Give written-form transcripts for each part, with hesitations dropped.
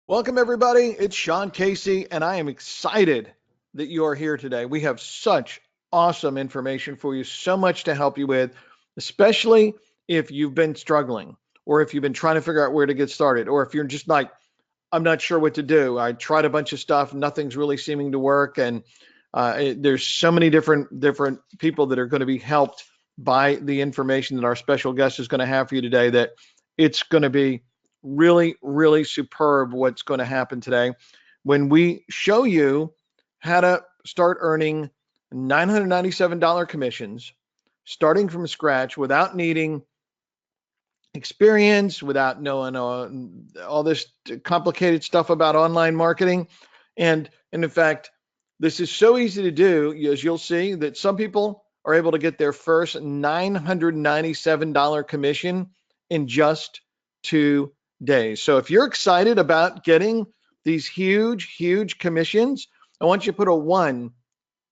Welcome, everybody. It's Sean Casey, and I am excited that you are here today. We have such awesome information for you, so much to help you with, especially if you've been struggling or if you've been trying to figure out where to get started, or if you're just like, I'm not sure what to do. I tried a bunch of stuff, nothing's really seeming to work, and there's so many different people that are going to be helped by the information that our special guest is going to have for you today. That it's going to be really superb what's going to happen today when we show you how to start earning $997 commissions starting from scratch without needing experience, without knowing all this complicated stuff about online marketing. And in fact, this is so easy to do, as you'll see, that some people are able to get their first $997 commission in just 2 days. So if you're excited about getting these huge commissions, I want you to put a one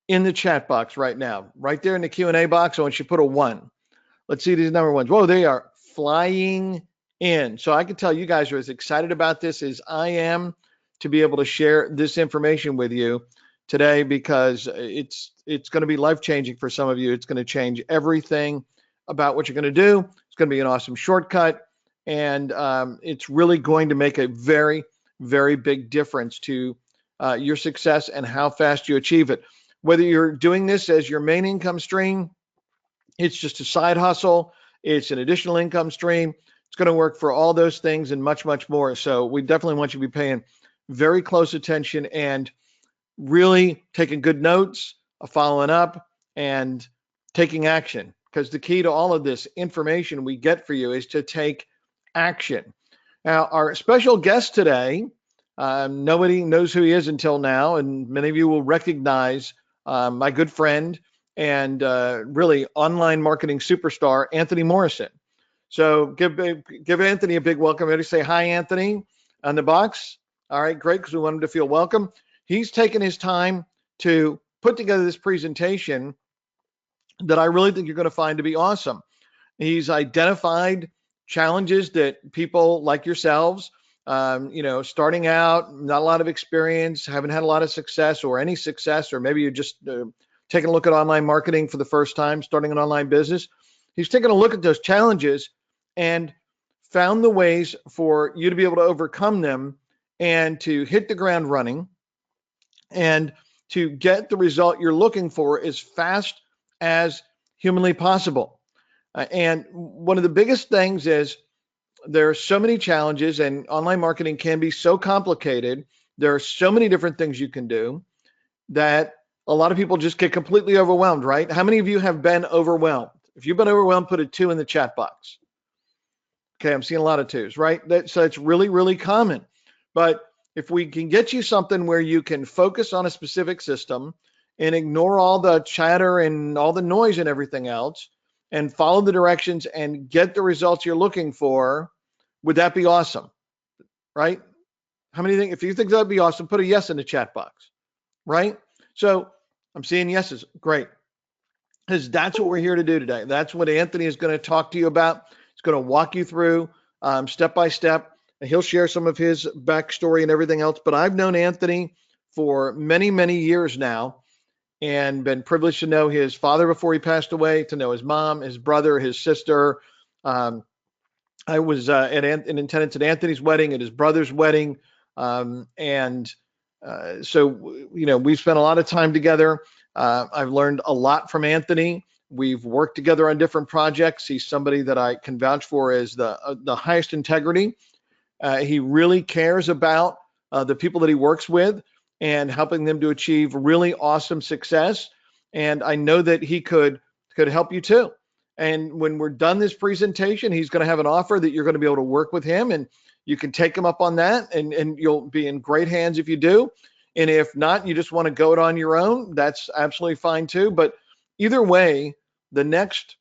in the chat box right now. Right there in the Q&A box, I want you to put a one. Let's see these number ones. Whoa, they are flying in. So I can tell you guys are as excited about this as I am to be able to share this information with you today, because it's going to be life-changing for some of you. It's going to change everything about what you're going to do. It's going to be an awesome shortcut, and it's really going to make a very big difference to your success and how fast you achieve it. Whether you're doing this as your main income stream, it's just a side hustle, it's an additional income stream, it's going to work for all those things and much more. So we definitely want you to be paying very close attention and really taking good notes, following up, and taking action. Because the key to all of this information we get for you is to take action. Now, our special guest today, nobody knows who he is until now, and many of you will recognize my good friend and really online marketing superstar, Anthony Morrison. So give Anthony a big welcome. Everybody say hi, Anthony, on the box. All right, great, because we want him to feel welcome. He's taken his time to put together this presentation that I really think you're going to find to be awesome. He's identified challenges that people like yourselves, starting out, not a lot of experience, haven't had a lot of success or any success, or maybe you're just taking a look at online marketing for the first time, starting an online business. He's taken a look at those challenges and found the ways for you to be able to overcome them and to hit the ground running and to get the result you're looking for as fast as humanly possible. And one of the biggest things is there are so many challenges, and online marketing can be so complicated. There are so many different things you can do that a lot of people just get completely overwhelmed, right? How many of you have been overwhelmed? If you've been overwhelmed, put a 2 in the chat box. Okay, I'm seeing a lot of 2s, right? So it's really common. But if we can get you something where you can focus on a specific system and ignore all the chatter and all the noise and everything else, and follow the directions and get the results you're looking for, would that be awesome? Right? How many think, if you think that'd be awesome, put a yes in the chat box, right? So I'm seeing yeses. Great. Because that's what we're here to do today. That's what Anthony is going to talk to you about. He's going to walk you through step by step, and he'll share some of his backstory and everything else. But I've known Anthony for many years now, and been privileged to know his father before he passed away, to know his mom, his brother, his sister. I was in attendance at Anthony's wedding, at his brother's wedding, so we've spent a lot of time together. I've learned a lot from Anthony. We've worked together on different projects. He's somebody that I can vouch for as the highest integrity. He really cares about the people that he works with and helping them to achieve really awesome success. And I know that he could help you too. And when we're done this presentation, he's going to have an offer that you're going to be able to work with him, and you can take him up on that, and you'll be in great hands if you do. And if not, you just want to go it on your own, that's absolutely fine too. But either way, the next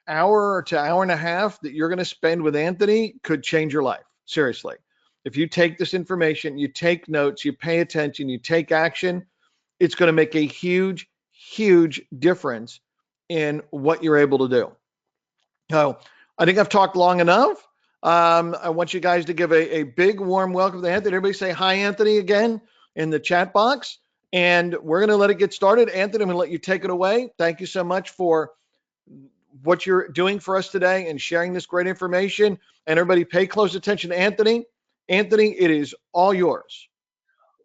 hour to hour and a half that you're going to spend with Anthony could change your life. Seriously. If you take this information, you take notes, you pay attention, you take action, it's going to make a huge difference in what you're able to do. So I think I've talked long enough. I want you guys to give a big warm welcome to Anthony. Everybody say hi, Anthony, again in the chat box. And we're going to let it get started. Anthony, I'm going to let you take it away. Thank you so much for what you're doing for us today and sharing this great information. And everybody pay close attention to Anthony. Anthony, it is all yours.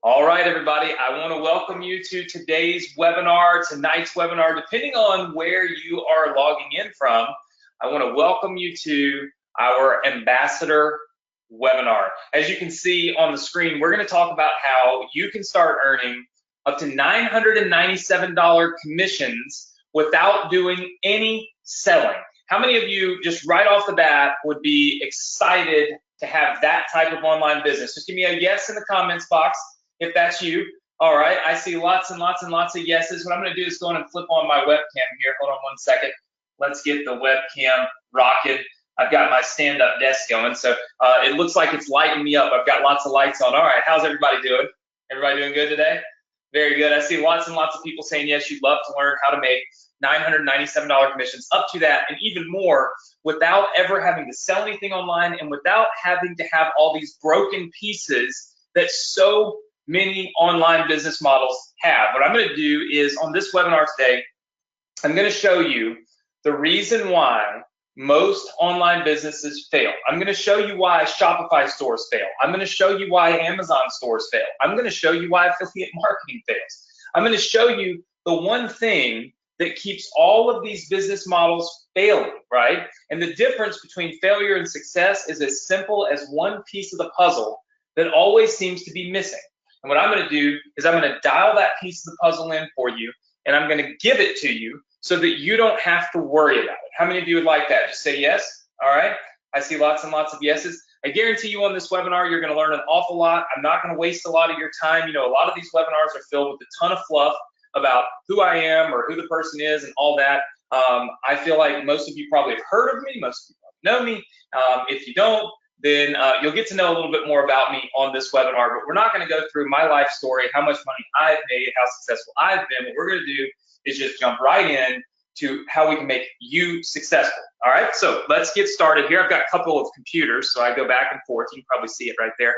All right, everybody, I want to welcome you to today's webinar, tonight's webinar, depending on where you are logging in from. I want to welcome you to our ambassador webinar. As you can see on the screen, we're going to talk about how you can start earning up to $997 commissions without doing any selling. How many of you just right off the bat would be excited to have that type of online business? Just give me a yes in the comments box if that's you. All right, I see lots and lots and lots of yeses. What I'm going to do is go on and flip on my webcam here. Hold on one second. Let's get the webcam rocking. I've got my stand-up desk going, so it looks like it's lighting me up. I've got lots of lights on. All right, how's everybody doing? Everybody doing good today? Very good. I see lots and lots of people saying, yes, you'd love to learn how to make $997 commissions, up to that, and even more, without ever having to sell anything online and without having to have all these broken pieces that so many online business models have. What I'm going to do is, on this webinar today, I'm going to show you the reason why most online businesses fail. I'm going to show you why Shopify stores fail. I'm going to show you why Amazon stores fail. I'm going to show you why affiliate marketing fails. I'm going to show you the one thing that keeps all of these business models failing, right? And the difference between failure and success is as simple as one piece of the puzzle that always seems to be missing. And what I'm going to do is I'm going to dial that piece of the puzzle in for you, and I'm going to give it to you so that you don't have to worry about it. How many of you would like that? Just say yes. All right. I see lots and lots of yeses. I guarantee you on this webinar, you're going to learn an awful lot. I'm not going to waste a lot of your time. You know, a lot of these webinars are filled with a ton of fluff about who I am or who the person is and all that. I feel like most of you probably have heard of me. Most of you know me. If you don't, then you'll get to know a little bit more about me on this webinar. But we're not going to go through my life story, how much money I've made, how successful I've been. What we're going to do is just jump right in to how we can make you successful. All right, so let's get started here. I've got a couple of computers, so I go back and forth. You can probably see it right there.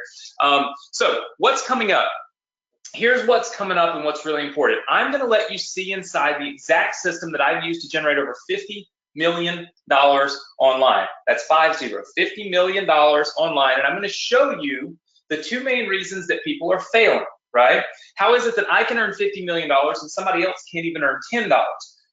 So what's coming up? Here's what's coming up and what's really important. I'm going to let you see inside the exact system that I've used to generate over $50 million online. That's $50 million online. And I'm going to show you the two main reasons that people are failing, right? How is it that I can earn $50 million and somebody else can't even earn $10?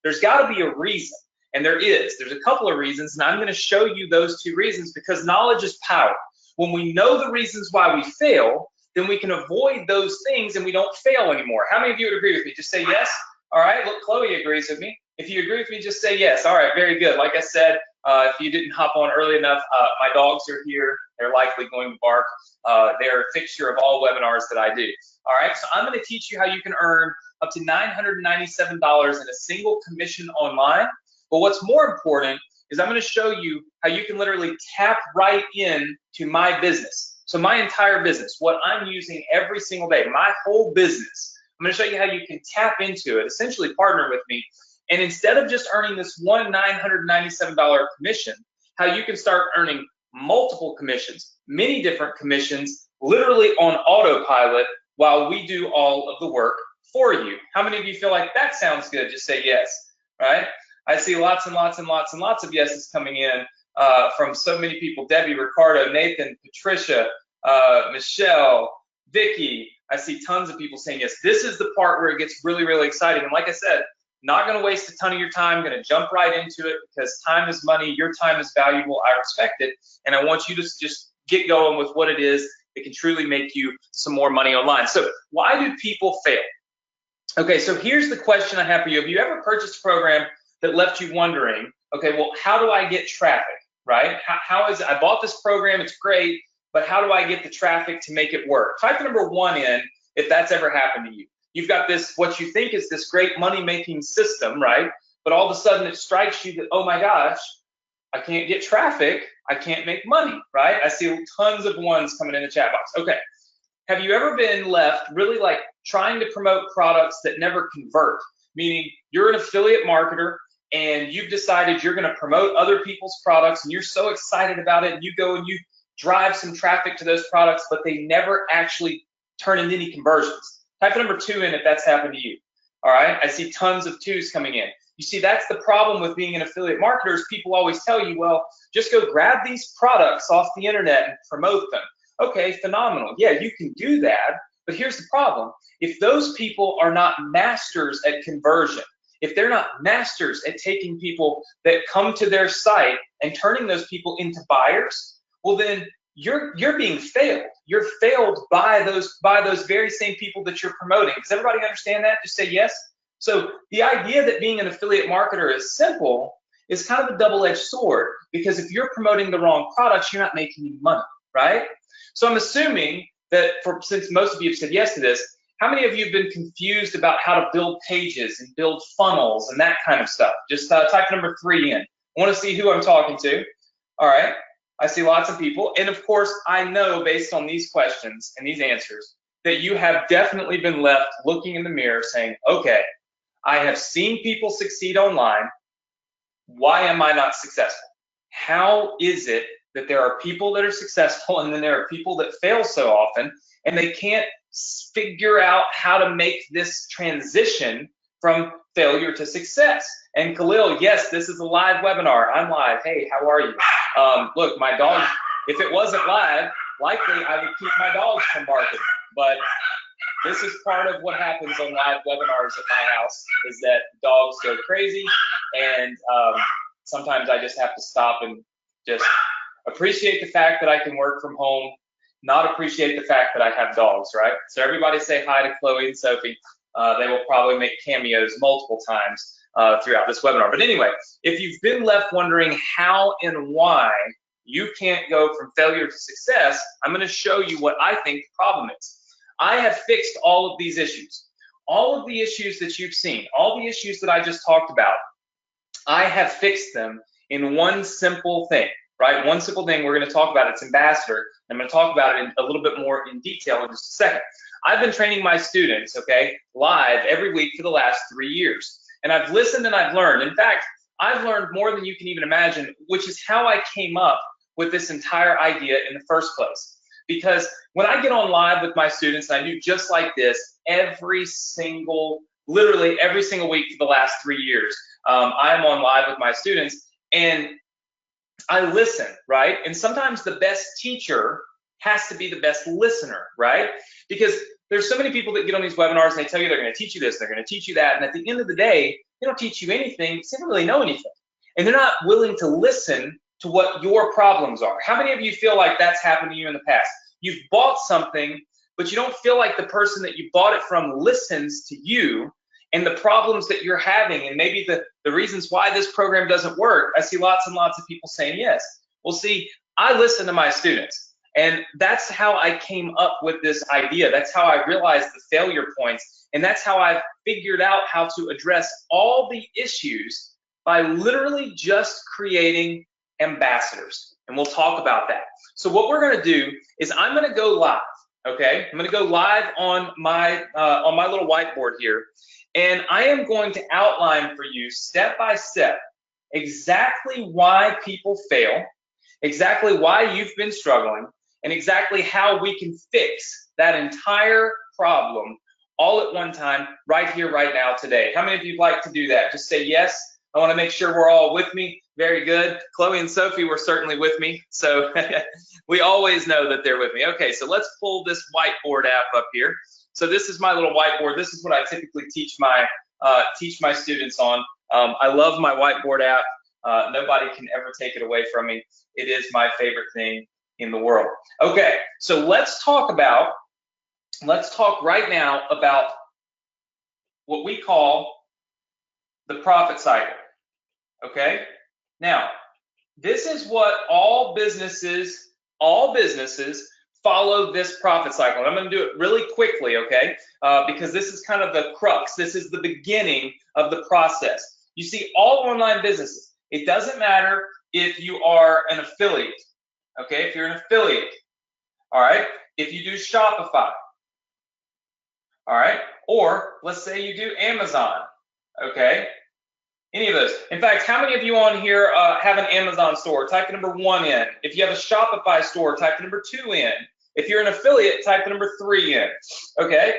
There's got to be a reason. And there is. There's a couple of reasons, and I'm going to show you those two reasons because knowledge is power. When we know the reasons why we fail, then we can avoid those things and we don't fail anymore. How many of you would agree with me? Just say yes. All right, look, Chloe agrees with me. If you agree with me, just say yes. All right, very good. Like I said, if you didn't hop on early enough, my dogs are here. They're likely going to bark. They're a fixture of all webinars that I do. All right, so I'm going to teach you how you can earn up to $997 in a single commission online. But what's more important is I'm going to show you how you can literally tap right in to my business. So my entire business, what I'm using every single day, my whole business, I'm going to show you how you can tap into it, essentially partner with me. And instead of just earning this one $997 commission, how you can start earning multiple commissions, many different commissions, literally on autopilot while we do all of the work for you. How many of you feel like that sounds good? Just say yes, right? I see lots and lots and lots and lots of yeses coming in from so many people. Debbie, Ricardo, Nathan, Patricia, Michelle, Vicky. I see tons of people saying yes. This is the part where it gets really, really exciting. And like I said, not going to waste a ton of your time. Going to jump right into it because time is money. Your time is valuable. I respect it. And I want you to just get going with what it is that can truly make you some more money online. So why do people fail? Okay, so here's the question I have for you. Have you ever purchased a program that left you wondering, okay, well, how do I get traffic, right? How is it? I bought this program, it's great, but how do I get the traffic to make it work? Type the number 1 in if that's ever happened to you. You've got this, what you think is this great money-making system, right? But all of a sudden it strikes you that, oh my gosh, I can't get traffic, I can't make money, right? I see tons of ones coming in the chat box. Okay, have you ever been left really like trying to promote products that never convert? Meaning you're an affiliate marketer, and you've decided you're going to promote other people's products, and you're so excited about it, and you go and you drive some traffic to those products, but they never actually turn into any conversions. Type number 2 in if that's happened to you. All right, I see tons of 2s coming in. You see, that's the problem with being an affiliate marketer is people always tell you, well, just go grab these products off the internet and promote them. Okay, phenomenal. Yeah, you can do that, but here's the problem. If those people are not masters at conversion, if they're not masters at taking people that come to their site and turning those people into buyers, well then you're being failed. You're failed by those very same people that you're promoting. Does everybody understand that? Just say yes. So the idea that being an affiliate marketer is simple is kind of a double-edged sword, because if you're promoting the wrong products, you're not making any money, right? So I'm assuming that since most of you have said yes to this, how many of you have been confused about how to build pages and build funnels and that kind of stuff? Just type number 3 in. I want to see who I'm talking to. All right, I see lots of people. And of course, I know based on these questions and these answers that you have definitely been left looking in the mirror saying, okay, I have seen people succeed online. Why am I not successful? How is it that there are people that are successful and then there are people that fail so often and they can't figure out how to make this transition from failure to success? And Khalil, yes, this is a live webinar. I'm live. Hey, how are you? Look, my dog, if it wasn't live, likely I would keep my dogs from barking. But this is part of what happens on live webinars at my house, is that dogs go crazy, and sometimes I just have to stop and just appreciate the fact that I can work from home, not appreciate the fact that I have dogs, right? So everybody say hi to Chloe and Sophie. They will probably make cameos multiple times throughout this webinar. But anyway, if you've been left wondering how and why you can't go from failure to success, I'm going to show you what I think the problem is. I have fixed all of these issues. All of the issues that you've seen, all the issues that I just talked about, I have fixed them in one simple thing, right? One simple thing we're going to talk about. It's Ambassador. I'm going to talk about it a little bit more in detail in just a second. I've been training my students, okay, live every week for the last 3 years. And I've listened and I've learned. In fact, I've learned more than you can even imagine, which is how I came up with this entire idea in the first place. Because when I get on live with my students, and I do just like this literally every single week for the last 3 years, I am on live with my students and I listen, right? And sometimes the best teacher has to be the best listener, right? Because there's so many people that get on these webinars and they tell you they're going to teach you this, they're going to teach you that, and at the end of the day, they don't teach you anything because they don't really know anything. And they're not willing to listen to what your problems are. How many of you feel like that's happened to you in the past? You've bought something, but you don't feel like the person that you bought it from listens to you and the problems that you're having, and maybe the reasons why this program doesn't work. I see lots and lots of people saying yes. Well, see, I listen to my students, and that's how I came up with this idea. That's how I realized the failure points, and that's how I've figured out how to address all the issues by literally just creating ambassadors. And we'll talk about that. So what we're going to do is I'm going to go live. Okay, I'm going to go live on my little whiteboard here, and I am going to outline for you step by step exactly why people fail, exactly why you've been struggling, and exactly how we can fix that entire problem all at one time, right here, right now, today. How many of you would like to do that? Just say yes. I want to make sure we're all with me. Very good. Chloe and Sophie were certainly with me, so we always know that they're with me. Okay, so let's pull this whiteboard app up here. So this is my little whiteboard. This is what I typically teach my students on. I love my whiteboard app. Nobody can ever take it away from me. It is my favorite thing in the world. Okay, so let's talk right now about what we call the profit cycle. Okay, now this is what all businesses follow this profit cycle. And I'm going to do it really quickly, okay, because this is kind of the crux. This is the beginning of the process. You see, all online businesses, it doesn't matter if you are an affiliate, okay, if you're an affiliate, all right, if you do Shopify, all right, or let's say you do Amazon, okay, Any of those. In fact, how many of you on here have an Amazon store? Type the number 1 in. If you have a Shopify store, type the number 2 in. If you're an affiliate, type the number 3 in. Okay.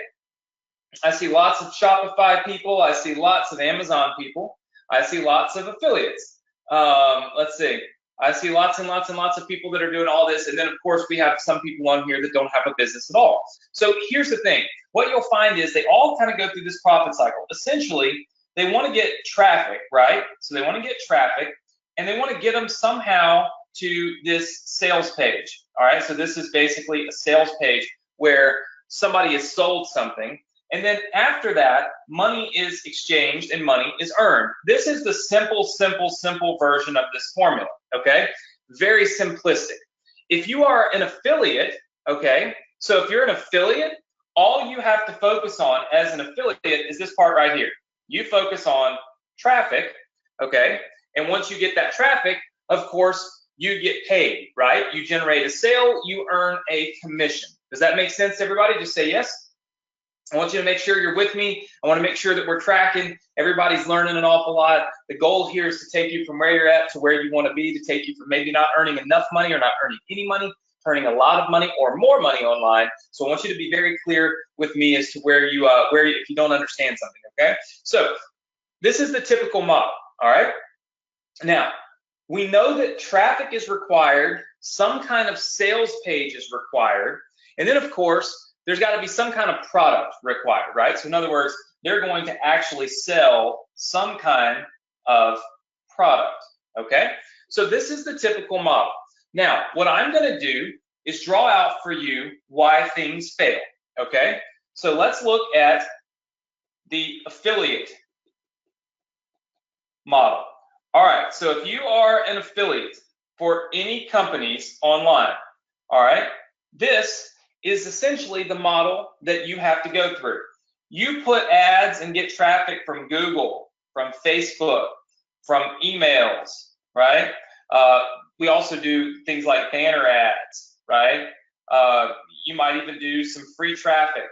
I see lots of Shopify people. I see lots of Amazon people. I see lots of affiliates. Let's see. I see lots and lots and lots of people that are doing all this. And then, of course, we have some people on here that don't have a business at all. So here's the thing. What you'll find is they all kind of go through this profit cycle. Essentially, they want to get traffic, right? So they want to get traffic, and they want to get them somehow to this sales page. All right, so this is basically a sales page where somebody has sold something, and then after that, money is exchanged and money is earned. This is the simple version of this formula, okay? Very simplistic. If you are an affiliate, okay, so if you're an affiliate, all you have to focus on as an affiliate is this part right here. You focus on traffic, okay? And once you get that traffic, of course, you get paid, right? You generate a sale, you earn a commission. Does that make sense to everybody? Just say yes. I want you to make sure you're with me. I want to make sure that we're tracking. Everybody's learning an awful lot. The goal here is to take you from where you're at to where you want to be, to take you from maybe not earning enough money or not earning any money, earning a lot of money or more money online. So I want you to be very clear with me as to where you if you don't understand something, okay? So this is the typical model, all right? Now, we know that traffic is required, some kind of sales page is required, and then of course, there's got to be some kind of product required, right? So in other words, they're going to actually sell some kind of product, okay? So this is the typical model. Now, what I'm going to do is draw out for you why things fail, okay? So let's look at the affiliate model. All right, so if you are an affiliate for any companies online, all right, this is essentially the model that you have to go through. You put ads and get traffic from Google, from Facebook, from emails, right? We also do things like banner ads, right? You might even do some free traffic,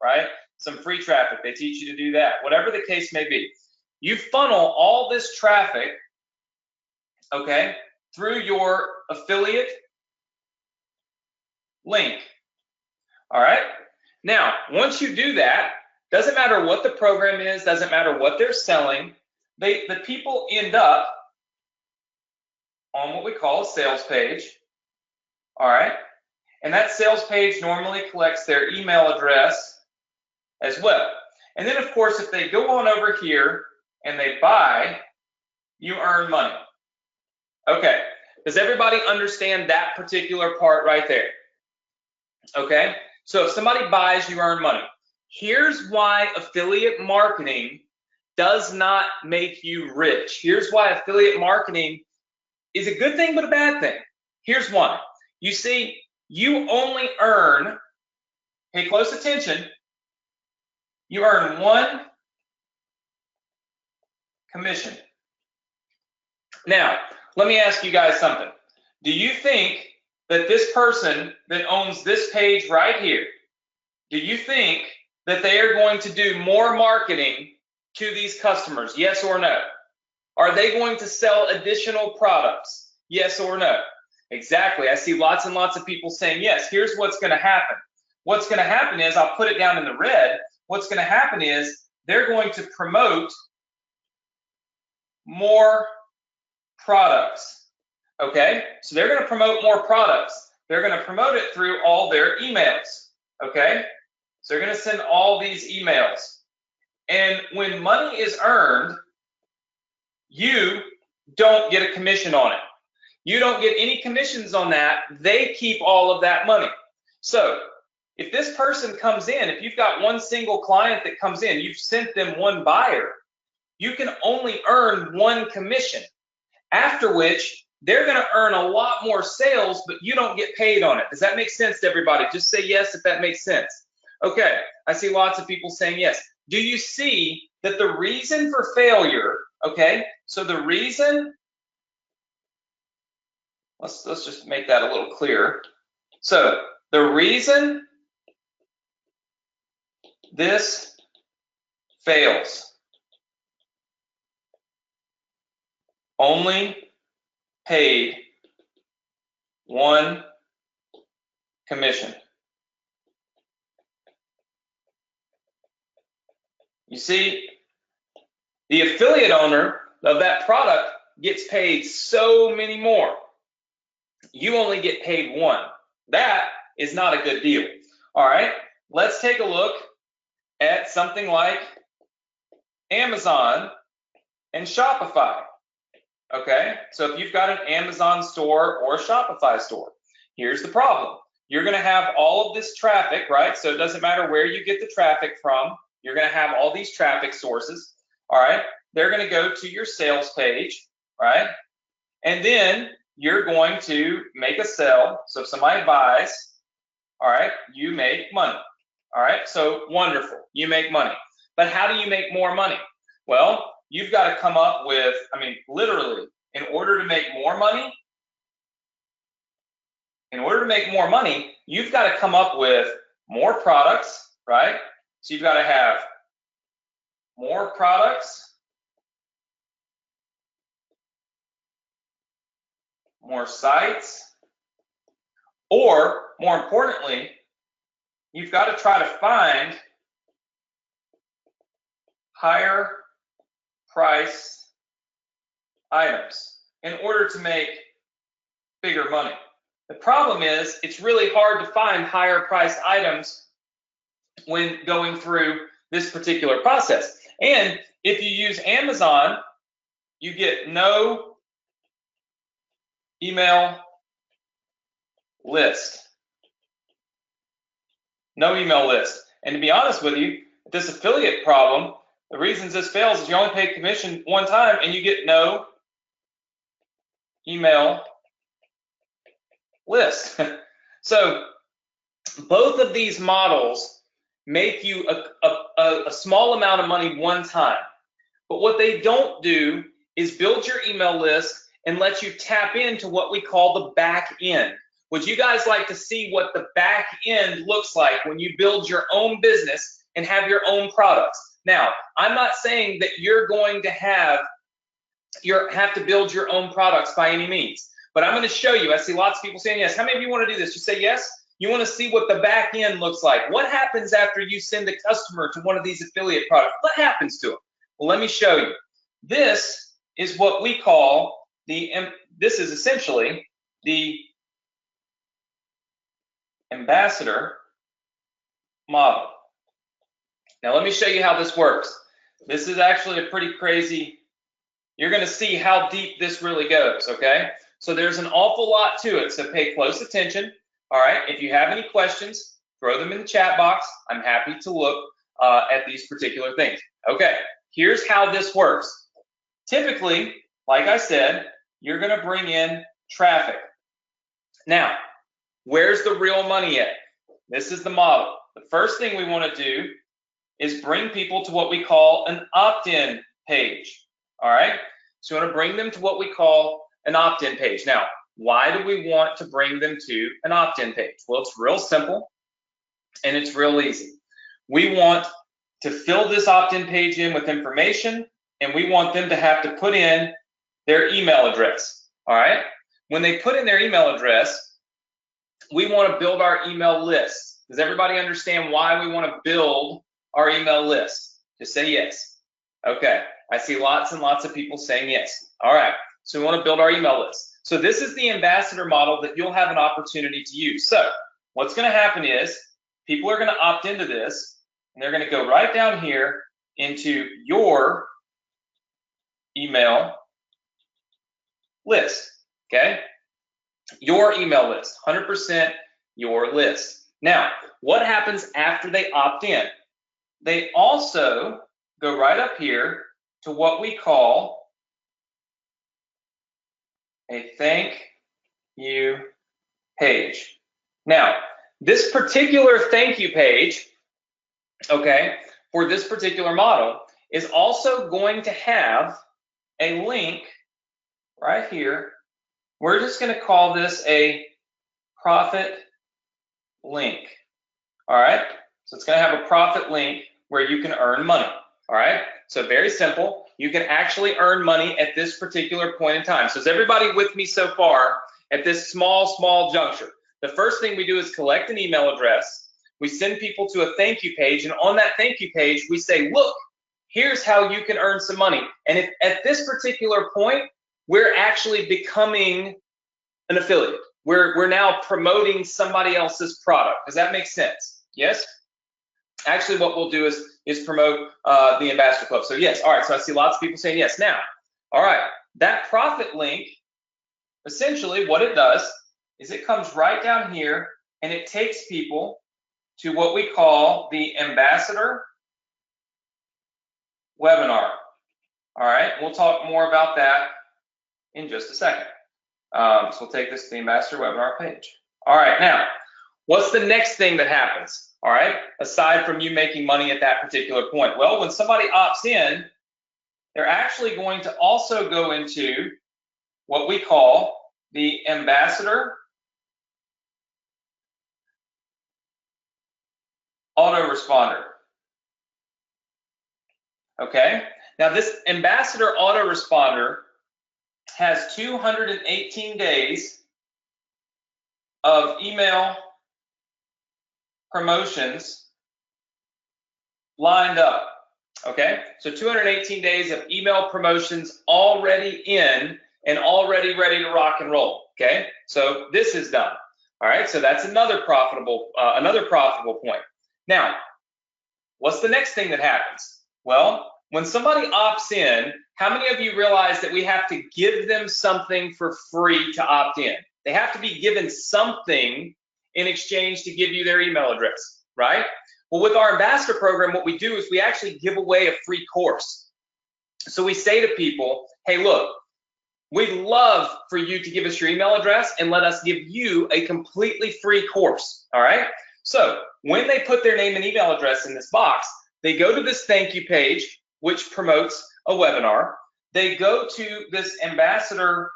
right? Some free traffic. They teach you to do that. Whatever the case may be. You funnel all this traffic, okay, through your affiliate link. All right. Now, once you do that, doesn't matter what the program is, doesn't matter what they're selling, the people end up on what we call a sales page. All right. And that sales page normally collects their email address as well. And then, of course, if they go on over here and they buy, you earn money. Okay. Does everybody understand that particular part right there? Okay. So if somebody buys, you earn money. Here's why affiliate marketing does not make you rich. Here's why affiliate marketing is a good thing, but a bad thing. Here's why. You see, you only earn, pay close attention, you earn one commission. Now, let me ask you guys something. Do you think that this person that owns this page right here, do you think that they are going to do more marketing to these customers? Yes or no? Are they going to sell additional products? Yes or no? Exactly. I see lots and lots of people saying yes. Here's what's going to happen. What's going to happen is, I'll put it down in the red. What's going to happen is they're going to promote more products. Okay? So they're going to promote more products. They're going to promote it through all their emails. Okay? So they're going to send all these emails. And when money is earned, you don't get a commission on it. You don't get any commissions on that. They keep all of that money. So if this person comes in, if you've got one single client that comes in, you've sent them one buyer, you can only earn one commission, after which they're going to earn a lot more sales, but you don't get paid on it. Does that make sense to everybody? Just say yes if that makes sense. Okay, I see lots of people saying yes. Do you see that the reason for failure, okay, so the reason, let's just make that a little clearer. So the reason this fails only paid one commission. You see, the affiliate owner of that product gets paid so many more. You only get paid one. That is not a good deal. All right, let's take a look at something like Amazon and Shopify. Okay, so if you've got an Amazon store or a Shopify store, here's the problem. You're going to have all of this traffic, right? So it doesn't matter where you get the traffic from. You're going to have all these traffic sources. All right, they're going to go to your sales page, right? And then you're going to make a sale. So if somebody buys, all right, you make money. All right, so wonderful, you make money. But how do you make more money? Well, you've got to come up with, I mean, literally, in order to make more money, you've got to come up with more products, right? So you've got to have more products, more sites, or more importantly, you've got to try to find higher price items in order to make bigger money. The problem is it's really hard to find higher priced items when going through this particular process. And if you use Amazon, you get no email list. No email list. And to be honest with you, this affiliate problem, the reasons this fails is you only pay commission one time and you get no email list. So both of these models make you a small amount of money one time. But what they don't do is build your email list and let you tap into what we call the back end. Would you guys like to see what the back end looks like when you build your own business and have your own products? Now, I'm not saying that you're going to have to build your own products by any means, but I'm going to show you. I see lots of people saying yes. How many of you want to do this? You say yes. You want to see what the back end looks like. What happens after you send a customer to one of these affiliate products? What happens to them? Well, let me show you. This is what we call this is essentially the ambassador model. Now, let me show you how this works. This is actually a pretty crazy, you're going to see how deep this really goes, okay? So there's an awful lot to it, so pay close attention. All right, if you have any questions, throw them in the chat box. I'm happy to look at these particular things. Okay, here's how this works. Typically, like I said, you're going to bring in traffic. Now, where's the real money at? This is the model. The first thing we want to do is bring people to what we call an opt-in page. All right, so you want to bring them to what we call an opt-in page. Now, why do we want to bring them to an opt-in page? Well, it's real simple and it's real easy. We want to fill this opt-in page in with information, and we want them to have to put in their email address. All right, when they put in their email address, we want to build our email list. Does everybody understand why we want to build our email list? Just say yes. Okay, I see lots and lots of people saying yes. All right, so we want to build our email list. So this is the ambassador model that you'll have an opportunity to use. So what's going to happen is people are going to opt into this, and they're going to go right down here into your email list, okay? Your email list, 100% your list. Now, what happens after they opt in? They also go right up here to what we call a thank you page. Now, this particular thank you page, okay, for this particular model is also going to have a link right here. We're just going to call this a profit link. All right, so it's going to have a profit link where you can earn money. All right, so very simple. you can actually earn money at this particular point in time. So is everybody with me so far at this small juncture? The first thing we do is collect an email address. We send people to a thank you page, and on that thank you page, we say, look, here's how you can earn some money. And if at this particular point, we're actually becoming an affiliate. We're now promoting somebody else's product. Does that make sense? Yes? Actually, what we'll do is promote the Ambassador Club. So yes, all right, so I see lots of people saying yes. Now, all right, that profit link, essentially what it does is it comes right down here and it takes people to what we call the Ambassador webinar. All right, we'll talk more about that in just a second. So we'll take this to the Ambassador webinar page. All right, now, what's the next thing that happens? All right, aside from you making money at that particular point? Well, when somebody opts in, they're actually going to also go into what we call the Ambassador autoresponder. Okay, now this Ambassador autoresponder has 218 days of email promotions lined up. Okay, so 218 days of email promotions already in and already ready to rock and roll. Okay, so this is done. All right, so that's another profitable point. Now, what's the next thing that happens? Well, when somebody opts in, how many of you realize that we have to give them something for free to opt in? They have to be given something in exchange to give you their email address, right? Well, with our ambassador program, what we do is we actually give away a free course. So we say to people, hey, look, we'd love for you to give us your email address and let us give you a completely free course, all right? So when they put their name and email address in this box, they go to this thank you page, which promotes a webinar. They go to this ambassador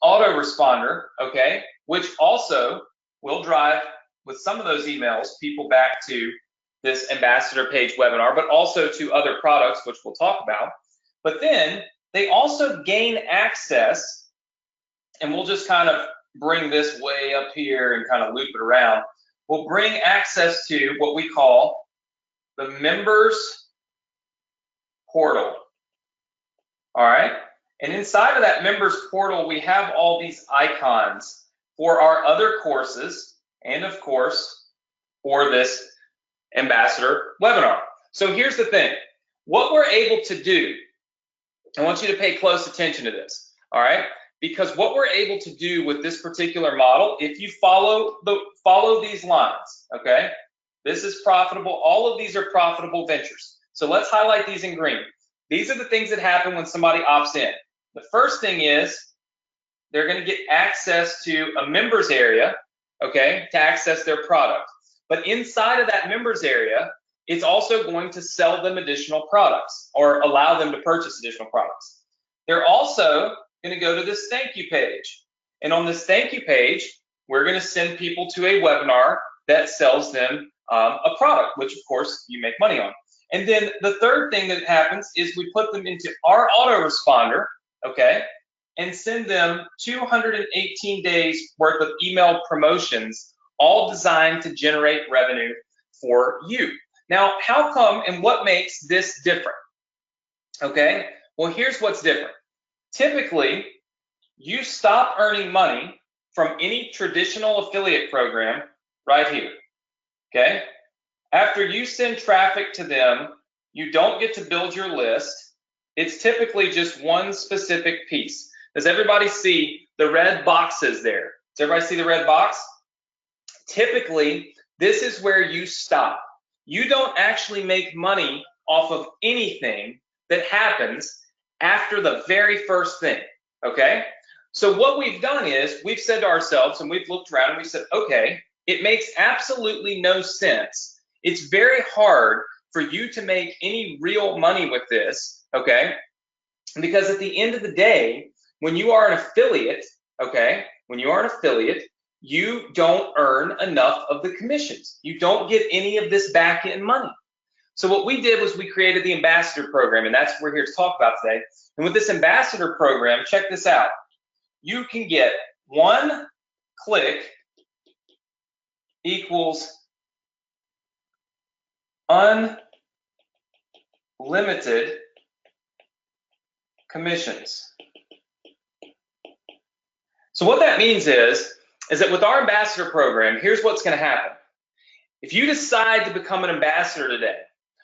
autoresponder, okay, which also will drive, with some of those emails, people back to this ambassador page webinar, but also to other products, which we'll talk about. But then they also gain access, and we'll just kind of bring this way up here and kind of loop it around. We'll bring access to what we call the members portal. All right, and inside of that members portal, we have all these icons for our other courses and, of course, for this ambassador webinar. So here's the thing. What we're able to do, I want you to pay close attention to this, all right? Because what we're able to do with this particular model, if you follow these lines, okay? This is profitable. All of these are profitable ventures. So let's highlight these in green. These are the things that happen when somebody opts in. The first thing is they're going to get access to a members area, okay, to access their product. But inside of that members area, it's also going to sell them additional products or allow them to purchase additional products. They're also going to go to this thank you page. And on this thank you page, we're going to send people to a webinar that sells them a product, which of course you make money on. And then the third thing that happens is we put them into our autoresponder, okay, and send them 218 days worth of email promotions, all designed to generate revenue for you. Now, how come and what makes this different? Okay, well, here's what's different. Typically, you stop earning money from any traditional affiliate program right here, okay? After you send traffic to them, you don't get to build your list. It's typically just one specific piece. Does everybody see the red boxes there? Does everybody see the red box? Typically, this is where you stop. You don't actually make money off of anything that happens after the very first thing, okay? So what we've done is we've said to ourselves, and we've looked around and we said, okay, it makes absolutely no sense. It's very hard for you to make any real money with this, okay? Because at the end of the day, when you are an affiliate, okay, when you are an affiliate, you don't earn enough of the commissions. You don't get any of this back end money. So what we did was we created the ambassador program, and that's what we're here to talk about today. And with this ambassador program, check this out. You can get 1 click equals unlimited commissions. So what that means is that with our ambassador program, here's what's going to happen. If you decide to become an ambassador today,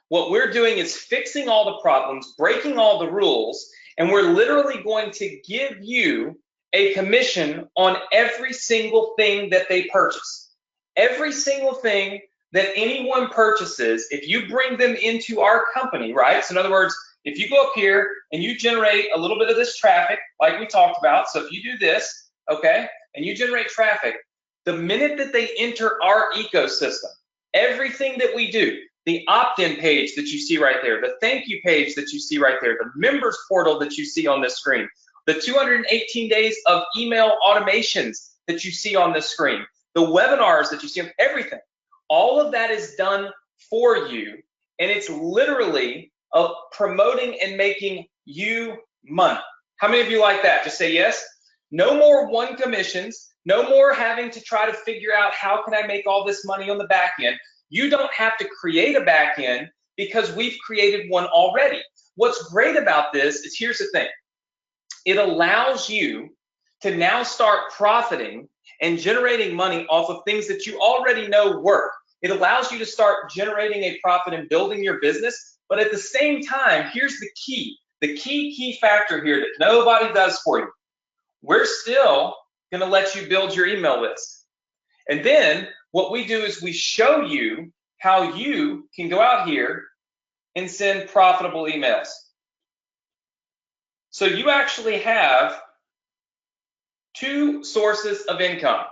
what we're doing is fixing all the problems, breaking all the rules, and we're literally going to give you a commission on every single thing that they purchase. Every single thing that anyone purchases, if you bring them into our company, right? So in other words, if you go up here and you generate a little bit of this traffic, like we talked about, so if you do this, okay, and you generate traffic, the minute that they enter our ecosystem, everything that we do, the opt-in page that you see right there, the thank you page that you see right there, the members portal that you see on this screen, the 218 days of email automations that you see on this screen, the webinars that you see, everything, all of that is done for you, and it's literally promoting and making you money. How many of you like that? Just say yes. No more one commissions, no more having to try to figure out how can I make all this money on the back end. You don't have to create a back end because we've created one already. What's great about this is, here's the thing. It allows you to now start profiting and generating money off of things that you already know work. It allows you to start generating a profit and building your business. But at the same time, here's the key factor here that nobody does for you. We're still going to let you build your email list. And then what we do is we show you how you can go out here and send profitable emails. So you actually have 2 sources of income.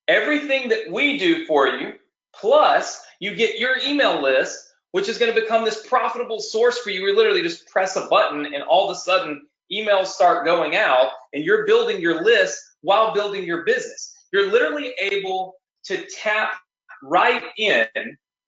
Everything that we do for you, plus you get your email list, which is going to become this profitable source for you. We literally just press a button and all of a sudden emails start going out and you're building your list while building your business. You're literally able to tap right in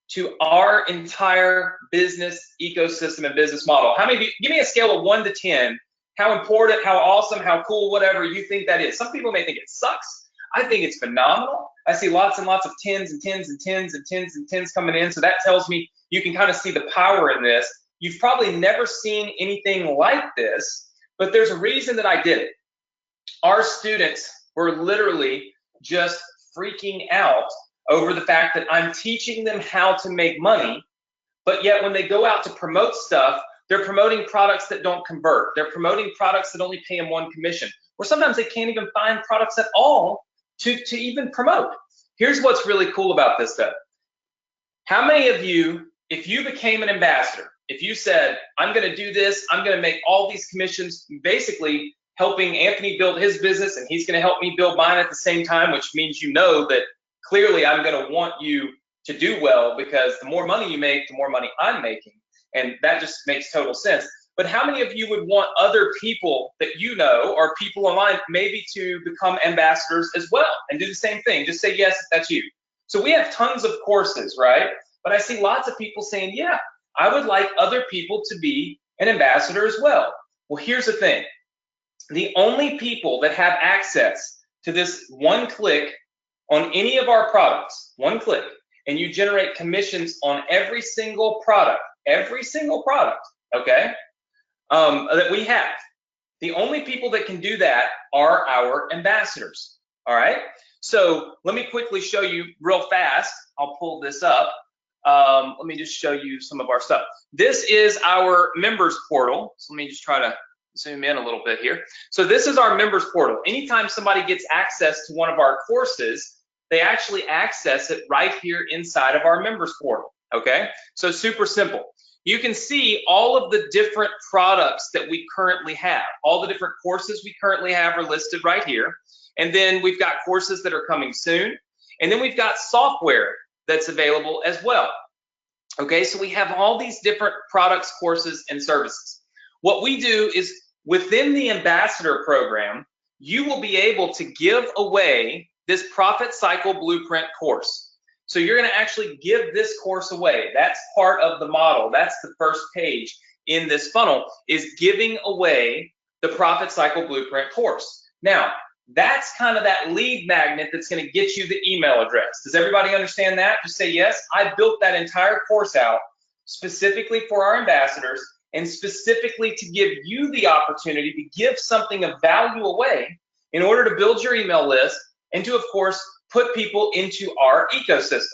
to our entire business ecosystem and business model. How many of you, give me a scale of 1 to 10, how important, how awesome, how cool, whatever you think that is. Some people may think it sucks. I think it's phenomenal. I see lots and lots of 10s and 10s and 10s and 10s and 10s coming in. So that tells me you can kind of see the power in this. You've probably never seen anything like this, but there's a reason that I did it. Our students were literally just freaking out over the fact that I'm teaching them how to make money, but yet when they go out to promote stuff, they're promoting products that don't convert. They're promoting products that only pay them 1 commission, or sometimes they can't even find products at all to even promote. Here's what's really cool about this though. How many of you, if you became an ambassador, if you said, I'm going to do this, I'm going to make all these commissions, basically helping Anthony build his business and he's going to help me build mine at the same time, which means you know that clearly I'm going to want you to do well, because the more money you make, the more money I'm making. And that just makes total sense. But how many of you would want other people that you know or people online maybe to become ambassadors as well and do the same thing? Just say yes if that's you. So we have tons of courses, right? But I see lots of people saying, yeah, I would like other people to be an ambassador as well. Well, here's the thing. The only people that have access to this 1 click on any of our products, 1 click, and you generate commissions on every single product, okay, that we have. The only people that can do that are our ambassadors, all right? So let me quickly show you real fast. I'll pull this up. Let me just show you some of our stuff. This is our members portal. So let me just try to zoom in a little bit here. So this is our members portal. Anytime somebody gets access to one of our courses, they actually access it right here inside of our members portal, okay? So super simple. You can see all of the different products that we currently have. All the different courses we currently have are listed right here. And then we've got courses that are coming soon. And then we've got software that's available as well. Okay, so we have all these different products, courses, and services. What we do is within the ambassador program, you will be able to give away this profit cycle blueprint course. So you're going to actually give this course away. That's part of the model. That's the first page in this funnel, is giving away the Profit Cycle Blueprint course. Now, that's kind of that lead magnet that's going to get you the email address. Does everybody understand that? Just say yes. I built that entire course out specifically for our ambassadors and specifically to give you the opportunity to give something of value away in order to build your email list and to, of course, put people into our ecosystem.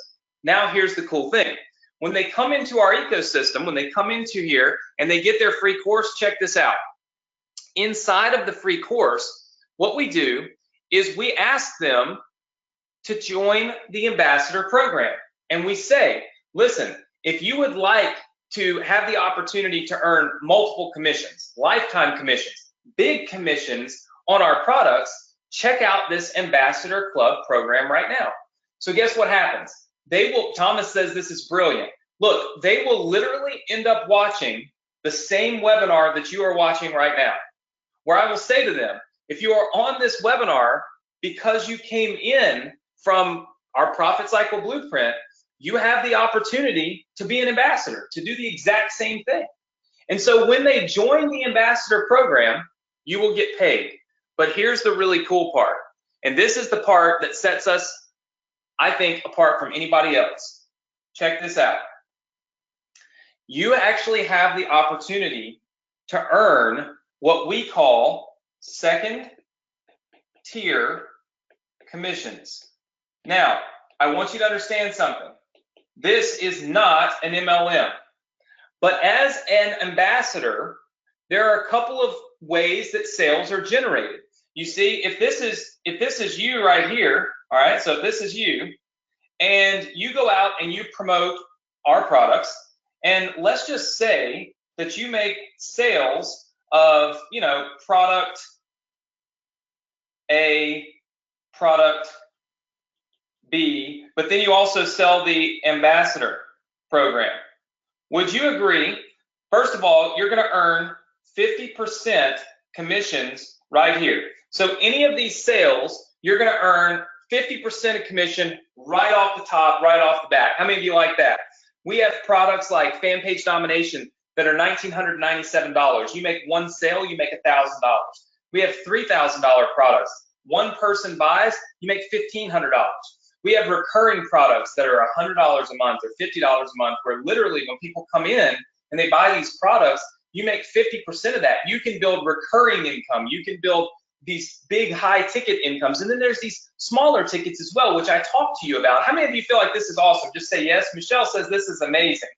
Now, here's the cool thing. When they come into our ecosystem, when they come into here and they get their free course, check this out. Inside of the free course, what we do is we ask them to join the ambassador program. And we say, listen, if you would like to have the opportunity to earn multiple commissions, lifetime commissions, big commissions on our products, check out this ambassador club program right now. So guess what happens? They will, Thomas says this is brilliant. Look, they will literally end up watching the same webinar that you are watching right now, where I will say to them, if you are on this webinar because you came in from our Profit Cycle Blueprint, you have the opportunity to be an ambassador, to do the exact same thing. And so when they join the ambassador program, you will get paid. But here's the really cool part. And this is the part that sets us, I think, apart from anybody else. Check this out. You actually have the opportunity to earn what we call second tier commissions. Now, I want you to understand something. This is not an MLM, but as an ambassador, there are a couple of ways that sales are generated. You see, if this is you right here, all right, so if this is you, and you go out and you promote our products, and let's just say that you make sales of, product A, product B, but then you also sell the ambassador program. Would you agree? First of all, you're going to earn 50% commissions right here. So any of these sales, you're going to earn 50% of commission right off the top, right off the bat. How many of you like that? We have products like fan page domination that are $1,997. You make one sale, you make $1,000. We have $3,000 products. One person buys, you make $1,500. We have recurring products that are $100 a month or $50 a month, where literally when people come in and they buy these products, you make 50% of that. You can build recurring income. You can build these big high ticket incomes. And then there's these smaller tickets as well, which I talked to you about. How many of you feel like this is awesome? Just say yes. Michelle says this is amazing.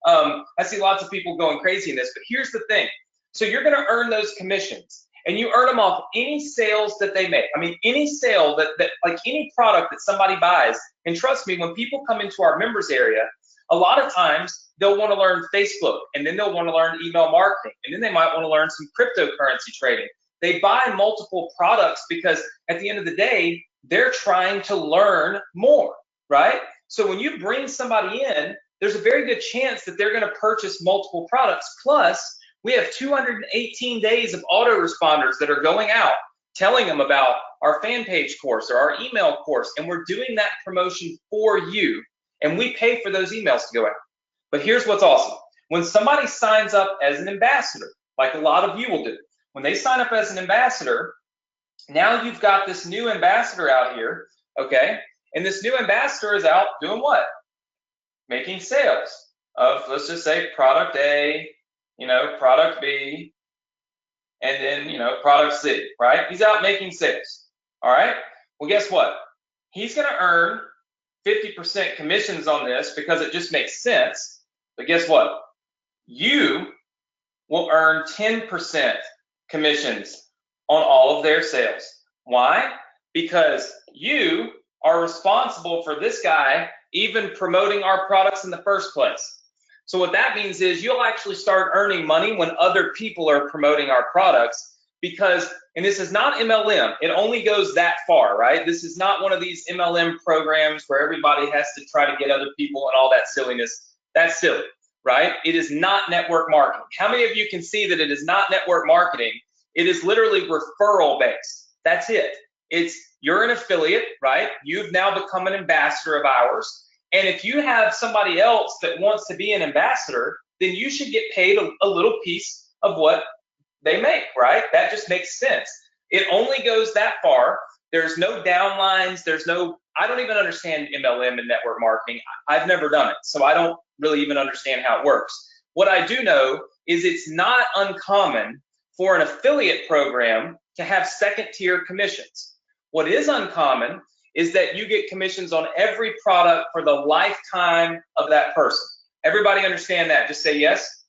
I see lots of people going crazy in this, but here's the thing. So you're going to earn those commissions, and you earn them off any sales that they make. I mean, any sale that like any product that somebody buys. And trust me, when people come into our members area, a lot of times they'll want to learn Facebook, and then they'll want to learn email marketing, and then they might want to learn some cryptocurrency trading. They buy multiple products because at the end of the day, they're trying to learn more, right? So when you bring somebody in, there's a very good chance that they're going to purchase multiple products. Plus, we have 218 days of autoresponders that are going out telling them about our fan page course or our email course, and we're doing that promotion for you, and we pay for those emails to go out. But here's what's awesome. When somebody signs up as an ambassador, like a lot of you will do, when they sign up as an ambassador, now you've got this new ambassador out here, okay? And this new ambassador is out doing what? Making sales of, let's just say, product A, product B, and then, product C, right? He's out making sales, all right? Well, guess what? He's going to earn 50% commissions on this because it just makes sense. But guess what? You will earn 10% commissions on all of their sales. Why? Because you are responsible for this guy even promoting our products in the first place. So what that means is you'll actually start earning money when other people are promoting our products, because, and this is not MLM, it only goes that far, right? This is not one of these MLM programs where everybody has to try to get other people and all that silliness. That's silly, right? It is not network marketing. How many of you can see that it is not network marketing? It is literally referral based. That's it. You're an affiliate, right? You've now become an ambassador of ours. And if you have somebody else that wants to be an ambassador, then you should get paid a little piece of what they make, right? That just makes sense. It only goes that far. There's no downlines. I don't even understand MLM and network marketing. I've never done it, so I don't really even understand how it works. What I do know is it's not uncommon for an affiliate program to have second tier commissions. What is uncommon is that you get commissions on every product for the lifetime of that person. Everybody understand that? Just say yes.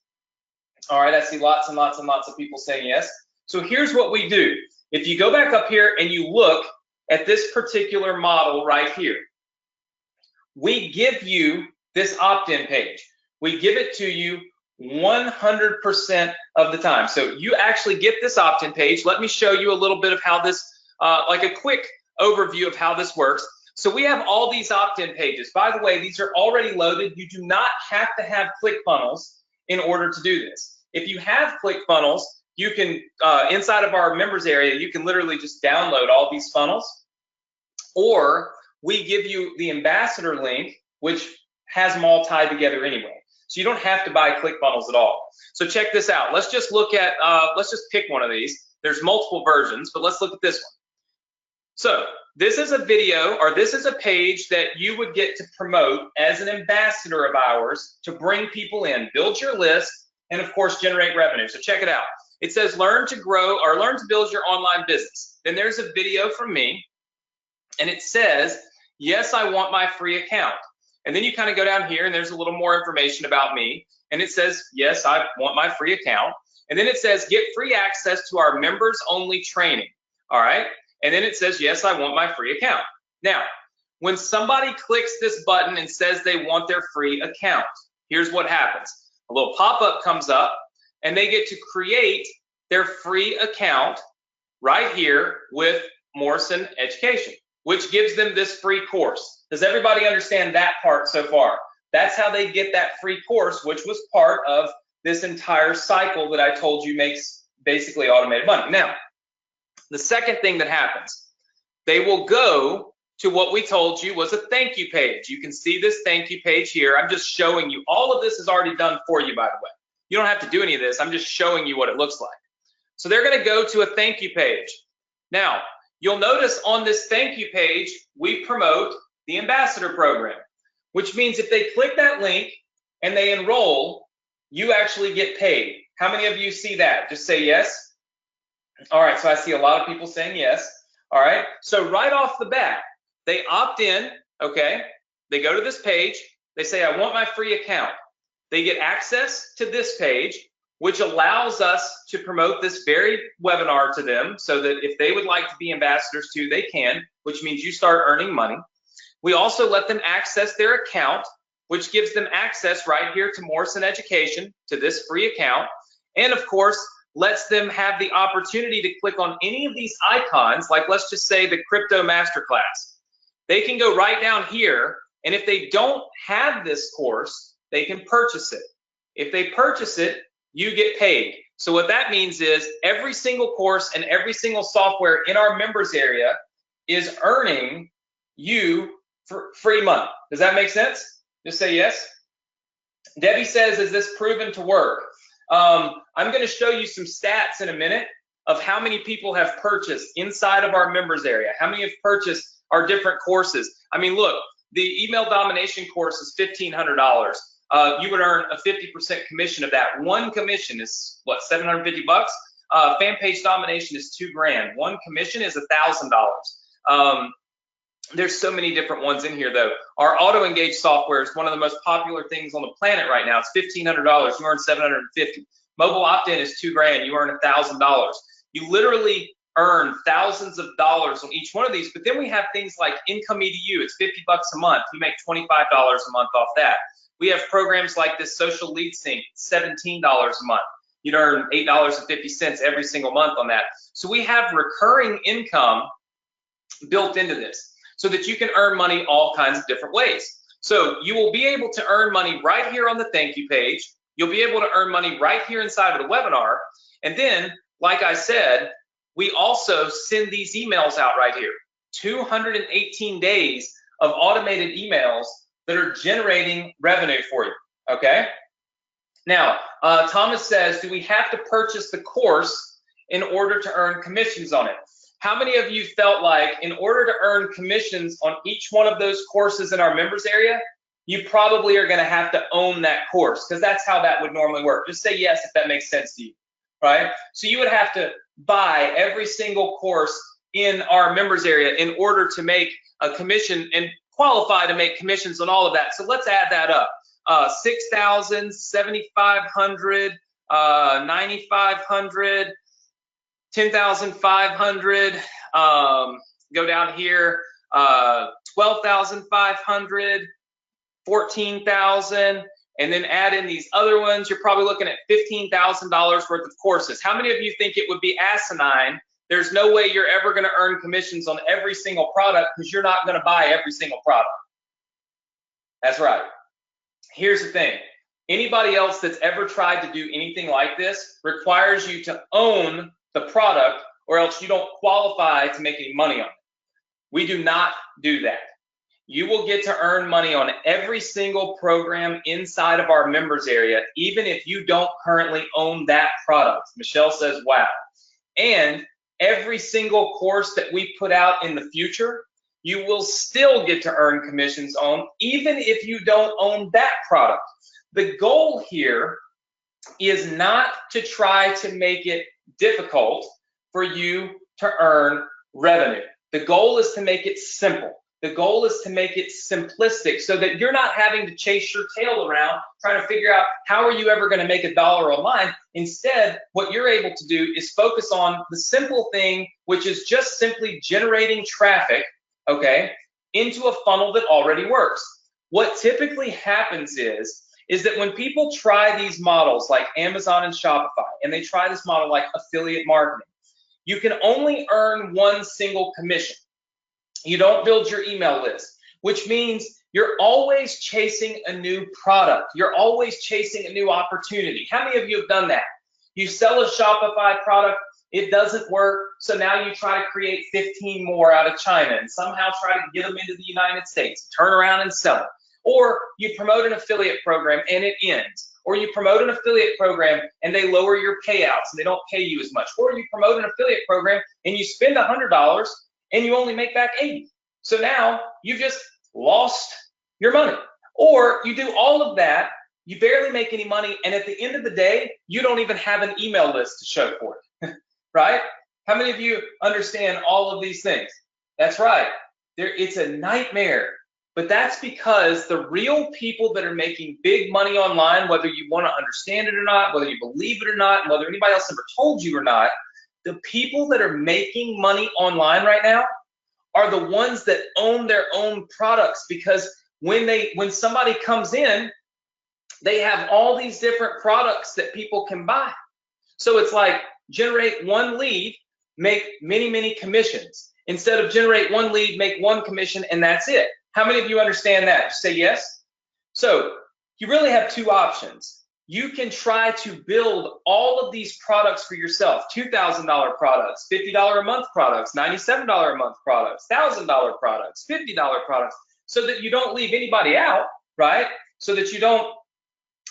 All right, I see lots and lots and lots of people saying yes. So here's what we do. If you go back up here and you look at this particular model right here, we give you this opt-in page. We give it to you 100% of the time. So you actually get this opt-in page. Let me show you a little bit of how this, like a quick overview of how this works. So we have all these opt-in pages. By the way, these are already loaded. You do not have to have ClickFunnels in order to do this. If you have ClickFunnels, you can, inside of our members area, you can literally just download all these funnels, or we give you the ambassador link, which has them all tied together anyway. So you don't have to buy ClickFunnels at all. So check this out. Let's just look at, let's just pick one of these. There's multiple versions, but let's look at this one. So this is a video, or this is a page that you would get to promote as an ambassador of ours to bring people in, build your list, and of course, generate revenue. So check it out. It says learn to grow or learn to build your online business. Then there's a video from me, and it says, yes, I want my free account. And then you kind of go down here and there's a little more information about me. And it says, yes, I want my free account. And then it says, get free access to our members only training. All right. And then it says, yes, I want my free account. Now, when somebody clicks this button and says they want their free account, here's what happens. A little pop-up comes up and they get to create their free account right here with Morrison Education, which gives them this free course. Does everybody understand that part so far? That's how they get that free course, which was part of this entire cycle that I told you makes basically automated money. Now, the second thing that happens, they will go to what we told you was a thank you page. You can see this thank you page here. I'm just showing you. All of this is already done for you, by the way. You don't have to do any of this. I'm just showing you what it looks like. So they're going to go to a thank you page. Now, you'll notice on this thank you page, we promote the ambassador program, which means if they click that link and they enroll, you actually get paid. How many of you see that? Just say yes. All right, so I see a lot of people saying yes. All right, so right off the bat, they opt in, okay? They go to this page, they say, I want my free account. They get access to this page, which allows us to promote this very webinar to them so that if they would like to be ambassadors too, they can, which means you start earning money. We also let them access their account, which gives them access right here to Morrison Education, to this free account, and of course, lets them have the opportunity to click on any of these icons, like let's just say the crypto masterclass. They can go right down here, and if they don't have this course, they can purchase it. If they purchase it, you get paid. So what that means is every single course and every single software in our members area is earning you for free money. Does that make sense? Just say yes. Debbie says, is this proven to work? I'm going to show you some stats in a minute of how many people have purchased inside of our members area, how many have purchased our different courses. I mean, look, the email domination course is $1,500. You would earn a 50% commission of that. One commission is what, 750 bucks? Fan page domination is $2,000. One commission is $1,000. There's so many different ones in here though. Our auto engage software is one of the most popular things on the planet right now. It's $1,500. You earn $750. Mobile opt-in is $2,000. You earn $1,000. You literally earn thousands of dollars on each one of these. But then we have things like Income EDU. It's 50 bucks a month. You make $25 a month off that. We have programs like this Social Lead Sync, $17 a month. You'd earn $8.50 every single month on that. So we have recurring income built into this so that you can earn money all kinds of different ways. So you will be able to earn money right here on the thank you page. You'll be able to earn money right here inside of the webinar. And then, like I said, we also send these emails out right here. 218 days of automated emails that are generating revenue for you, okay? Now, Thomas says, do we have to purchase the course in order to earn commissions on it? How many of you felt like in order to earn commissions on each one of those courses in our members area, you probably are going to have to own that course, because that's how that would normally work? Just say yes if that makes sense to you, right? So you would have to buy every single course in our members area in order to make a commission and qualify to make commissions on all of that. So let's add that up. 6,000, 7,500, 9,500, 10,500, go down here, 12,500, 14,000, and then add in these other ones. You're probably looking at $15,000 worth of courses. How many of you think it would be asinine? There's no way you're ever going to earn commissions on every single product because you're not going to buy every single product. That's right. Here's the thing. Anybody else that's ever tried to do anything like this requires you to own the product, or else you don't qualify to make any money on it. We do not do that. You will get to earn money on every single program inside of our members area, even if you don't currently own that product. Michelle says, wow. And every single course that we put out in the future, you will still get to earn commissions on, even if you don't own that product. The goal here is not to try to make it difficult for you to earn revenue. The goal is to make it simple. The goal is to make it simplistic so that you're not having to chase your tail around trying to figure out how are you ever going to make $1 online. Instead, what you're able to do is focus on the simple thing, which is just simply generating traffic, okay, into a funnel that already works. What typically happens is that when people try these models like Amazon and Shopify, and they try this model like affiliate marketing, you can only earn one single commission. You don't build your email list, which means you're always chasing a new product. You're always chasing a new opportunity. How many of you have done that? You sell a Shopify product, it doesn't work, so now you try to create 15 more out of China and somehow try to get them into the United States, turn around and sell them. Or you promote an affiliate program and it ends. Or you promote an affiliate program and they lower your payouts and they don't pay you as much. Or you promote an affiliate program and you spend $100 and you only make back 80. So now you've just lost your money. Or you do all of that, you barely make any money, and at the end of the day, you don't even have an email list to show for it, right? How many of you understand all of these things? That's right. It's a nightmare. But that's because the real people that are making big money online, whether you want to understand it or not, whether you believe it or not, whether anybody else ever told you or not, the people that are making money online right now are the ones that own their own products, because when somebody comes in, they have all these different products that people can buy. So it's like generate one lead, make many, many commissions. Instead of generate one lead, make one commission, and that's it. How many of you understand that? Say yes. So you really have two options. You can try to build all of these products for yourself, $2,000 products, $50 a month products, $97 a month products, $1,000 products, $50 products, so that you don't leave anybody out, right? So that you don't,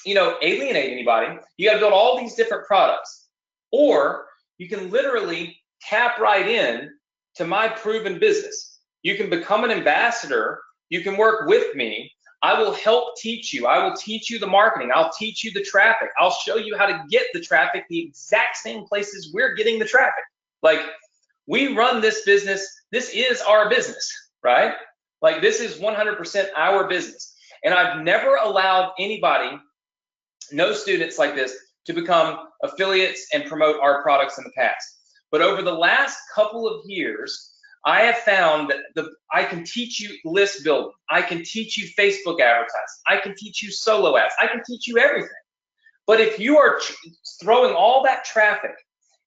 alienate anybody. You got to build all these different products. Or you can literally tap right in to my proven business. You can become an ambassador. You can work with me. I will help teach you. I will teach you the marketing. I'll teach you the traffic. I'll show you how to get the traffic the exact same places we're getting the traffic. Like, we run this business. This is our business, right? Like, this is 100% our business. And I've never allowed anybody, no students like this, to become affiliates and promote our products in the past. But over the last couple of years, I have found that I can teach you list building. I can teach you Facebook advertising. I can teach you solo ads. I can teach you everything. But if you are throwing all that traffic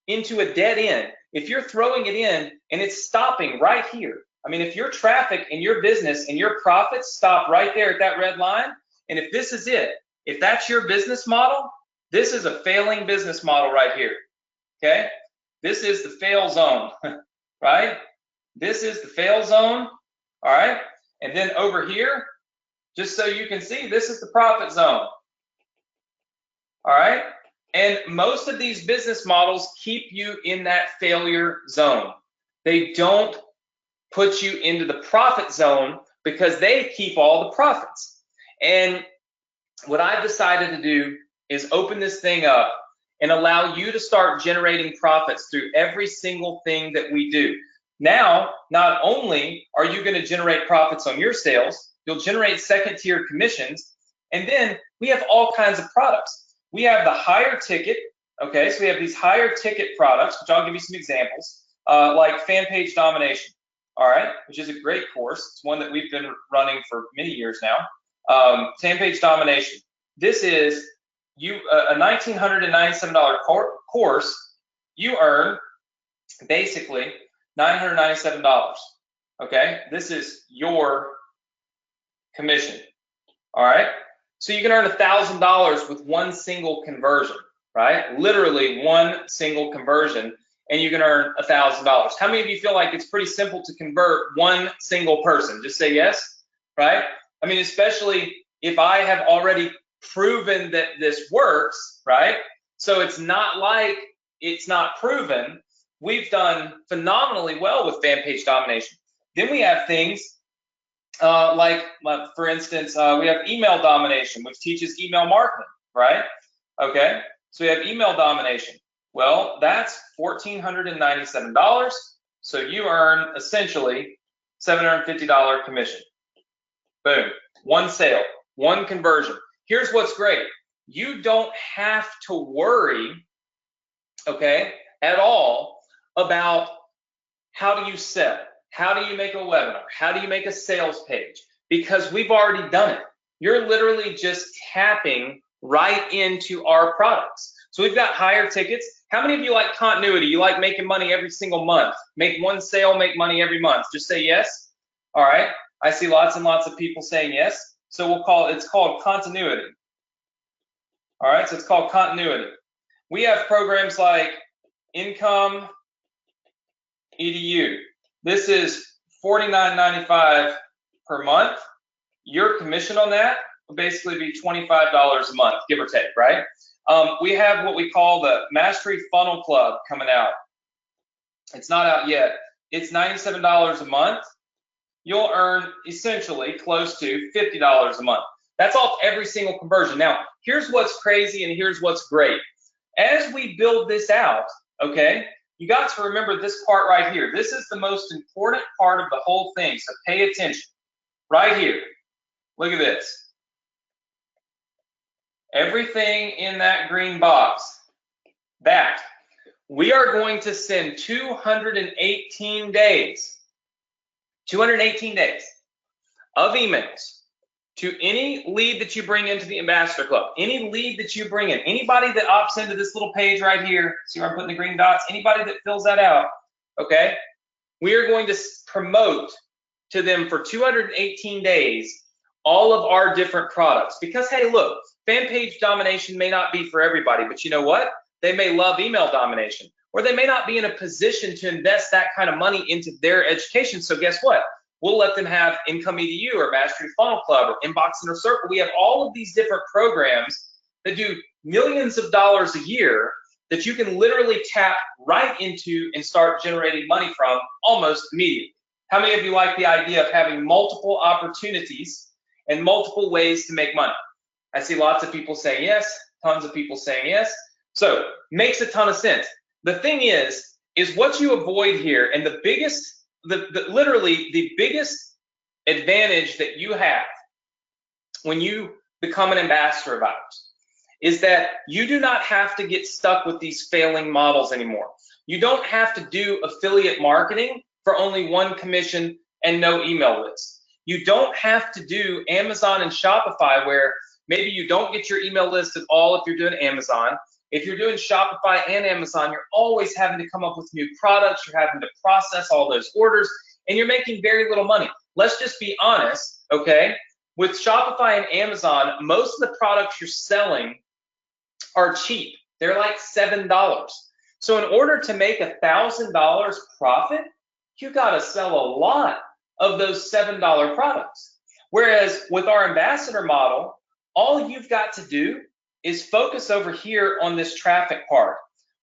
into a dead end, if you're throwing it in and it's stopping right here, I mean, if your traffic and your business and your profits stop right there at that red line, and if this is it, if that's your business model, this is a failing business model right here, okay? This is the fail zone, right? This is the fail zone, all right? And then over here, just so you can see, this is the profit zone. All right. And most of these business models keep you in that failure zone. They don't put you into the profit zone because they keep all the profits. And what I've decided to do is open this thing up and allow you to start generating profits through every single thing that we do. Now, not only are you going to generate profits on your sales, you'll generate second-tier commissions, and then we have all kinds of products. We have the higher ticket, okay, so we have these higher ticket products, which I'll give you some examples, like fan page domination, all right, which is a great course. It's one that we've been running for many years now. Fan page domination. This is a $1,997 course. You earn basically $997. Okay, this is your commission. All right, so you can earn $1,000 with one single conversion, right? Literally one single conversion, and you can earn $1,000. How many of you feel like it's pretty simple to convert one single person? Just say yes, right? I mean, especially if I have already proven that this works, right? So it's not like it's not proven. We've done phenomenally well with fan page domination. Then we have things like, for instance, we have email domination, which teaches email marketing, right? Okay, so we have email domination. Well, that's $1,497. So you earn essentially $750 commission. Boom, one sale, one conversion. Here's what's great. You don't have to worry, okay, at all about how do you sell, how do you make a webinar, how do you make a sales page, because we've already done it. You're literally just tapping right into our products. So we've got higher tickets. How many of you like continuity? You like making money every single month? Make one sale, make money every month. Just say yes. All right. I see lots and lots of people saying yes. So it's called continuity. All right, so it's called continuity. We have programs like Income EDU. This is $49.95 per month. Your commission on that will basically be $25 a month, give or take, right? We have what we call the Mastery Funnel Club coming out. It's not out yet. It's $97 a month. You'll earn essentially close to $50 a month. That's off every single conversion. Now, here's what's crazy and here's what's great. As we build this out, okay, you got to remember this part right here. This is the most important part of the whole thing, so pay attention. Right here, look at this. Everything in that green box, that we are going to send 218 days of emails to any lead that you bring into the Ambassador Club, any lead that you bring in, anybody that opts into this little page right here, see where I'm putting the green dots, anybody that fills that out, okay, we are going to promote to them for 218 days all of our different products. Because, hey, look, fan page domination may not be for everybody, but you know what? They may love email domination, or they may not be in a position to invest that kind of money into their education. So guess what? We'll let them have Income EDU or Mastery Funnel Club or Inbox Inner Circle. We have all of these different programs that do millions of dollars a year that you can literally tap right into and start generating money from almost immediately. How many of you like the idea of having multiple opportunities and multiple ways to make money? I see lots of people saying yes, tons of people saying yes. So makes a ton of sense. The thing is what you avoid here, and the biggest, literally the biggest advantage that you have when you become an ambassador of ours is that you do not have to get stuck with these failing models anymore. You don't have to do affiliate marketing for only one commission and no email list. You don't have to do Amazon and Shopify where maybe you don't get your email list at all if you're doing Amazon. If you're doing Shopify and Amazon, you're always having to come up with new products, you're having to process all those orders, and you're making very little money. Let's just be honest, okay? With Shopify and Amazon, most of the products you're selling are cheap. They're like $7. So in order to make $1,000 profit, you gotta sell a lot of those $7 products. Whereas with our ambassador model, all you've got to do is focus over here on this traffic part.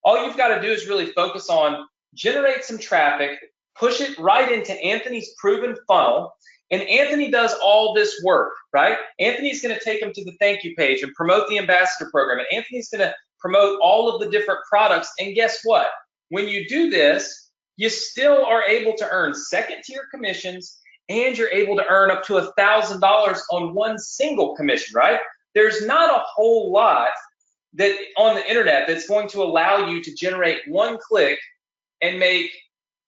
All you've got to do is really focus on generate some traffic, push it right into Anthony's proven funnel, and Anthony does all this work, right? Anthony's going to take them to the thank you page and promote the ambassador program, and Anthony's going to promote all of the different products. And guess what? When you do this, you still are able to earn second-tier commissions, and you're able to earn up to $1,000 on one single commission, right? There's not a whole lot that on the internet that's going to allow you to generate one click and make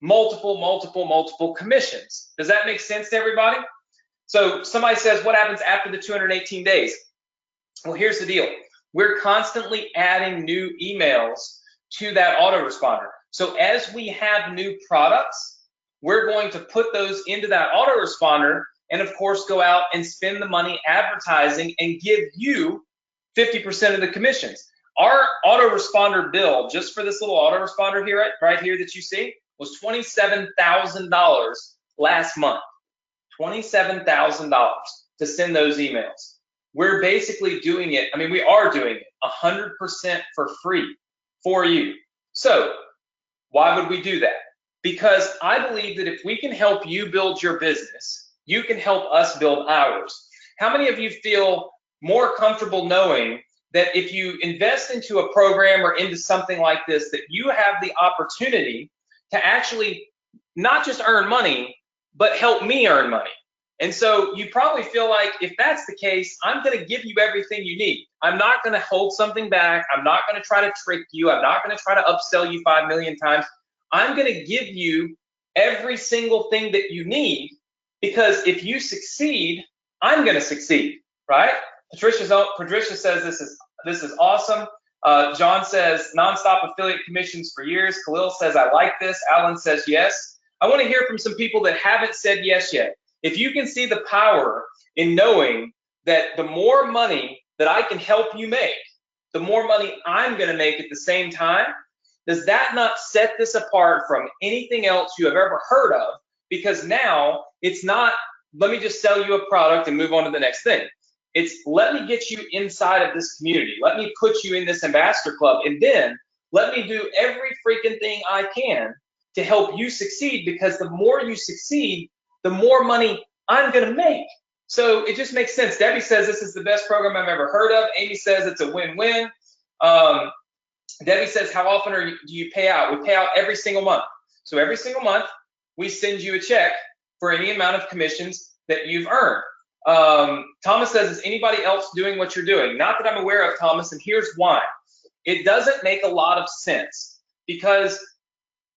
multiple commissions. Does that make sense to everybody? So somebody says, what happens after the 218 days? Well, here's the deal. We're constantly adding new emails to that autoresponder. So as we have new products, we're going to put those into that autoresponder and of course go out and spend the money advertising and give you 50% of the commissions. Our autoresponder bill just for this little autoresponder here, right here that you see, was $27,000 last month. $27,000 to send those emails. We're basically doing it, I mean, we are doing it 100% for free for you. So why would we do that? Because I believe that if we can help you build your business, you can help us build ours. How many of you feel more comfortable knowing that if you invest into a program or into something like this, that you have the opportunity to actually not just earn money, but help me earn money? And so you probably feel like if that's the case, I'm going to give you everything you need. I'm not going to hold something back. I'm not going to try to trick you. I'm not going to try to upsell you 5 million times. I'm going to give you every single thing that you need, because if you succeed, I'm going to succeed, right? Patricia says this is awesome. John says nonstop affiliate commissions for years. Khalil says I like this. Alan says yes. I want to hear from some people that haven't said yes yet. If you can see the power in knowing that the more money that I can help you make, the more money I'm going to make at the same time, does that not set this apart from anything else you have ever heard of? Because now it's not, let me just sell you a product and move on to the next thing. It's let me get you inside of this community. Let me put you in this ambassador club, and then let me do every freaking thing I can to help you succeed, because the more you succeed, the more money I'm going to make. So it just makes sense. Debbie says this is the best program I've ever heard of. Amy says it's a win-win. Debbie says, how often do you pay out? We pay out every single month. So every single month, we send you a check for any amount of commissions that you've earned. Thomas says, is anybody else doing what you're doing? Not that I'm aware of, Thomas, and here's why. It doesn't make a lot of sense, because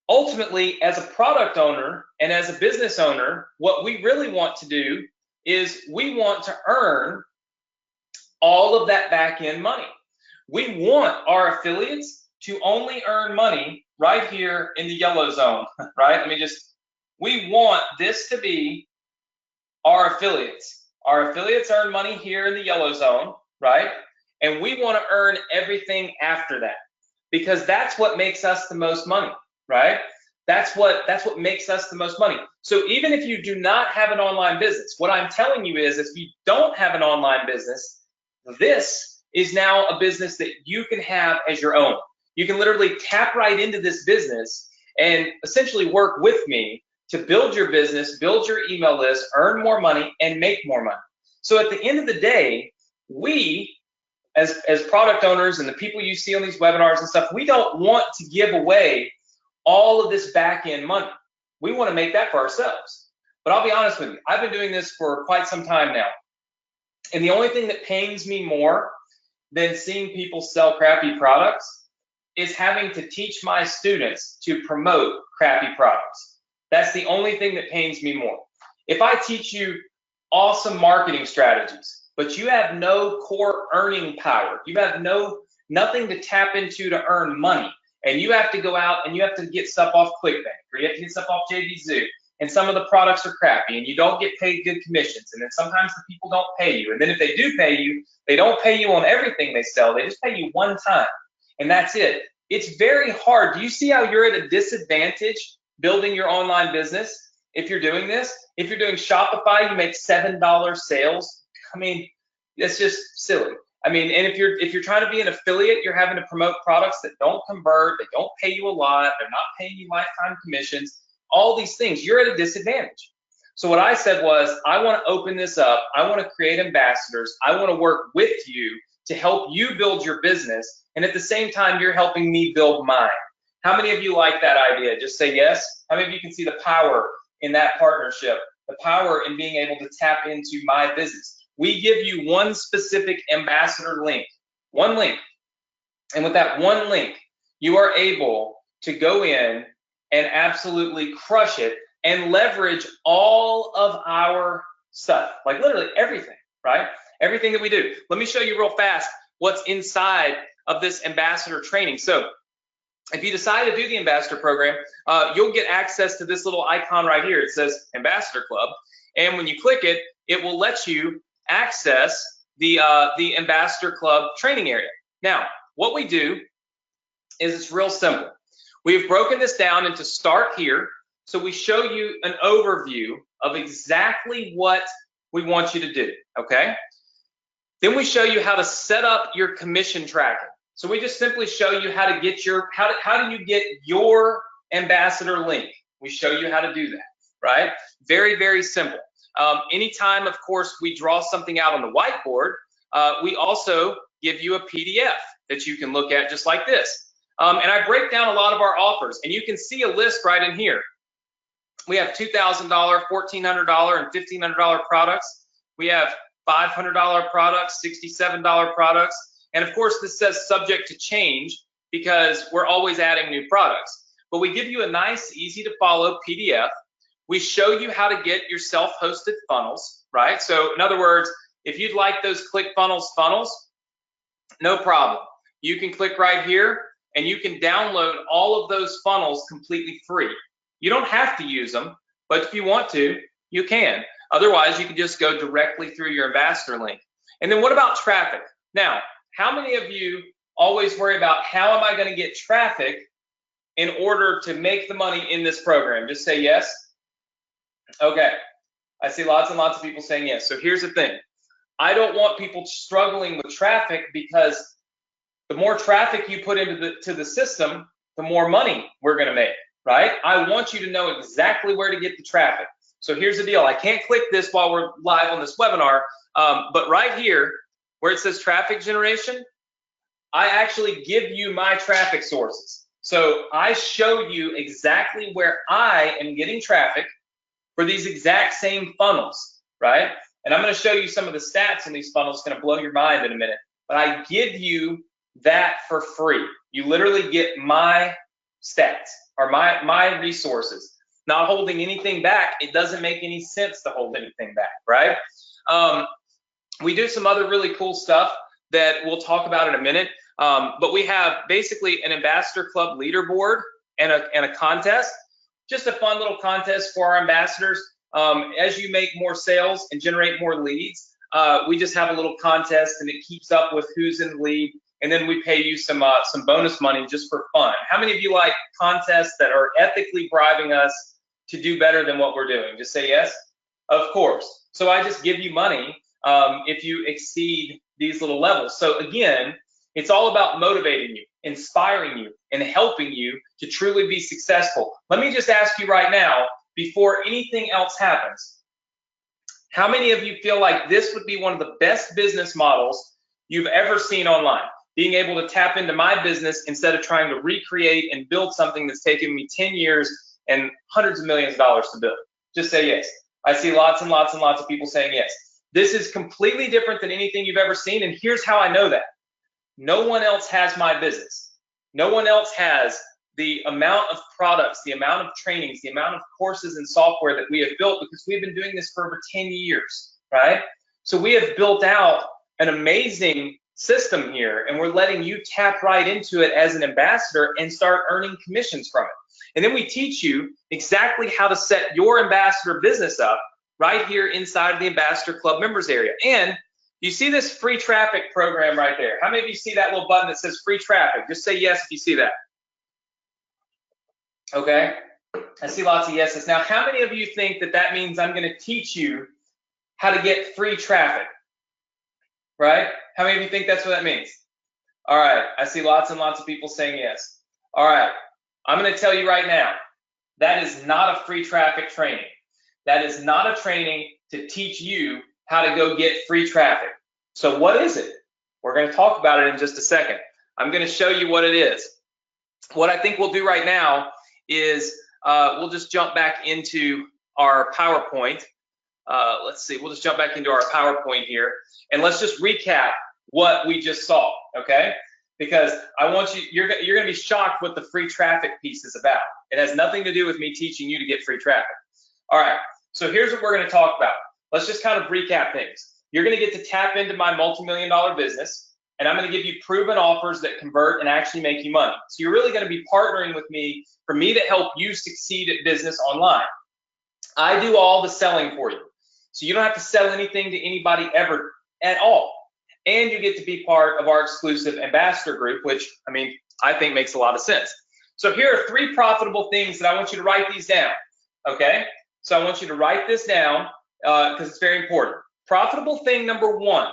ultimately, as a product owner and as a business owner, what we really want to do is we want to earn all of that back end money. We want our affiliates to only earn money right here in the yellow zone, right? We want this to be our affiliates. Our affiliates earn money here in the yellow zone, right? And we want to earn everything after that, because that's what makes us the most money, right? That's what makes us the most money. So even if you do not have an online business, what I'm telling you is if you don't have an online business, this is now a business that you can have as your own. You can literally tap right into this business and essentially work with me to build your business, build your email list, earn more money, and make more money. So at the end of the day, we, as product owners and the people you see on these webinars and stuff, we don't want to give away all of this back end money. We want to make that for ourselves. But I'll be honest with you, I've been doing this for quite some time now. And the only thing that pains me more than seeing people sell crappy products is having to teach my students to promote crappy products. That's the only thing that pains me more. If I teach you awesome marketing strategies, but you have no core earning power, you have nothing to tap into to earn money, and you have to go out and you have to get stuff off ClickBank, or you have to get stuff off JVZoo, and some of the products are crappy, and you don't get paid good commissions, and then sometimes the people don't pay you, and then if they do pay you, they don't pay you on everything they sell, they just pay you one time, and that's it. It's very hard. Do you see how you're at a disadvantage building your online business? if you're doing this. If you're doing Shopify, you make $7 sales. I mean, that's just silly. I mean, and if you're trying to be an affiliate, you're having to promote products that don't convert, they don't pay you a lot, they're not paying you lifetime commissions, all these things. You're at a disadvantage. So what I said was, I want to open this up. I want to create ambassadors. I want to work with you to help you build your business. And at the same time, you're helping me build mine. How many of you like that idea? Just say yes. How many of you can see the power in that partnership, the power in being able to tap into my business? We give you one specific ambassador link, one link. And with that one link, you are able to go in and absolutely crush it and leverage all of our stuff, like literally everything, right? Everything that we do. Let me show you real fast what's inside of this ambassador training. So if you decide to do the ambassador program, you'll get access to this little icon right here. It says Ambassador Club. And when you click it, it will let you access the Ambassador Club training area. Now, what we do is it's real simple. We've broken this down into start here. So we show you an overview of exactly what we want you to do, okay? Then we show you how to set up your commission tracking. So we just simply show you how to get your, how do you get your ambassador link? We show you how to do that, right? Very, very simple. Anytime, of course, we draw something out on the whiteboard, we also give you a PDF that you can look at just like this. And I break down a lot of our offers, and you can see a list right in here. We have $2,000, $1,400, and $1,500 products. We have $500 products, $67 products. And of course, this says subject to change because we're always adding new products. But we give you a nice, easy to follow PDF. We show you how to get your self-hosted funnels, right? So in other words, if you'd like those ClickFunnels funnels, no problem. You can click right here and you can download all of those funnels completely free. You don't have to use them, but if you want to, you can. Otherwise, you can just go directly through your ambassador link. And then what about traffic? Now, how many of you always worry about how am I going to get traffic in order to make the money in this program? Just say yes. Okay, I see lots and lots of people saying yes. So here's the thing. I don't want people struggling with traffic because the more traffic you put into the system, the more money we're going to make, right? I want you to know exactly where to get the traffic. So here's the deal. I can't click this while we're live on this webinar, but right here where it says traffic generation, I actually give you my traffic sources. So I show you exactly where I am getting traffic for these exact same funnels, right? And I'm going to show you some of the stats on these funnels. It's going to blow your mind in a minute. But I give you that for free. You literally get my stats or my resources, not holding anything back. It doesn't make any sense to hold anything back, right? We do some other really cool stuff that we'll talk about in a minute. But we have basically an Ambassador Club leaderboard and a contest. Just a fun little contest for our ambassadors. As you make more sales and generate more leads, we just have a little contest and it keeps up with who's in the lead. And then we pay you some bonus money just for fun. How many of you like contests that are ethically bribing us to do better than what we're doing? Just say yes. Of course. So I just give you money if you exceed these little levels. So again, it's all about motivating you, inspiring you, and helping you to truly be successful. Let me just ask you right now, before anything else happens, how many of you feel like this would be one of the best business models you've ever seen online? Being able to tap into my business instead of trying to recreate and build something that's taken me 10 years and hundreds of millions of dollars to build. Just say yes. I see lots and lots and lots of people saying yes. This is completely different than anything you've ever seen, and here's how I know that. No one else has my business. No one else has the amount of products, the amount of trainings, the amount of courses and software that we have built because we've been doing this for over 10 years, right? So we have built out an amazing system here, and we're letting you tap right into it as an ambassador and start earning commissions from it. And then we teach you exactly how to set your ambassador business up right here inside of the Ambassador Club members area. And you see this free traffic program right there. How many of you see that little button that says free traffic? Just say yes if you see that. Okay. I see lots of yeses. Now, how many of you think that that means I'm going to teach you how to get free traffic, right? How many of you think that's what that means? All right, I see lots and lots of people saying yes. All right, I'm going to tell you right now, that is not a free traffic training. That is not a training to teach you how to go get free traffic. So what is it? We're going to talk about it in just a second. I'm going to show you what it is. What I think we'll do right now is we'll just jump back into our PowerPoint. Let's see, we'll just jump back into our PowerPoint here, and let's just recap what we just saw, okay? Because I want you, you're going to be shocked what the free traffic piece is about. It has nothing to do with me teaching you to get free traffic. All right, so here's what we're going to talk about. Let's just kind of recap things. You're going to get to tap into my multi-million-dollar business, and I'm going to give you proven offers that convert and actually make you money. So you're really going to be partnering with me for me to help you succeed at business online. I do all the selling for you. So you don't have to sell anything to anybody ever at all. And you get to be part of our exclusive ambassador group, which, I mean, I think makes a lot of sense. So here are 3 profitable things that I want you to write these down, okay? So I want you to write this down because it's very important. Profitable thing number 1,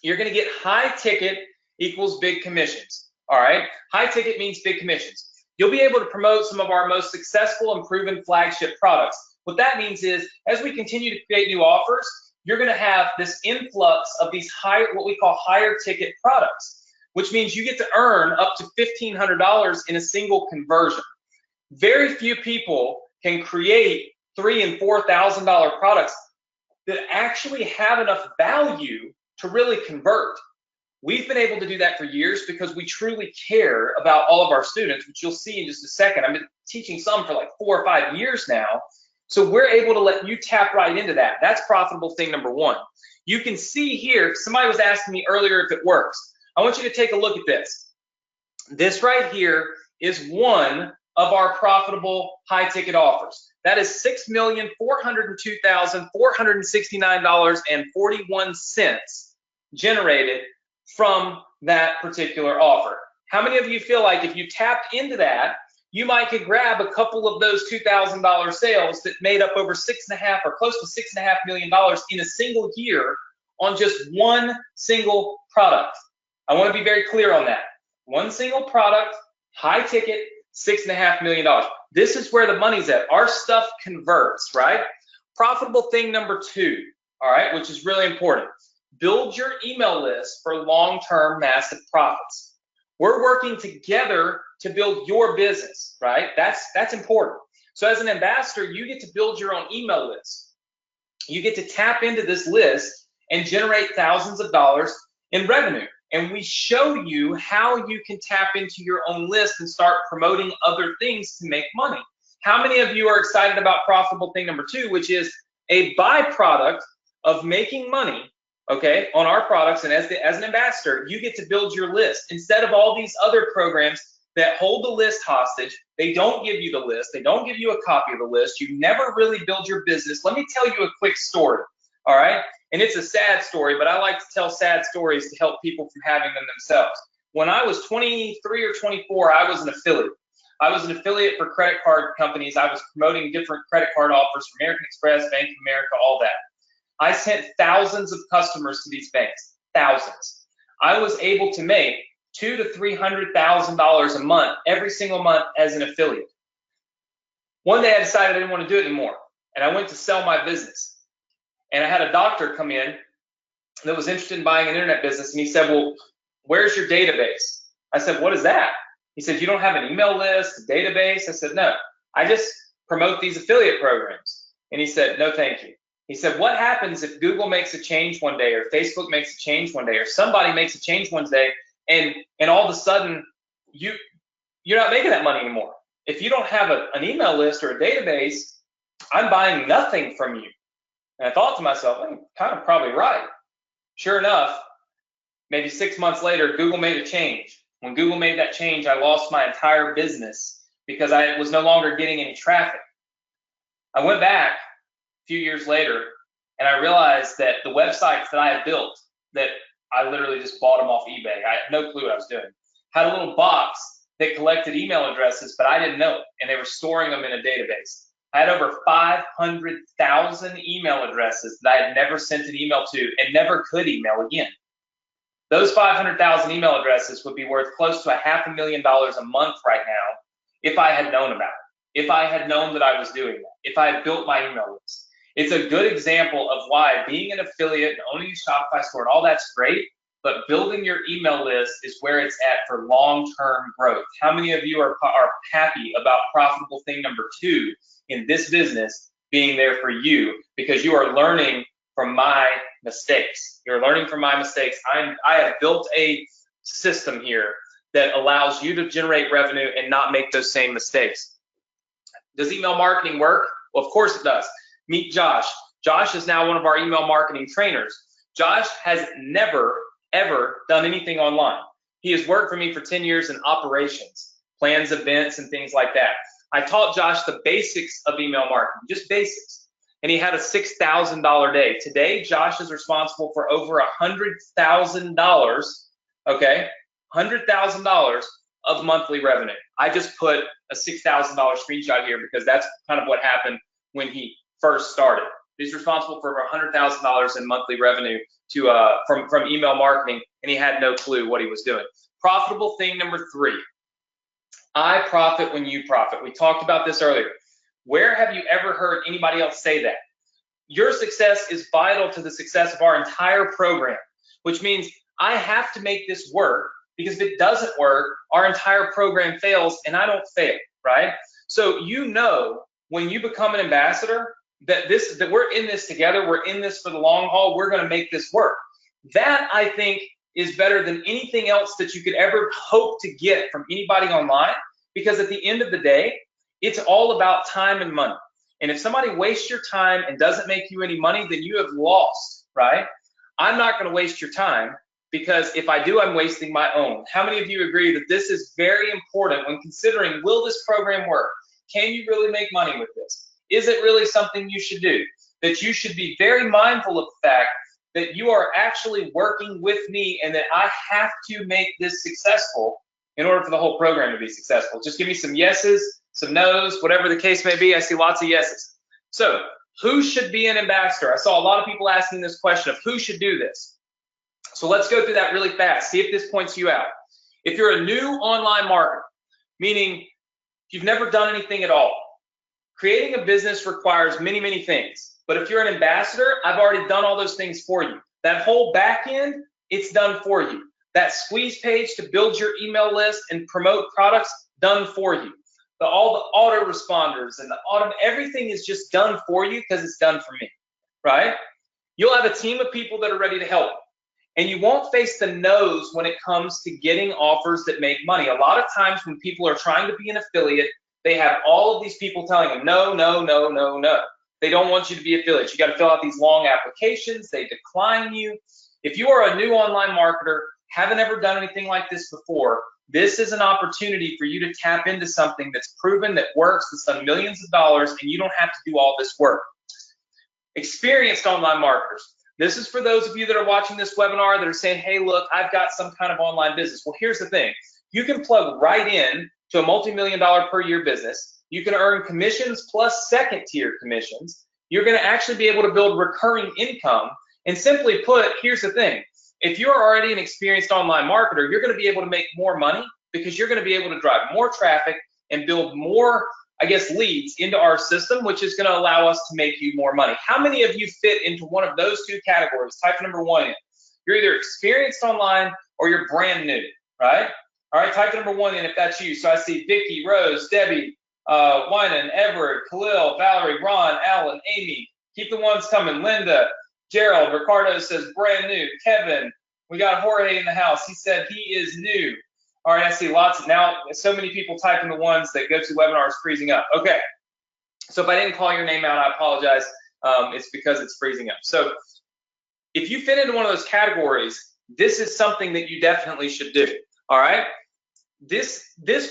you're going to get high ticket equals big commissions, all right? High ticket means big commissions. You'll be able to promote some of our most successful and proven flagship products. What that means is, as we continue to create new offers, you're going to have this influx of these higher, what we call higher ticket products, which means you get to earn up to $1,500 in a single conversion. Very few people can create $3,000 and $4,000 products that actually have enough value to really convert. We've been able to do that for years because we truly care about all of our students, which you'll see in just a second. I've been teaching some for like 4 or 5 years now. So we're able to let you tap right into that. That's profitable thing number 1. You can see here, somebody was asking me earlier if it works. I want you to take a look at this. This right here is one of our profitable high ticket offers. That is $6,402,469.41 generated from that particular offer. How many of you feel like if you tapped into that, you might could grab a couple of those $2,000 sales that made up over $6.5 or close to $6.5 million in a single year on just one single product? I want to be very clear on that. One single product, high ticket, $6.5 million. This is where the money's at. Our stuff converts, right? Profitable thing number 2, all right, which is really important. Build your email list for long-term massive profits. We're working together to build your business, right? That's important. So as an ambassador, you get to build your own email list. You get to tap into this list and generate thousands of dollars in revenue. And we show you how you can tap into your own list and start promoting other things to make money. How many of you are excited about profitable thing number 2, which is a byproduct of making money, okay, on our products? And as an ambassador, you get to build your list instead of all these other programs that hold the list hostage. They don't give you the list. They don't give you a copy of the list. You never really build your business. Let me tell you a quick story, all right? And it's a sad story, but I like to tell sad stories to help people from having them themselves. When I was 23 or 24, I was an affiliate. I was an affiliate for credit card companies. I was promoting different credit card offers for American Express, Bank of America, all that. I sent thousands of customers to these banks, thousands. I was able to make $200,000 to $300,000 a month, every single month as an affiliate. One day I decided I didn't want to do it anymore, and I went to sell my business. And I had a doctor come in that was interested in buying an internet business, and he said, well, where's your database? I said, what is that? He said, you don't have an email list, a database? I said, no, I just promote these affiliate programs. And he said, no, thank you. He said, what happens if Google makes a change one day, or Facebook makes a change one day, or somebody makes a change one day, and all of a sudden you're not making that money anymore? If you don't have an email list or a database, I'm buying nothing from you. And I thought to myself, I'm kind of probably right. Sure enough, maybe 6 months later, Google made a change. When Google made that change, I lost my entire business because I was no longer getting any traffic. I went back a few years later, and I realized that the websites that I had built, that I literally just bought them off eBay, I had no clue what I was doing, had a little box that collected email addresses, but I didn't know it, and they were storing them in a database. I had over 500,000 email addresses that I had never sent an email to and never could email again. Those 500,000 email addresses would be worth close to $500,000 a month right now if I had known about it, if I had known that I was doing that, if I had built my email list. It's a good example of why being an affiliate and owning a Shopify store and all that's great, but building your email list is where it's at for long-term growth. How many of you are happy about profitable thing number 2 in this business being there for you because you are learning from my mistakes? You're learning from my mistakes. I have built a system here that allows you to generate revenue and not make those same mistakes. Does email marketing work? Well, of course it does. Meet Josh. Josh is now one of our email marketing trainers. Josh has never, ever done anything online. He has worked for me for 10 years in operations, plans, events, and things like that. I taught Josh the basics of email marketing, just basics. And he had a $6,000 day. Today, Josh is responsible for over $100,000, okay? $100,000 of monthly revenue. I just put a $6,000 screenshot here because that's kind of what happened when he first started. He's responsible for over $100,000 in monthly revenue from email marketing, and he had no clue what he was doing. Profitable thing number 3. I profit when you profit. We talked about this earlier. Where have you ever heard anybody else say that? Your success is vital to the success of our entire program, which means I have to make this work, because if it doesn't work, our entire program fails and I don't fail, right? So you know when you become an ambassador that we're in this together, we're in this for the long haul, we're gonna make this work. That, I think, is better than anything else that you could ever hope to get from anybody online, because at the end of the day, it's all about time and money. And if somebody wastes your time and doesn't make you any money, then you have lost, right? I'm not going to waste your time, because if I do, I'm wasting my own. How many of you agree that this is very important when considering, will this program work? Can you really make money with this? Is it really something you should do? That you should be very mindful of the fact that you are actually working with me and that I have to make this successful in order for the whole program to be successful. Just give me some yeses, some no's, whatever the case may be. I see lots of yeses. So who should be an ambassador? I saw a lot of people asking this question of who should do this. So let's go through that really fast. See if this points you out. If you're a new online marketer, meaning you've never done anything at all, creating a business requires many, many things. But if you're an ambassador, I've already done all those things for you. That whole back end, it's done for you. That squeeze page to build your email list and promote products, done for you. All the autoresponders and everything is just done for you because it's done for me, right? You'll have a team of people that are ready to help. And you won't face the no's when it comes to getting offers that make money. A lot of times when people are trying to be an affiliate, they have all of these people telling them, no, no, no, no, no. They don't want you to be affiliates. You got to fill out these long applications. They decline you. If you are a new online marketer, haven't ever done anything like this before, this is an opportunity for you to tap into something that's proven, that works, that's done millions of dollars, and you don't have to do all this work. Experienced online marketers. This is for those of you that are watching this webinar that are saying, hey, look, I've got some kind of online business. Well, here's the thing. You can plug right in to a multi-million-dollar per year business. You can earn commissions plus second-tier commissions. You're going to actually be able to build recurring income. And simply put, here's the thing. If you're already an experienced online marketer, you're going to be able to make more money because you're going to be able to drive more traffic and build more, leads into our system, which is going to allow us to make you more money. How many of you fit into one of those two categories? Type number 1 in. You're either experienced online or you're brand new, right? All right, type number 1 in if that's you. So I see Vicky, Rose, Debbie, Wynan, Everett, Khalil, Valerie, Ron, Alan, Amy. Keep the ones coming. Linda, Gerald, Ricardo says brand new. Kevin, we got Jorge in the house. He said he is new. All right, I see lots now. So many people typing the ones that go to webinars freezing up. Okay, so if I didn't call your name out, I apologize. It's because it's freezing up. So if you fit into one of those categories, this is something that you definitely should do. All right, this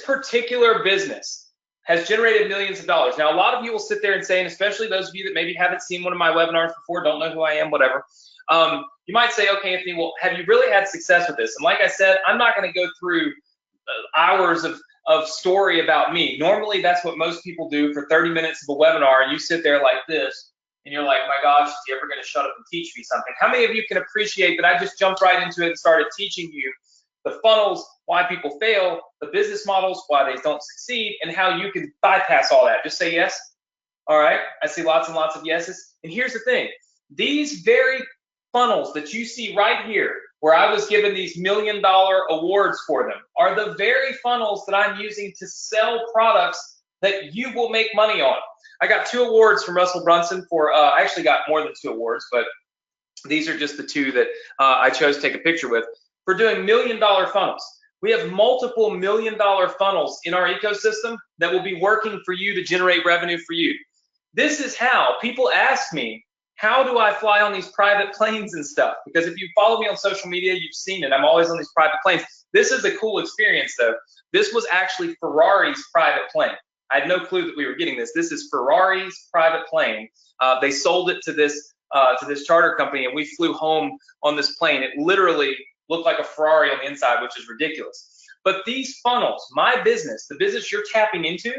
particular business has generated millions of dollars. Now, a lot of you will sit there and say, and especially those of you that maybe haven't seen one of my webinars before, don't know who I am, whatever. You might say, okay, Anthony, well, have you really had success with this? And like I said, I'm not going to go through hours of story about me. Normally, that's what most people do for 30 minutes of a webinar, and you sit there like this, and you're like, my gosh, is he ever going to shut up and teach me something? How many of you can appreciate that I just jumped right into it and started teaching you the funnels, why people fail, the business models, why they don't succeed, and how you can bypass all that? Just say yes. All right, I see lots and lots of yeses. And here's the thing, these very funnels that you see right here, where I was given these $1 million awards for them, are the very funnels that I'm using to sell products that you will make money on. I got 2 awards from Russell Brunson for, I actually got more than 2 awards, but these are just the 2 that I chose to take a picture with, for doing $1 million funnels. We have multiple $1 million funnels in our ecosystem that will be working for you to generate revenue for you. This is how people ask me, how do I fly on these private planes and stuff? Because if you follow me on social media, you've seen it. I'm always on these private planes. This is a cool experience, though. This was actually Ferrari's private plane. I had no clue that we were getting this. This is Ferrari's private plane. They sold it to this charter company, and we flew home on this plane. It literally looked like a Ferrari on the inside, which is ridiculous. But these funnels, my business, the business you're tapping into,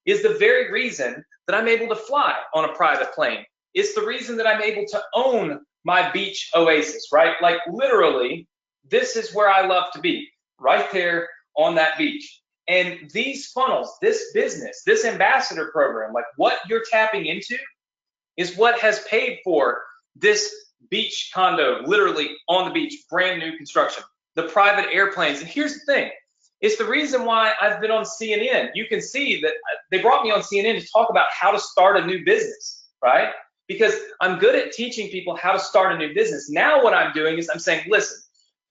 is the very reason that I'm able to fly on a private plane. It's the reason that I'm able to own my beach oasis, right? Like literally, this is where I love to be, right there on that beach. And these funnels, this business, this ambassador program, like what you're tapping into is what has paid for this beach condo, literally on the beach, brand new construction, the private airplanes. And here's the thing, it's the reason why I've been on CNN. You can see that they brought me on CNN to talk about how to start a new business, right? Because I'm good at teaching people how to start a new business. Now what I'm doing is I'm saying, listen,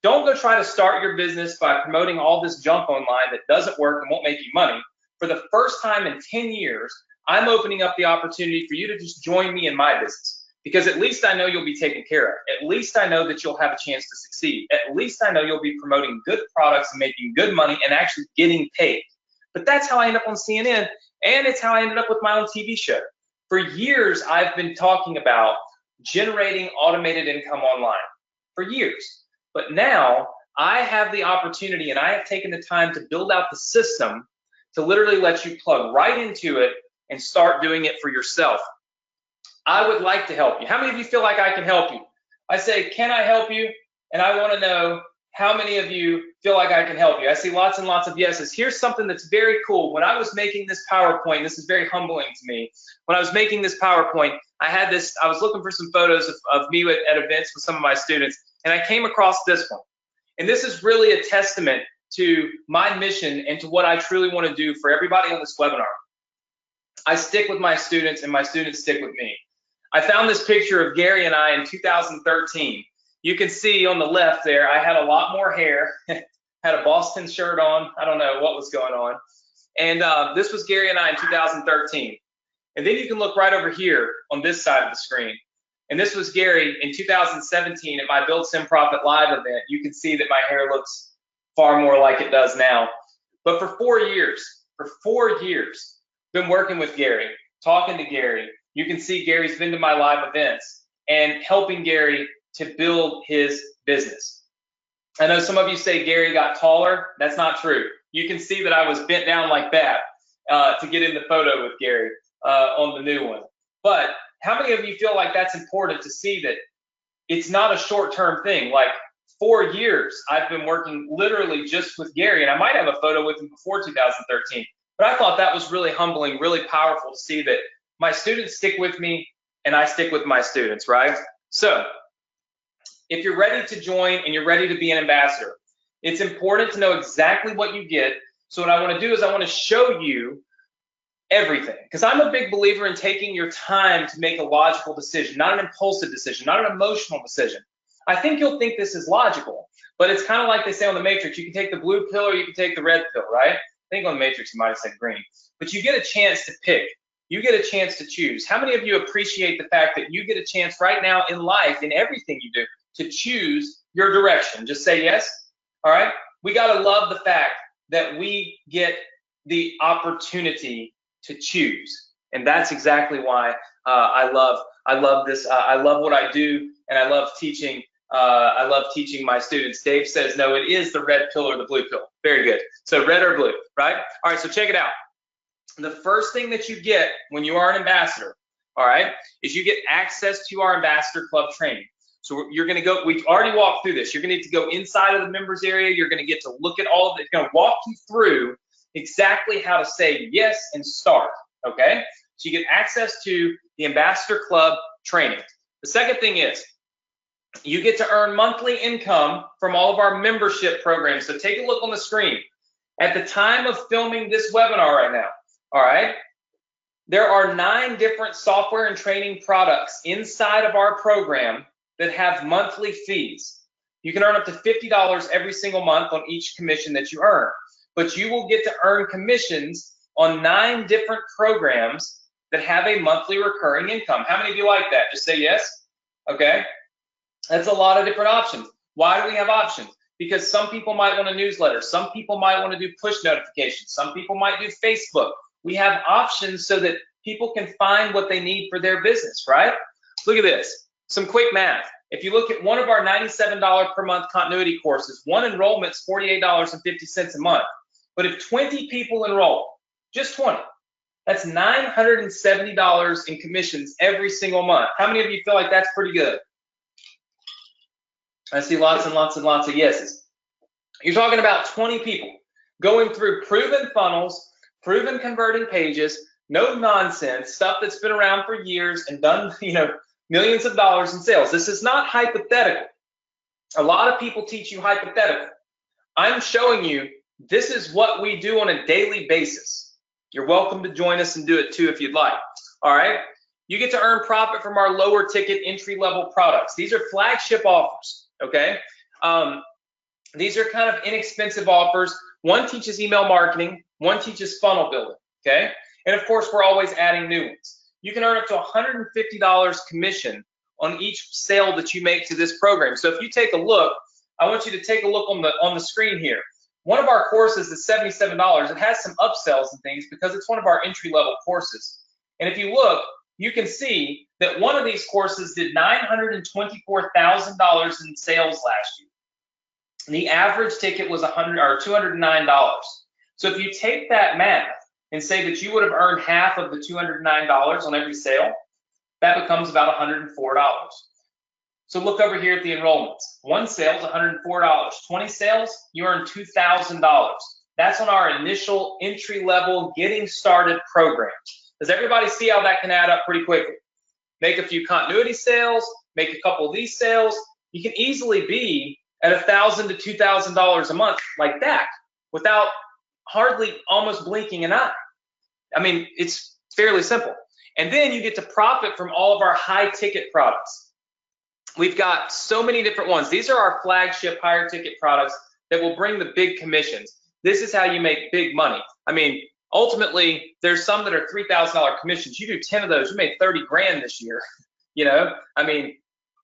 don't go try to start your business by promoting all this junk online that doesn't work and won't make you money. For the first time in 10 years, I'm opening up the opportunity for you to just join me in my business, because at least I know you'll be taken care of. At least I know that you'll have a chance to succeed. At least I know you'll be promoting good products and making good money and actually getting paid. But that's how I ended up on CNN, and it's how I ended up with my own TV show. For years, I've been talking about generating automated income online, for years. But now I have the opportunity, and I have taken the time to build out the system to literally let you plug right into it and start doing it for yourself. I would like to help you. How many of you feel like I can help you? I say, can I help you? And I want to know how many of you feel like I can help you. I see lots and lots of yeses. Here's something that's very cool. When I was making this PowerPoint, this is very humbling to me. When I was making this PowerPoint, I was looking for some photos of me at events with some of my students, and I came across this one. And this is really a testament to my mission and to what I truly want to do for everybody on this webinar. I stick with my students, and my students stick with me. I found this picture of Gary and I in 2013. You can see on the left there, I had a lot more hair, had a Boston shirt on. I don't know what was going on. And this was Gary and I in 2013. And then you can look right over here on this side of the screen. And this was Gary in 2017 at my Build Sim Profit Live event. You can see that my hair looks far more like it does now. But for 4 years, been working with Gary, talking to Gary. You can see Gary's been to my live events and helping Gary to build his business. I know some of you say Gary got taller. That's not true. You can see that I was bent down like that to get in the photo with Gary on the new one. But how many of you feel like that's important to see that it's not a short-term thing? Like 4 years I've been working literally just with Gary, and I might have a photo with him before 2013. But I thought that was really humbling, really powerful to see that my students stick with me and I stick with my students, right? So if you're ready to join and you're ready to be an ambassador, it's important to know exactly what you get. So what I want to do is I want to show you everything, because I'm a big believer in taking your time to make a logical decision, not an impulsive decision, not an emotional decision. I think you'll think this is logical, but it's kind of like they say on the Matrix, you can take the blue pill or you can take the red pill, right? I think on the Matrix you might have said green, but you get a chance to pick. You get a chance to choose. How many of you appreciate the fact that you get a chance right now in life, in everything you do, to choose your direction? Just say yes. All right. We got to love the fact that we get the opportunity to choose. And that's exactly why I love this. I love what I do, and I love teaching. I love teaching my students. Dave says, no, it is the red pill or the blue pill. Very good. So red or blue, right? All right, so check it out. The first thing that you get when you are an ambassador, all right, is you get access to our ambassador club training. So you're going to go, we've already walked through this. You're going to get to go inside of the members area. You're going to get to look at all of it. It's going to walk you through exactly how to say yes and start, okay? So you get access to the ambassador club training. The second thing is you get to earn monthly income from all of our membership programs. So take a look on the screen. At the time of filming this webinar right now, all right, there are 9 different software and training products inside of our program that have monthly fees. You can earn up to $50 every single month on each commission that you earn, but you will get to earn commissions on 9 different programs that have a monthly recurring income. How many of you like that? Just say yes. Okay. That's a lot of different options. Why do we have options? Because some people might want a newsletter. Some people might want to do push notifications. Some people might do Facebook. We have options so that people can find what they need for their business, right? Look at this. Some quick math. If you look at one of our $97 per month continuity courses, one enrollment's $48.50 a month. But if 20 people enroll, just 20, that's $970 in commissions every single month. How many of you feel like that's pretty good? I see lots and lots and lots of yeses. You're talking about 20 people going through proven funnels, proven converting pages, no nonsense, stuff that's been around for years and done, millions of dollars in sales. This is not hypothetical. A lot of people teach you hypothetical. I'm showing you this is what we do on a daily basis. You're welcome to join us and do it too if you'd like. All right. You get to earn profit from our lower ticket entry level products. These are flagship offers. Okay. These are kind of inexpensive offers. One teaches email marketing. One teaches funnel building. Okay. And of course, we're always adding new ones. You can earn up to $150 commission on each sale that you make to this program. So if you take a look, I want you to take a look on the screen here. One of our courses is $77. It has some upsells and things because it's one of our entry-level courses. And if you look, you can see that one of these courses did $924,000 in sales last year. The average ticket was $209. So if you take that math and say that you would have earned half of the $209 on every sale, that becomes about $104. So look over here at the enrollments. One sale is $104. 20 sales, you earn $2,000. That's on our initial entry-level getting started program. Does everybody see how that can add up pretty quickly? Make a few continuity sales, make a couple of these sales. You can easily be at $1,000 to $2,000 a month like that without hardly almost blinking an eye. I mean, it's fairly simple. And then you get to profit from all of our high ticket products. We've got so many different ones. These are our flagship higher ticket products that will bring the big commissions. This is how you make big money. I mean, ultimately, there's some that are $3,000 commissions. You do 10 of those, you made 30 grand this year. I mean,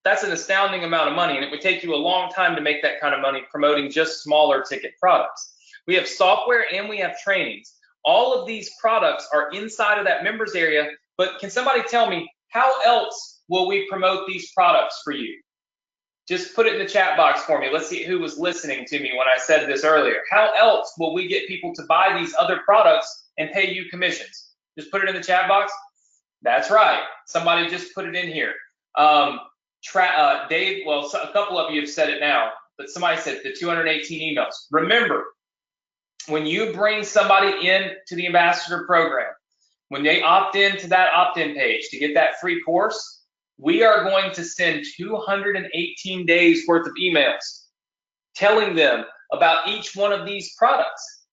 that's an astounding amount of money, and it would take you a long time to make that kind of money promoting just smaller ticket products. We have software and we have trainings. All of these products are inside of that members area, but can somebody tell me how else will we promote these products for you? Just put it in the chat box for me. Let's see who was listening to me when I said this earlier. How else will we get people to buy these other products and pay you commissions? Just put it in the chat box. That's right. Somebody just put it in here. Dave, well, a couple of you have said it now, but somebody said the 218 emails. Remember, when you bring somebody in to the ambassador program, when they opt in to that opt-in page to get that free course, we are going to send 218 days worth of emails telling them about each one of these products.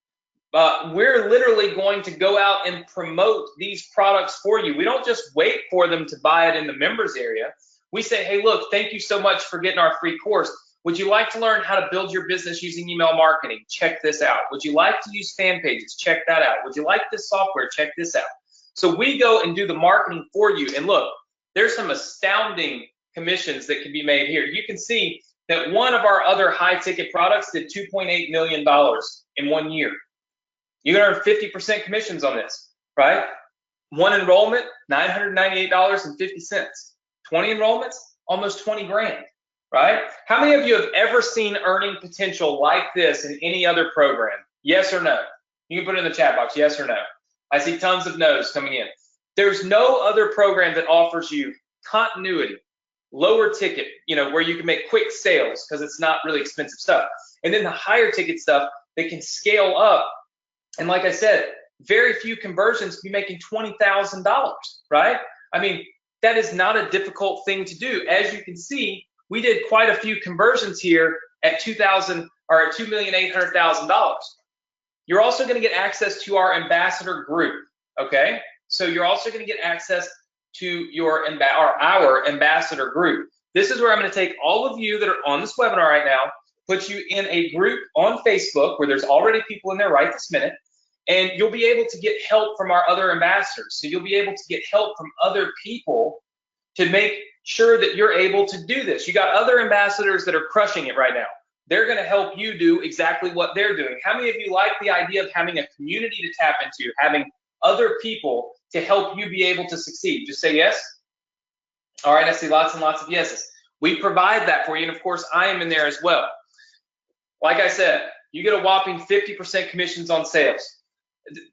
We're literally going to go out and promote these products for you. We don't just wait for them to buy it in the members area. We say, hey, look, thank you so much for getting our free course. Would you like to learn how to build your business using email marketing? Check this out. Would you like to use fan pages? Check that out. Would you like this software? Check this out. So we go and do the marketing for you. And look, there's some astounding commissions that can be made here. You can see that one of our other high ticket products did $2.8 million in 1 year. You can earn 50% commissions on this, right? One enrollment, $998.50. 20 enrollments, almost 20 grand. right? How many of you have ever seen earning potential like this in any other program? Yes or no? You can put it in the chat box, yes or no. I see tons of no's coming in. There's no other program that offers you continuity, lower ticket, where you can make quick sales because it's not really expensive stuff. And then the higher ticket stuff that can scale up. And like I said, very few conversions can be making $20,000, right? I mean, that is not a difficult thing to do. As you can see, we did quite a few conversions here at $2,800,000. You're also going to get access to our ambassador group, okay? So you're also going to get access to our ambassador group. This is where I'm going to take all of you that are on this webinar right now, put you in a group on Facebook where there's already people in there right this minute, and you'll be able to get help from our other ambassadors. So you'll be able to get help from other people to make sure that you're able to do this. You got other ambassadors that are crushing it right now. They're going to help you do exactly what they're doing. How many of you like the idea of having a community to tap into, having other people to help you be able to succeed? Just say yes. All right, I see lots and lots of yeses. We provide that for you, and of course, I am in there as well. Like I said, you get a whopping 50% commissions on sales.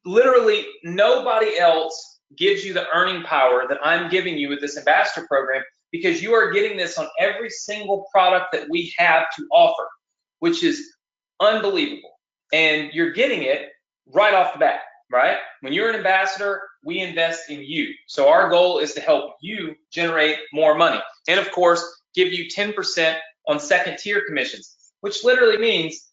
Literally, nobody else gives you the earning power that I'm giving you with this ambassador program, because you are getting this on every single product that we have to offer, which is unbelievable. And you're getting it right off the bat, right? When you're an ambassador, we invest in you. So our goal is to help you generate more money. And of course, give you 10% on second tier commissions, which literally means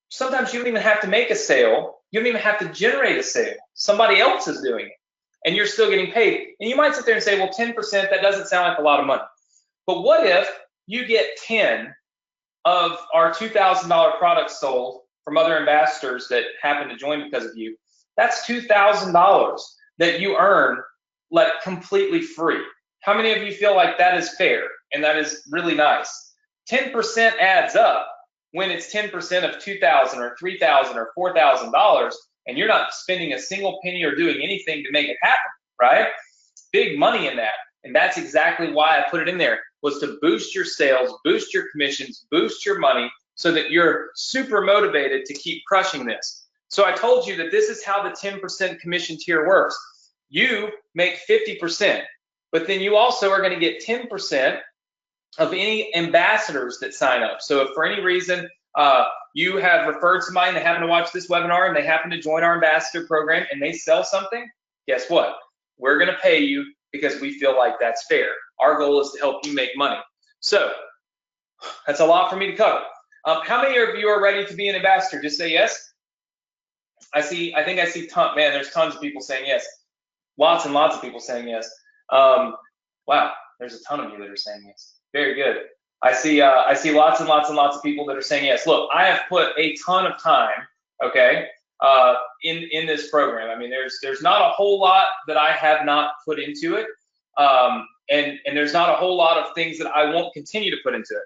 sometimes you don't even have to make a sale. You don't even have to generate a sale. Somebody else is doing it, and you're still getting paid. And you might sit there and say, well, 10%, that doesn't sound like a lot of money. But what if you get 10 of our $2,000 products sold from other ambassadors that happen to join because of you? That's $2,000 that you earn like completely free. How many of you feel like that is fair and that is really nice? 10% adds up when it's 10% of $2,000 or $3,000 or $4,000, and you're not spending a single penny or doing anything to make it happen, right? Big money in that. And that's exactly why I put it in there, was to boost your sales, boost your commissions, boost your money, so that you're super motivated to keep crushing this. So I told you that this is how the 10% commission tier works. You make 50%, but then you also are going to get 10% of any ambassadors that sign up. So if for any reason you have referred somebody and they happen to watch this webinar and they happen to join our ambassador program and they sell something, guess what? We're going to pay you because we feel like that's fair. Our goal is to help you make money. So that's a lot for me to cover. How many of you are ready to be an ambassador? Just say yes. I think I see man, there's tons of people saying yes. Lots and lots of people saying yes. Wow, there's a ton of you that are saying yes. Very good. I see lots and lots and lots of people that are saying yes. Look, I have put a ton of time, okay, in this program. I mean, there's not a whole lot that I have not put into it, and there's not a whole lot of things that I won't continue to put into it.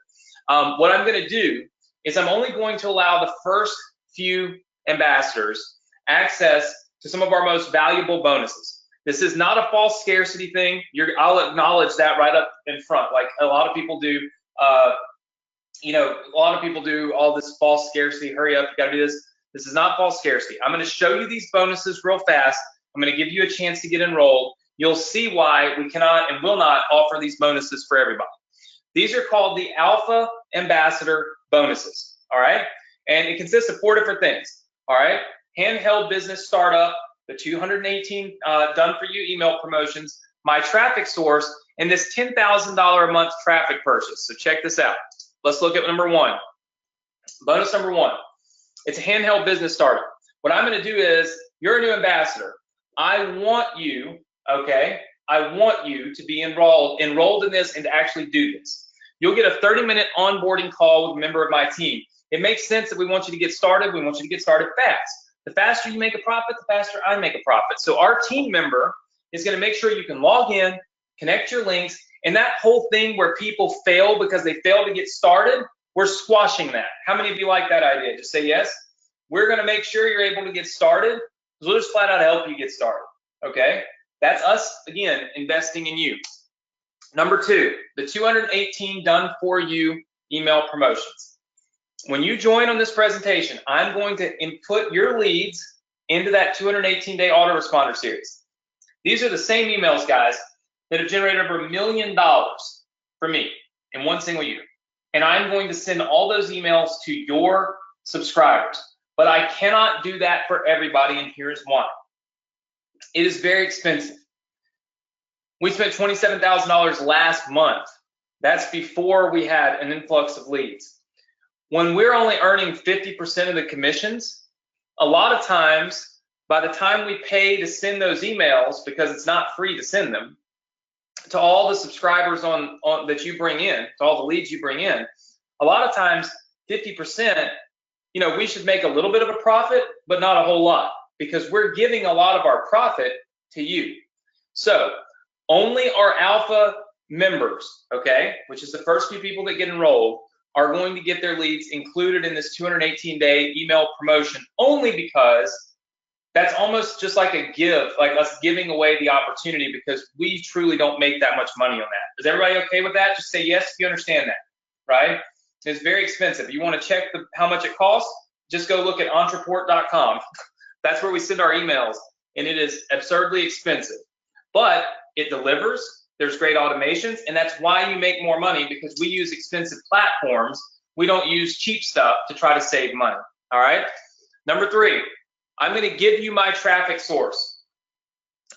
What I'm going to do is I'm only going to allow the first few ambassadors access to some of our most valuable bonuses. This is not a false scarcity thing. I'll acknowledge that right up in front. Like a lot of people do, a lot of people do all this false scarcity. Hurry up, you got to do this. This is not false scarcity. I'm going to show you these bonuses real fast. I'm going to give you a chance to get enrolled. You'll see why we cannot and will not offer these bonuses for everybody. These are called the Alpha Ambassador bonuses. All right, and it consists of 4 different things. All right, handheld business startup, the 218 done for you email promotions, my traffic source, and this $10,000 a month traffic purchase. So check this out. Let's look at number 1. Bonus number 1. It's a handheld business startup. What I'm going to do is, you're a new ambassador. I want you, okay, I want you to be enrolled in this and to actually do this. You'll get a 30-minute onboarding call with a member of my team. It makes sense that we want you to get started. We want you to get started fast. The faster you make a profit, the faster I make a profit. So our team member is going to make sure you can log in, connect your links, and that whole thing where people fail because they fail to get started, we're squashing that. How many of you like that idea? Just say yes. We're going to make sure you're able to get started. We'll just flat out help you get started, okay? That's us, again, investing in you. Number two, the 218 done for you email promotions. When you join on this presentation, I'm going to input your leads into that 218-day autoresponder series. These are the same emails, guys, that have generated over $1 million for me in one single year. And I'm going to send all those emails to your subscribers. But I cannot do that for everybody, and here's why. It is very expensive. We spent $27,000 last month. That's before we had an influx of leads. When we're only earning 50% of the commissions, a lot of times, by the time we pay to send those emails, because it's not free to send them, to all the subscribers that you bring in, to all the leads you bring in, a lot of times 50%, we should make a little bit of a profit, but not a whole lot, because we're giving a lot of our profit to you. So only our alpha members, okay, which is the first few people that get enrolled, are going to get their leads included in this 218-day email promotion, only because that's almost just like a give, like us giving away the opportunity, because we truly don't make that much money on that. Is everybody okay with that? Just say yes if you understand that, right? It's very expensive. You want to check how much it costs? Just go look at entreport.com. That's where we send our emails, and it is absurdly expensive. But it delivers, there's great automations, and that's why you make more money, because we use expensive platforms. We don't use cheap stuff to try to save money, all right? Number three, I'm going to give you my traffic source.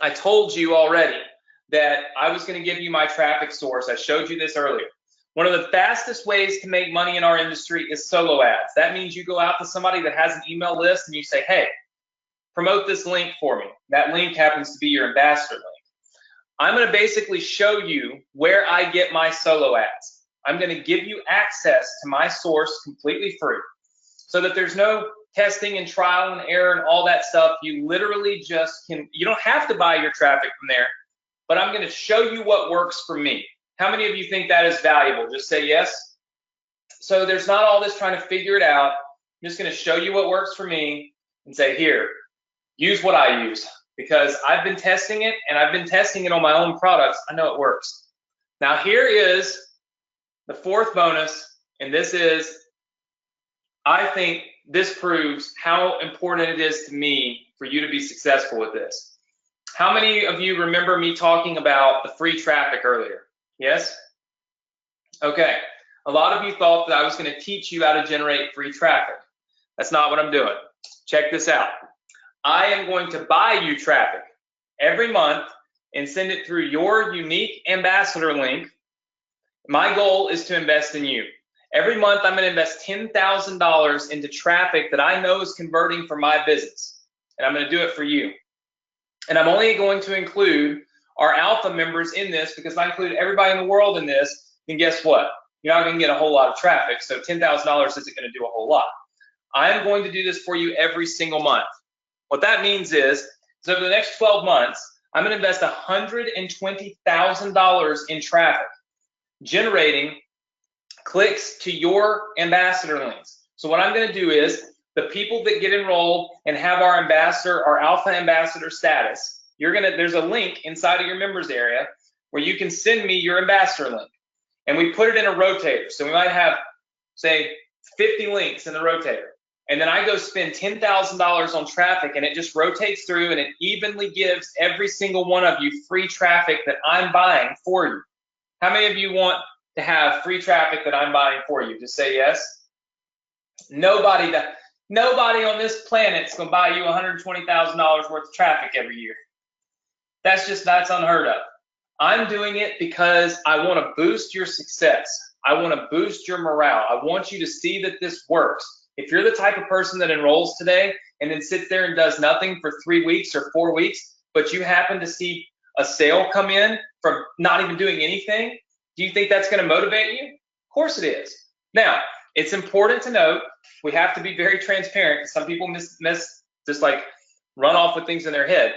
I told you already that I was going to give you my traffic source. I showed you this earlier. One of the fastest ways to make money in our industry is solo ads. That means you go out to somebody that has an email list and you say, hey, promote this link for me. That link happens to be your ambassador link. I'm going to basically show you where I get my solo ads. I'm going to give you access to my source completely free, so that there's no testing and trial and error and all that stuff. You literally you don't have to buy your traffic from there, but I'm going to show you what works for me. How many of you think that is valuable? Just say yes. So there's not all this trying to figure it out. I'm just going to show you what works for me and say, here, use what I use, because I've been testing it, and I've been testing it on my own products. I know it works. Now here is the fourth bonus, and this is, I think this proves how important it is to me for you to be successful with this. How many of you remember me talking about the free traffic earlier? Yes? Okay. A lot of you thought that I was going to teach you how to generate free traffic. That's not what I'm doing. Check this out. I am going to buy you traffic every month and send it through your unique ambassador link. My goal is to invest in you. Every month, I'm going to invest $10,000 into traffic that I know is converting for my business, and I'm going to do it for you. And I'm only going to include our alpha members in this, because if I include everybody in the world in this, then guess what? You're not going to get a whole lot of traffic, so $10,000 isn't going to do a whole lot. I'm going to do this for you every single month. What that means is, over the next 12 months, I'm going to invest $120,000 in traffic, generating clicks to your ambassador links. So what I'm going to do is, the people that get enrolled and have our ambassador, our alpha ambassador status, there's a link inside of your members area where you can send me your ambassador link, and we put it in a rotator. So we might have, say, 50 links in the rotator, and then I go spend $10,000 on traffic, and it just rotates through, and it evenly gives every single one of you free traffic that I'm buying for you. How many of you want to have free traffic that I'm buying for you? Just say yes. Nobody on this planet is going to buy you $120,000 worth of traffic every year. That's unheard of. I'm doing it because I want to boost your success. I want to boost your morale. I want you to see that this works. If you're the type of person that enrolls today and then sits there and does nothing for 3 weeks or 4 weeks, but you happen to see a sale come in from not even doing anything, do you think that's going to motivate you? Of course it is. Now, it's important to note, we have to be very transparent, because some people just like run off with things in their head.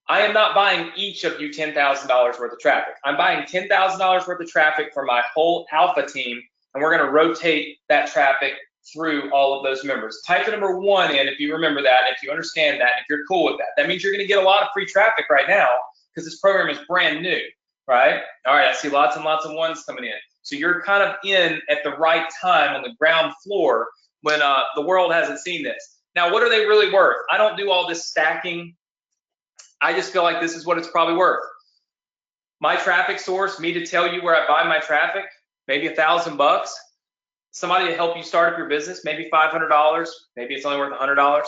I am not buying each of you $10,000 worth of traffic. I'm buying $10,000 worth of traffic for my whole alpha team, and we're going to rotate that traffic through all of those members. Type the number 1 in if you remember that, if you understand that, if you're cool with that. That means you're going to get a lot of free traffic right now, because this program is brand new. right? All right, I see lots and lots of ones coming in. So you're kind of in at the right time on the ground floor when the world hasn't seen this. Now, what are they really worth? I don't do all this stacking. I just feel like this is what it's probably worth. My traffic source, me to tell you where I buy my traffic, maybe $1,000. Somebody to help you start up your business, maybe $500. Maybe it's only worth $100.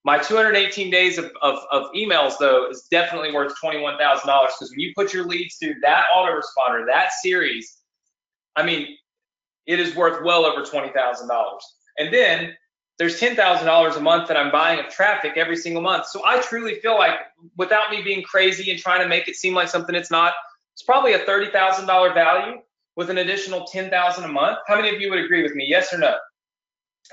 My 218 days of emails, though, is definitely worth $21,000 because when you put your leads through that autoresponder, that series, I mean, it is worth well over $20,000. And then there's $10,000 a month that I'm buying of traffic every single month. So I truly feel like, without me being crazy and trying to make it seem like something it's not, it's probably a $30,000 value with an additional $10,000 a month. How many of you would agree with me? Yes or no?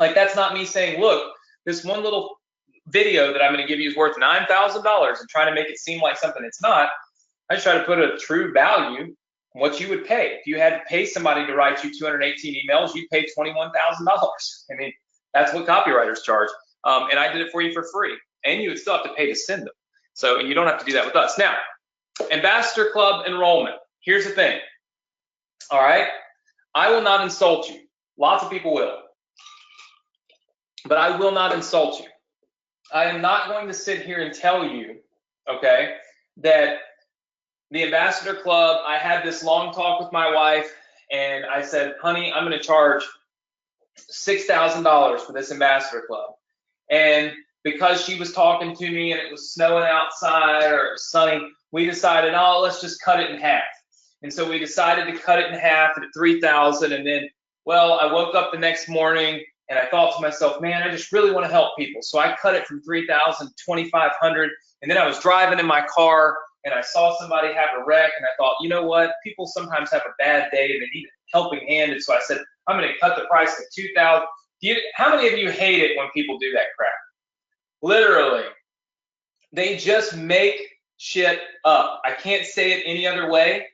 Like, that's not me saying, look, this one little video that I'm going to give you is worth $9,000 and trying to make it seem like something it's not. I just try to put a true value on what you would pay. If you had to pay somebody to write you 218 emails, you'd pay $21,000. I mean, that's what copywriters charge. And I did it for you for free. And you would still have to pay to send them. So, and you don't have to do that with us. Now, Ambassador Club enrollment. Here's the thing. All right. I will not insult you. Lots of people will. But I will not insult you. I am not going to sit here and tell you, okay, that the Ambassador Club, I had this long talk with my wife, and I said, honey, I'm going to charge $6,000 for this Ambassador Club. And because she was talking to me and it was snowing outside or it was sunny, we decided, oh, let's just cut it in half. And so we decided to cut it in half at $3,000. And then, well, I woke up the next morning and I thought to myself, man, I just really want to help people. So I cut it from $3,000 to $2,500. And then I was driving in my car and I saw somebody have a wreck. And I thought, you know what? People sometimes have a bad day and they need a helping hand. And so I said, I'm going to cut the price to $2,000. How many of you hate it when people do that crap? Literally, they just make shit up. I can't say it any other way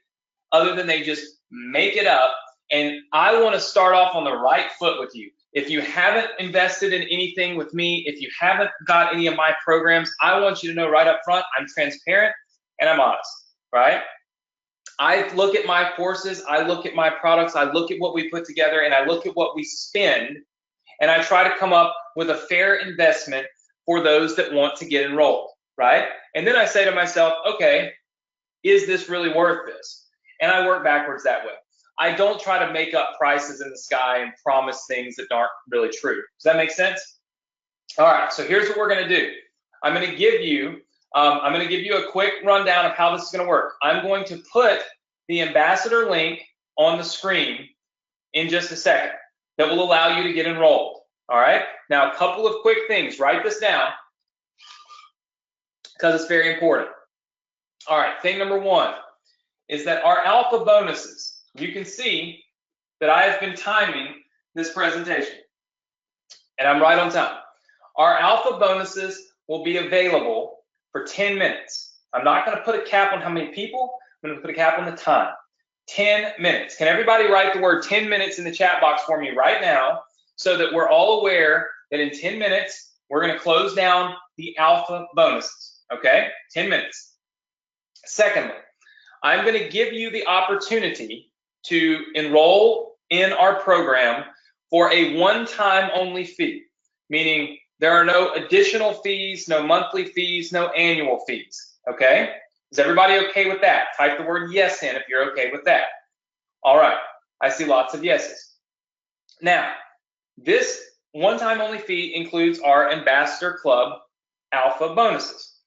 other than they just make it up. And I want to start off on the right foot with you. If you haven't invested in anything with me, if you haven't got any of my programs, I want you to know right up front, I'm transparent and I'm honest, right? I look at my courses, I look at my products, I look at what we put together, and I look at what we spend, and I try to come up with a fair investment for those that want to get enrolled, right? And then I say to myself, okay, is this really worth this? And I work backwards that way. I don't try to make up prices in the sky and promise things that aren't really true. Does that make sense? All right, so here's what we're going to do. I'm going to give you a quick rundown of how this is going to work. I'm going to put the Ambassador link on the screen in just a second that will allow you to get enrolled. All right, now a couple of quick things. Write this down because it's very important. All right, thing number one is that our alpha bonuses, you can see that I have been timing this presentation and I'm right on time. Our alpha bonuses will be available for 10 minutes. I'm not going to put a cap on how many people, I'm going to put a cap on the time. 10 minutes. Can everybody write the word 10 minutes in the chat box for me right now so that we're all aware that in 10 minutes, we're going to close down the alpha bonuses, okay? 10 minutes. Secondly, I'm going to give you the opportunity to enroll in our program for a one-time only fee, meaning there are no additional fees, no monthly fees, no annual fees, okay? Is everybody okay with that? Type the word yes in if you're okay with that. All right, I see lots of yeses. Now, this one-time only fee includes our Ambassador Club alpha bonuses.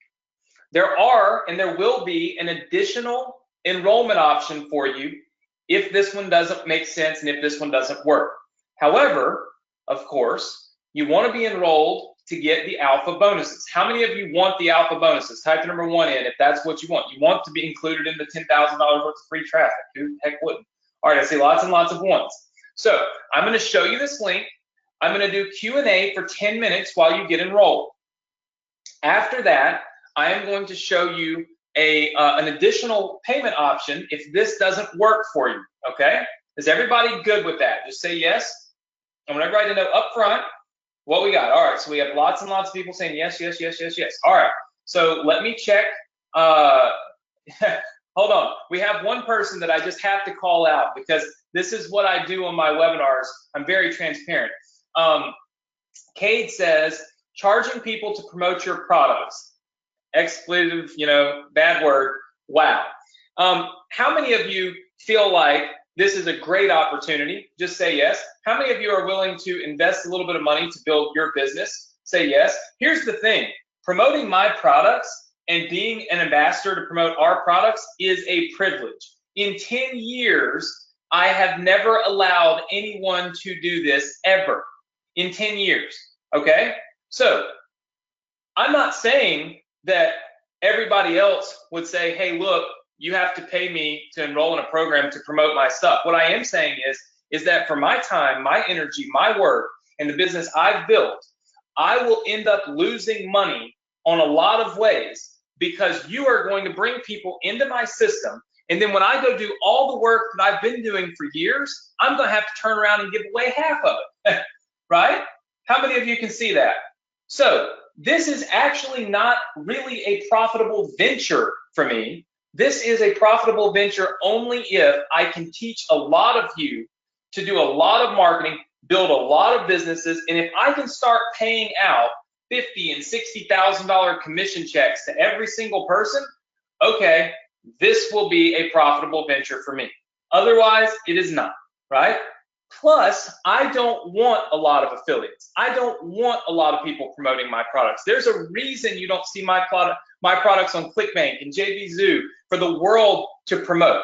There are and there will be an additional enrollment option for you if this one doesn't make sense and if this one doesn't work. However, of course, you want to be enrolled to get the alpha bonuses. How many of you want the alpha bonuses? Type the number one in if that's what you want. You want to be included in the $10,000 worth of free traffic. Who the heck wouldn't? All right, I see lots and lots of ones. So I'm going to show you this link. I'm going to do Q&A for 10 minutes while you get enrolled. After that, I am going to show you an additional payment option if this doesn't work for you, okay? Is everybody good with that? Just say yes. I want everybody to know up front what we got. All right, so we have lots and lots of people saying yes, yes, yes, yes, yes. All right, so let me check. hold on. We have one person that I just have to call out because this is what I do on my webinars. I'm very transparent. Cade says, charging people to promote your products. Expletive, bad word. Wow. How many of you feel like this is a great opportunity? Just say yes. How many of you are willing to invest a little bit of money to build your business? Say yes. Here's the thing. Promoting my products and being an ambassador to promote our products is a privilege. In 10 years, I have never allowed anyone to do this ever. In 10 years, okay? So I'm not saying that everybody else would say, hey, look, you have to pay me to enroll in a program to promote my stuff. What I am saying is that for my time, my energy, my work, and the business I've built, I will end up losing money on a lot of ways because you are going to bring people into my system. And then when I go do all the work that I've been doing for years, I'm going to have to turn around and give away half of it, right? How many of you can see that? So this is actually not really a profitable venture for me. This is a profitable venture only if I can teach a lot of you to do a lot of marketing, build a lot of businesses, and if I can start paying out $50,000 and $60,000 commission checks to every single person, okay, this will be a profitable venture for me. Otherwise, it is not, right? Plus, I don't want a lot of affiliates. I don't want a lot of people promoting my products. There's a reason you don't see my products on ClickBank and JVZoo for the world to promote.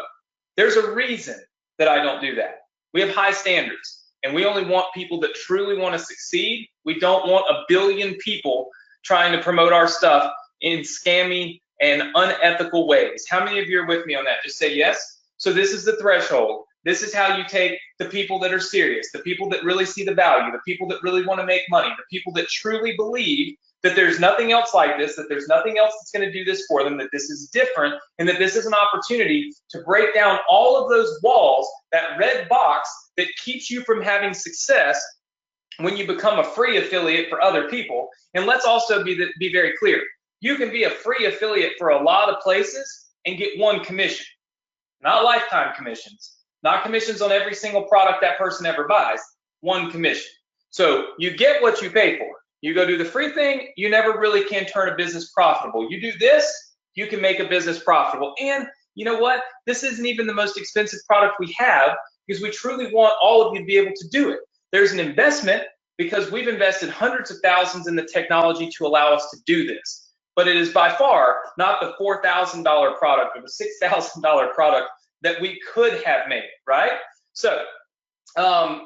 There's a reason that I don't do that. We have high standards, and we only want people that truly want to succeed. We don't want a billion people trying to promote our stuff in scammy and unethical ways. How many of you are with me on that? Just say yes. So this is the threshold. This is how you take the people that are serious, the people that really see the value, the people that really want to make money, the people that truly believe that there's nothing else like this, that there's nothing else that's going to do this for them, that this is different, and that this is an opportunity to break down all of those walls, that red box that keeps you from having success when you become a free affiliate for other people. And let's also be very clear. You can be a free affiliate for a lot of places and get one commission, not lifetime commissions. Not commissions on every single product that person ever buys, one commission. So you get what you pay for. You go do the free thing, you never really can turn a business profitable. You do this, you can make a business profitable. And you know what? This isn't even the most expensive product we have because we truly want all of you to be able to do it. There's an investment because we've invested hundreds of thousands in the technology to allow us to do this. But it is by far not the $4,000 product or the $6,000 product that we could have made, right? So,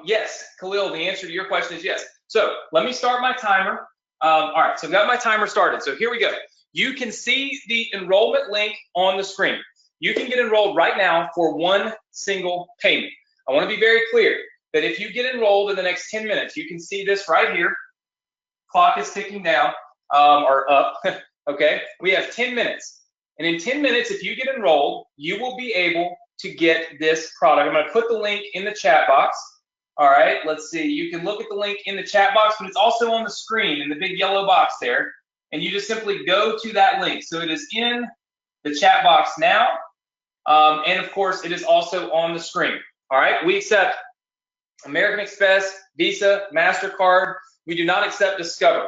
yes, Khalil, the answer to your question is yes. So let me start my timer. All right, so I've got my timer started. So here we go. You can see the enrollment link on the screen. You can get enrolled right now for one single payment. I want to be very clear that if you get enrolled in the next 10 minutes, you can see this right here. Clock is ticking down or up, okay? We have 10 minutes. And in 10 minutes, if you get enrolled, you will be able to get this product. I'm going to put the link in the chat box. All right, let's see. You can look at the link in the chat box, but it's also on the screen in the big yellow box there. And you just simply go to that link. So it is in the chat box now. And of course, it is also on the screen. All right, we accept American Express, Visa, MasterCard. We do not accept Discover.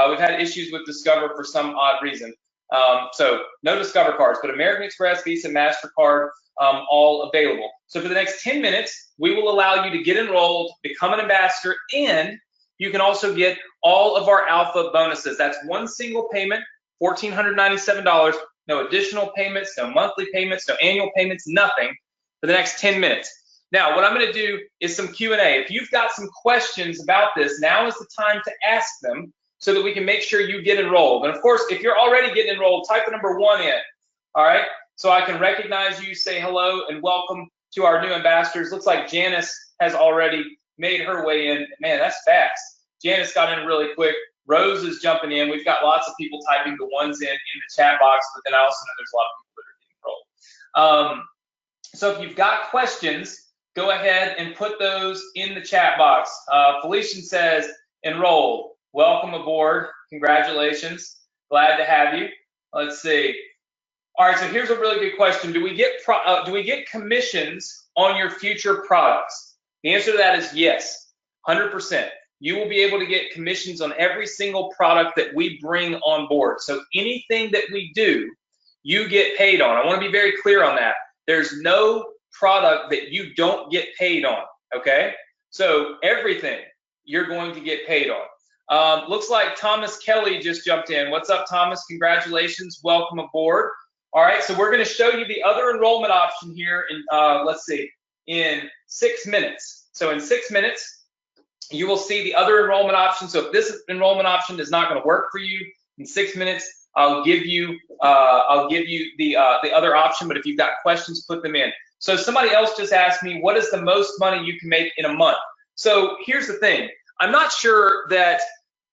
We've had issues with Discover for some odd reason. So no Discover cards, but American Express, Visa, MasterCard, all available. So for the next 10 minutes, we will allow you to get enrolled, become an ambassador, and you can also get all of our alpha bonuses. That's one single payment, $1,497, no additional payments, no monthly payments, no annual payments, nothing for the next 10 minutes. Now, what I'm going to do is some Q&A. If you've got some questions about this, now is the time to ask them so that we can make sure you get enrolled. And of course, if you're already getting enrolled, type the number 1 in, all right? So I can recognize you, say hello, and welcome to our new ambassadors. Looks like Janice has already made her way in. Man, that's fast. Janice got in really quick. Rose is jumping in. We've got lots of people typing the ones in the chat box, but then I also know there's a lot of people that are getting enrolled. So if you've got questions, go ahead and put those in the chat box. Felician says, enrolled. Welcome aboard. Congratulations. Glad to have you. Let's see. All right, so here's a really good question. Do we get commissions on your future products? The answer to that is yes, 100%. You will be able to get commissions on every single product that we bring on board. So anything that we do, you get paid on. I want to be very clear on that. There's no product that you don't get paid on, okay? So everything you're going to get paid on. Looks like Thomas Kelly just jumped in. What's up, Thomas? Congratulations. Welcome aboard. All right, so we're going to show you the other enrollment option here in, let's see, in 6 minutes. So in 6 minutes, you will see the other enrollment option. So if this enrollment option is not going to work for you, in 6 minutes, I'll give you the other option. But if you've got questions, put them in. So somebody else just asked me, what is the most money you can make in a month? So here's the thing. I'm not sure that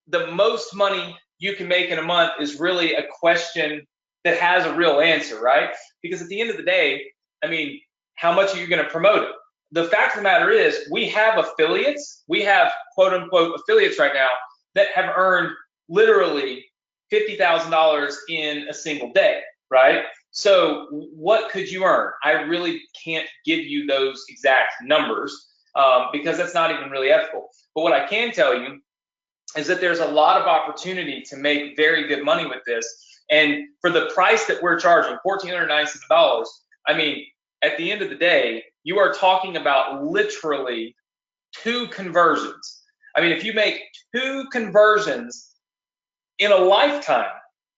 the most money you can make in a month is really a question that has a real answer, right? Because at the end of the day, I mean, how much are you going to promote it? The fact of the matter is, we have affiliates. We have quote unquote affiliates right now that have earned literally $50,000 in a single day, right? So what could you earn? I really can't give you those exact numbers because that's not even really ethical. But what I can tell you is that there's a lot of opportunity to make very good money with this. And for the price that we're charging, $1,497, I mean, at the end of the day, you are talking about literally 2 conversions. I mean, if you make 2 conversions in a lifetime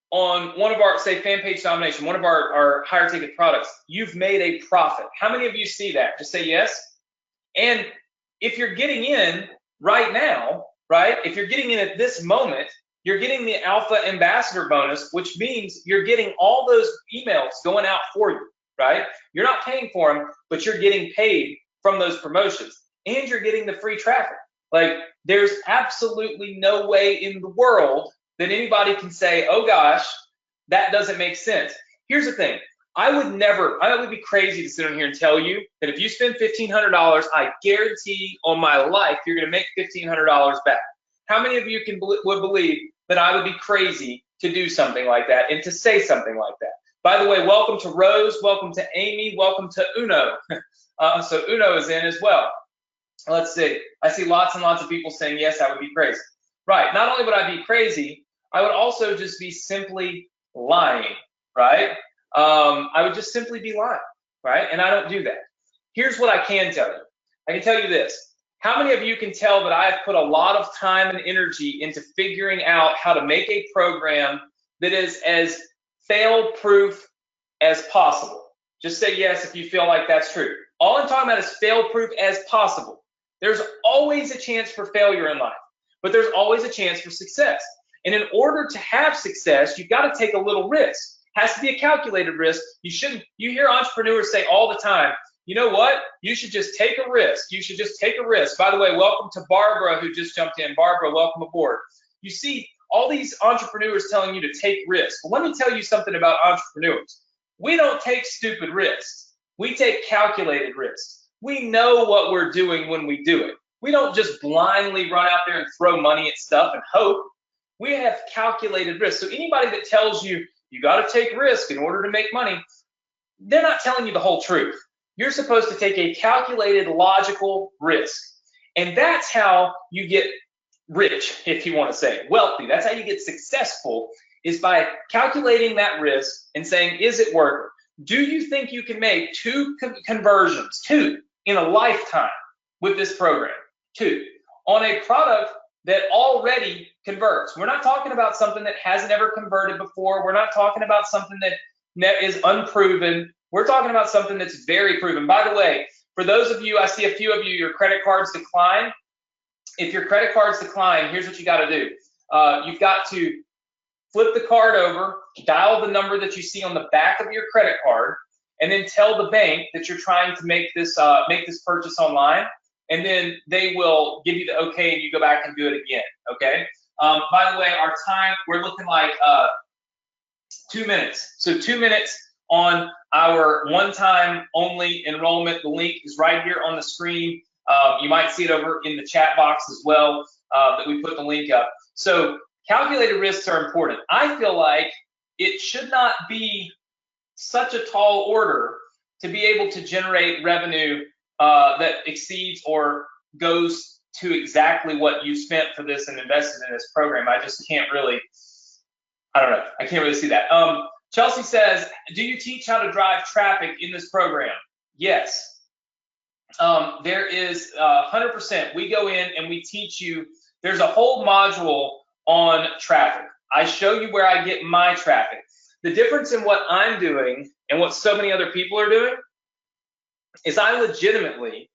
on one of our, say, fan page domination, one of our higher ticket products, you've made a profit. How many of you see that? Just say yes. And if you're getting in right now, right, if you're getting in at this moment, you're getting the Alpha Ambassador bonus, which means you're getting all those emails going out for you, right? You're not paying for them, but you're getting paid from those promotions, and you're getting the free traffic. Like, there's absolutely no way in the world that anybody can say, oh gosh, that doesn't make sense. Here's the thing. I would be crazy to sit on here and tell you that if you spend $1,500, I guarantee on my life, you're going to make $1,500 back. How many of you would believe that I would be crazy to do something like that and to say something like that? By the way, welcome to Rose, welcome to Amy, welcome to Uno. So Uno is in as well. Let's see. I see lots and lots of people saying, yes, I would be crazy. Right. Not only would I be crazy, I would also just be simply lying, right? I would just simply be lying, right? And I don't do that. Here's what I can tell you. I can tell you this. How many of you can tell that I have put a lot of time and energy into figuring out how to make a program that is as fail-proof as possible? Just say yes if you feel like that's true. All I'm talking about is fail-proof as possible. There's always a chance for failure in life, but there's always a chance for success. And in order to have success, you've got to take a little risk. It has to be a calculated risk. You hear entrepreneurs say all the time, you know what? You should just take a risk. You should just take a risk. By the way, welcome to Barbara who just jumped in. Barbara, welcome aboard. You see all these entrepreneurs telling you to take risks. Well, let me tell you something about entrepreneurs. We don't take stupid risks. We take calculated risks. We know what we're doing when we do it. We don't just blindly run out there and throw money at stuff and hope. We have calculated risks. So anybody that tells you you got to take risk in order to make money, they're not telling you the whole truth. You're supposed to take a calculated, logical risk. And that's how you get rich, if you want to say wealthy. That's how you get successful, is by calculating that risk and saying, is it worth it? Do you think you can make 2 conversions, 2 in a lifetime with this program? 2 on a product that already converts. We're not talking about something that hasn't ever converted before. We're not talking about something that is unproven. We're talking about something that's very proven. By the way, for those of you, I see a few of you, your credit cards decline. If your credit cards decline, here's what you got to do. You've got to flip the card over, dial the number that you see on the back of your credit card, and then tell the bank that you're trying to make this purchase online. And then they will give you the okay, and you go back and do it again, okay? By the way, our time, we're looking like 2 minutes. So 2 minutes on our one-time only enrollment. The link is right here on the screen. You might see it over in the chat box as well, that we put the link up. So calculated risks are important. I feel like it should not be such a tall order to be able to generate revenue that exceeds or goes to exactly what you spent for this and invested in this program. I just can't really, I don't know, I can't really see that. Chelsea says, do you teach how to drive traffic in this program? Yes. There is 100%. We go in and we teach you. There's a whole module on traffic. I show you where I get my traffic. The difference in what I'm doing and what so many other people are doing is I legitimately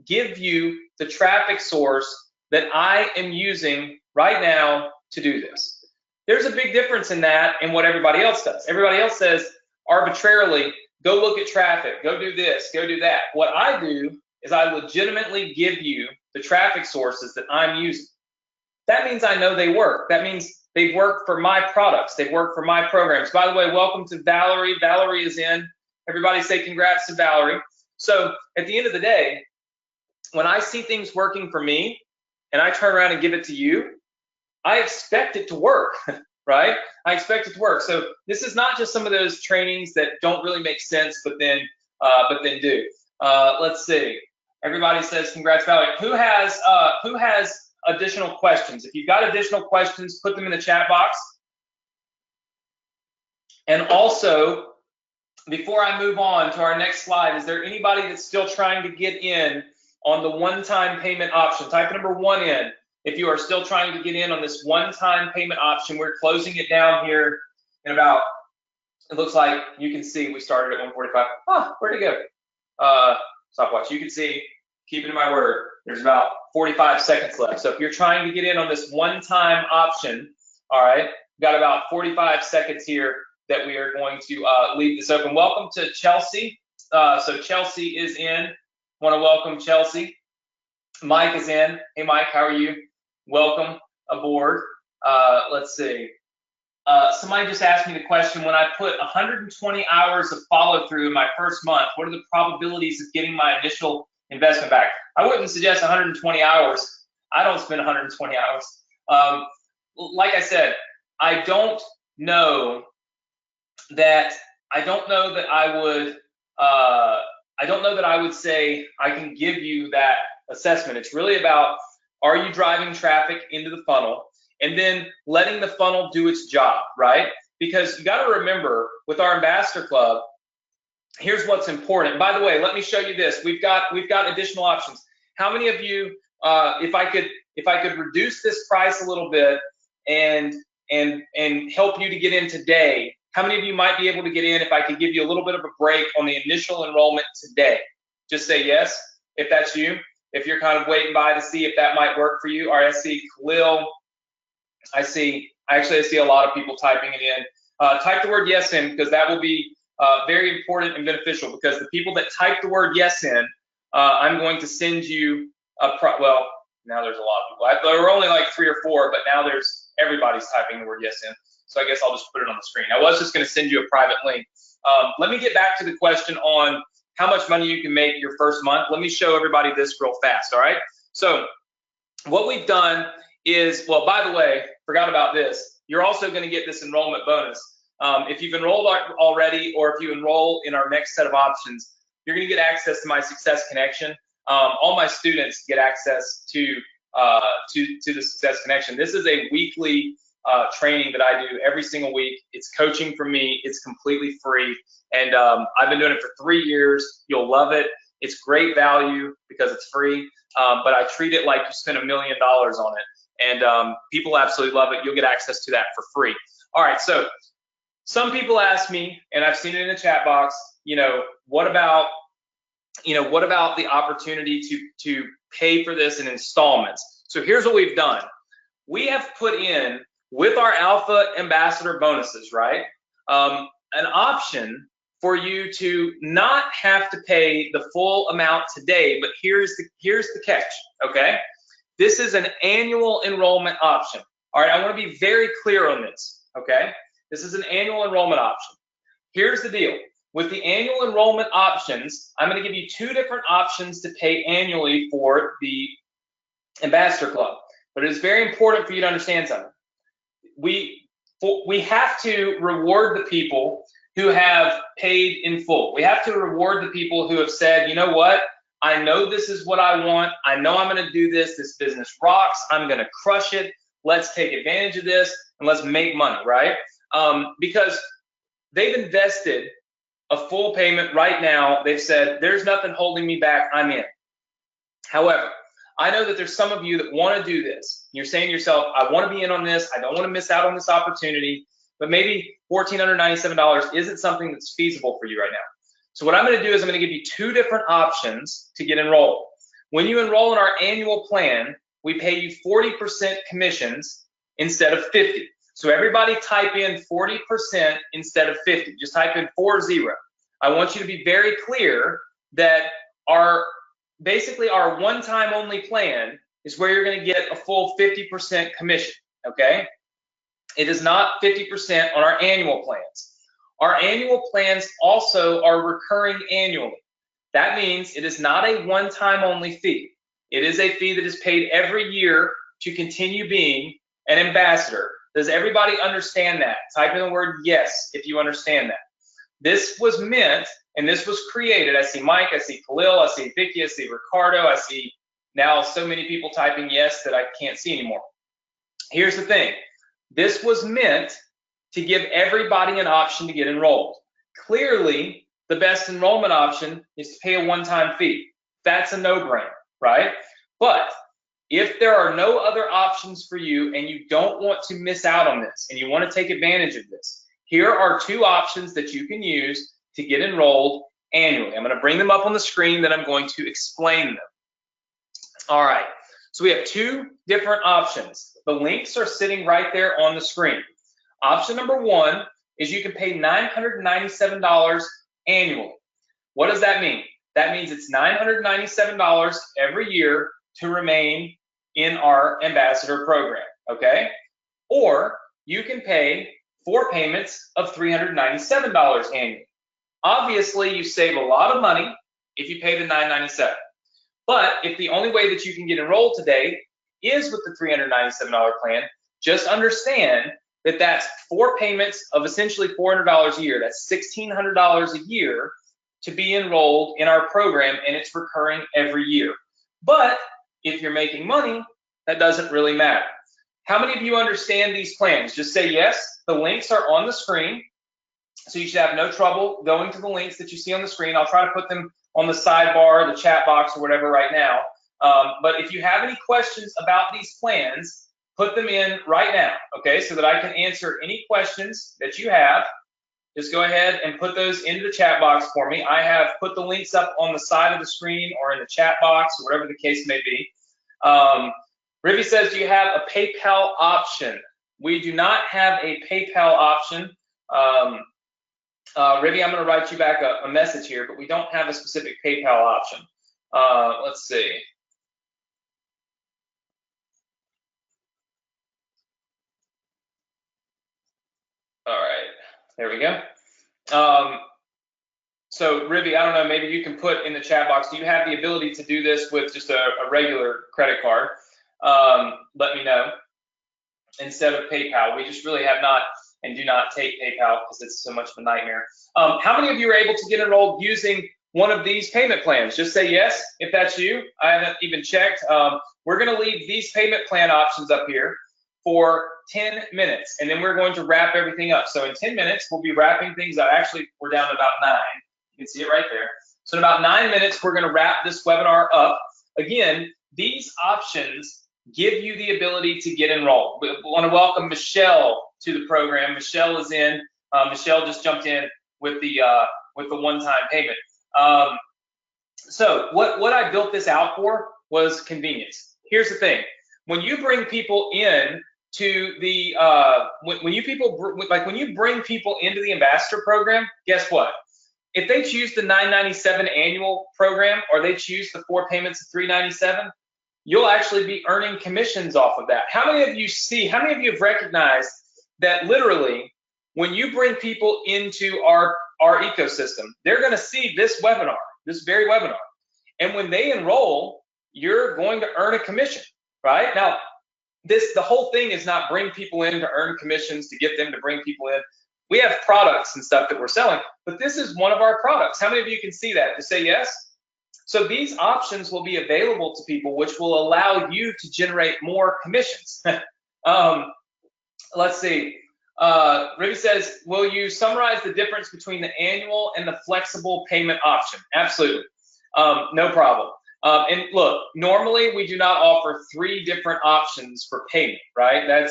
give you the traffic source that I am using right now to do this. There's a big difference in that and what everybody else does. Everybody else says arbitrarily, go look at traffic, go do this, go do that. What I do is I legitimately give you the traffic sources that I'm using. That means I know they work. That means they've worked for my products. They've worked for my programs. By the way, welcome to Valerie. Valerie is in. Everybody say congrats to Valerie. So at the end of the day, when I see things working for me and I turn around and give it to you, I expect it to work, right? I expect it to work. So this is not just some of those trainings that don't really make sense, but then do. Let's see. Everybody says congrats, Valerie. Who has additional questions? If you've got additional questions, put them in the chat box. And also, before I move on to our next slide, is there anybody that's still trying to get in on the one-time payment option? Type number 1 in if you are still trying to get in on this one-time payment option. We're closing it down here in about, it looks like you can see we started at 1:45. Oh, where'd it go? Stopwatch. You can see, keep it in my word, there's about 45 seconds left. So if you're trying to get in on this one-time option, all right, we've got about 45 seconds here that we are going to leave this open. Welcome to Chelsea. So Chelsea is in. Want to welcome Chelsea. Mike is in. Hey, Mike, how are you? Welcome aboard. Let's see. Somebody just asked me the question, when I put 120 hours of follow through in my first month, what are the probabilities of getting my initial investment back? I wouldn't suggest 120 hours. I don't spend 120 hours. Like I said, I don't know that I would say I can give you that assessment. It's really about, are you driving traffic into the funnel and then letting the funnel do its job, right? Because you got to remember, with our Ambassador Club, here's what's important. By the way, let me show you this. We've got additional options. How many of you, if I could reduce this price a little bit and help you to get in today, how many of you might be able to get in if I could give you a little bit of a break on the initial enrollment today? Just say yes if that's you. If you're kind of waiting by to see if that might work for you. All right, I see Khalil. I see a lot of people typing it in. Type the word yes in, because that will be very important and beneficial, because the people that type the word yes in, I'm going to send you well, now there's a lot of people. There were only like 3 or 4, but now everybody's typing the word yes in. So I guess I'll just put it on the screen. I was just going to send you a private link. Let me get back to the question on how much money you can make your first month. Let me show everybody this real fast, all right? So what we've done is, well, by the way, forgot about this. You're also going to get this enrollment bonus. If you've enrolled already, or if you enroll in our next set of options, you're going to get access to my Success Connection. All my students get access to the Success Connection. This is a weekly training that I do every single week. It's coaching from me. It's completely free, and I've been doing it for 3 years. You'll love it. It's great value because it's free, but I treat it like you spent $1 million on it, and people absolutely love it. You'll get access to that for free. All right, so some people ask me, and I've seen it in the chat box, what about the opportunity to pay for this in installments? So here's what we've done. We have put in, with our Alpha Ambassador bonuses, right, an option for you to not have to pay the full amount today, but here's the catch, okay? This is an annual enrollment option. All right, I want to be very clear on this, okay? This is an annual enrollment option. Here's the deal. With the annual enrollment options, I'm going to give you 2 different options to pay annually for the Ambassador Club. But it is very important for you to understand something. we have to reward the people who have paid in full. We have to reward the people who have said, you know what? I know this is what I want. I know I'm going to do this. This business rocks. I'm going to crush it. Let's take advantage of this and let's make money, right? Because they've invested a full payment right now. They've said, there's nothing holding me back. I'm in. However, I know that there's some of you that want to do this. You're saying to yourself, I want to be in on this. I don't want to miss out on this opportunity. But maybe $1,497 isn't something that's feasible for you right now. So what I'm going to do is I'm going to give you two different options to get enrolled. When you enroll in our annual plan, we pay you 40% commissions instead of 50. So everybody type in 40% instead of 50. Just type in 40. I want you to be very clear that basically our one-time only plan is where you're going to get a full 50% commission, okay? It is not 50% on our annual plans. Our annual plans also are recurring annually. That means it is not a one-time only fee. It is a fee that is paid every year to continue being an ambassador. Does everybody understand that? Type in the word yes if you understand that. This was meant and this was created. I see Mike, I see Khalil, I see Vicky, I see Ricardo, I see now so many people typing yes that I can't see anymore. Here's the thing. This was meant to give everybody an option to get enrolled. Clearly, the best enrollment option is to pay a one-time fee. That's a no-brainer, right? But if there are no other options for you and you don't want to miss out on this and you want to take advantage of this, here are two options that you can use to get enrolled annually. I'm going to bring them up on the screen, then I'm going to explain them. All right, so we have two different options. The links are sitting right there on the screen. Option number one is you can pay $997 annually. What does that mean? That means it's $997 every year to remain in our ambassador program, okay? Or you can pay 4 payments of $397 annually. Obviously, you save a lot of money if you pay the $997. But if the only way that you can get enrolled today is with the $397 plan, just understand that that's 4 payments of essentially $400 a year. That's $1,600 a year to be enrolled in our program, and it's recurring every year. But if you're making money, that doesn't really matter. How many of you understand these plans? Just say yes. The links are on the screen, so you should have no trouble going to the links that you see on the screen. I'll try to put them on the sidebar, the chat box, or whatever right now. But if you have any questions about these plans, put them in right now, okay, so that I can answer any questions that you have. Just go ahead and put those into the chat box for me. I have put the links up on the side of the screen or in the chat box, or whatever the case may be. Rivi says, do you have a PayPal option? We do not have a PayPal option. Rivi, I'm going to write you back a message here, but we don't have a specific PayPal option. Let's see. All right, there we go. So Rivi, I don't know, maybe you can put in the chat box, do you have the ability to do this with just a regular credit card? Let me know. Instead of PayPal, we just really have not and do not take PayPal because it's so much of a nightmare. How many of you are able to get enrolled using one of these payment plans? Just say yes if that's you. I haven't even checked. We're going to leave these payment plan options up here for 10 minutes, and then we're going to wrap everything up. So in 10 minutes, we'll be wrapping things up. Actually, we're down to about 9. You can see it right there. So in about 9 minutes, we're going to wrap this webinar up. Again, these options give you the ability to get enrolled. We want to welcome Michelle to the program. Michelle is in. Michelle just jumped in with the one-time payment. So what I built this out for was convenience. Here's the thing: when you bring people in to the when you bring people into the ambassador program, guess what? If they choose the $997 annual program or they choose the 4 payments of $397, you'll actually be earning commissions off of that. How many of you have recognized that literally when you bring people into our ecosystem, they're going to see this webinar, this very webinar. And when they enroll, you're going to earn a commission, right? Now, the whole thing is not bring people in to earn commissions to get them to bring people in. We have products and stuff that we're selling, but this is one of our products. How many of you can see that? Just say yes. So these options will be available to people, which will allow you to generate more commissions. Let's see. Ruby says, will you summarize the difference between the annual and the flexible payment option? Absolutely. No problem. And look, normally we do not offer 3 different options for payment, right?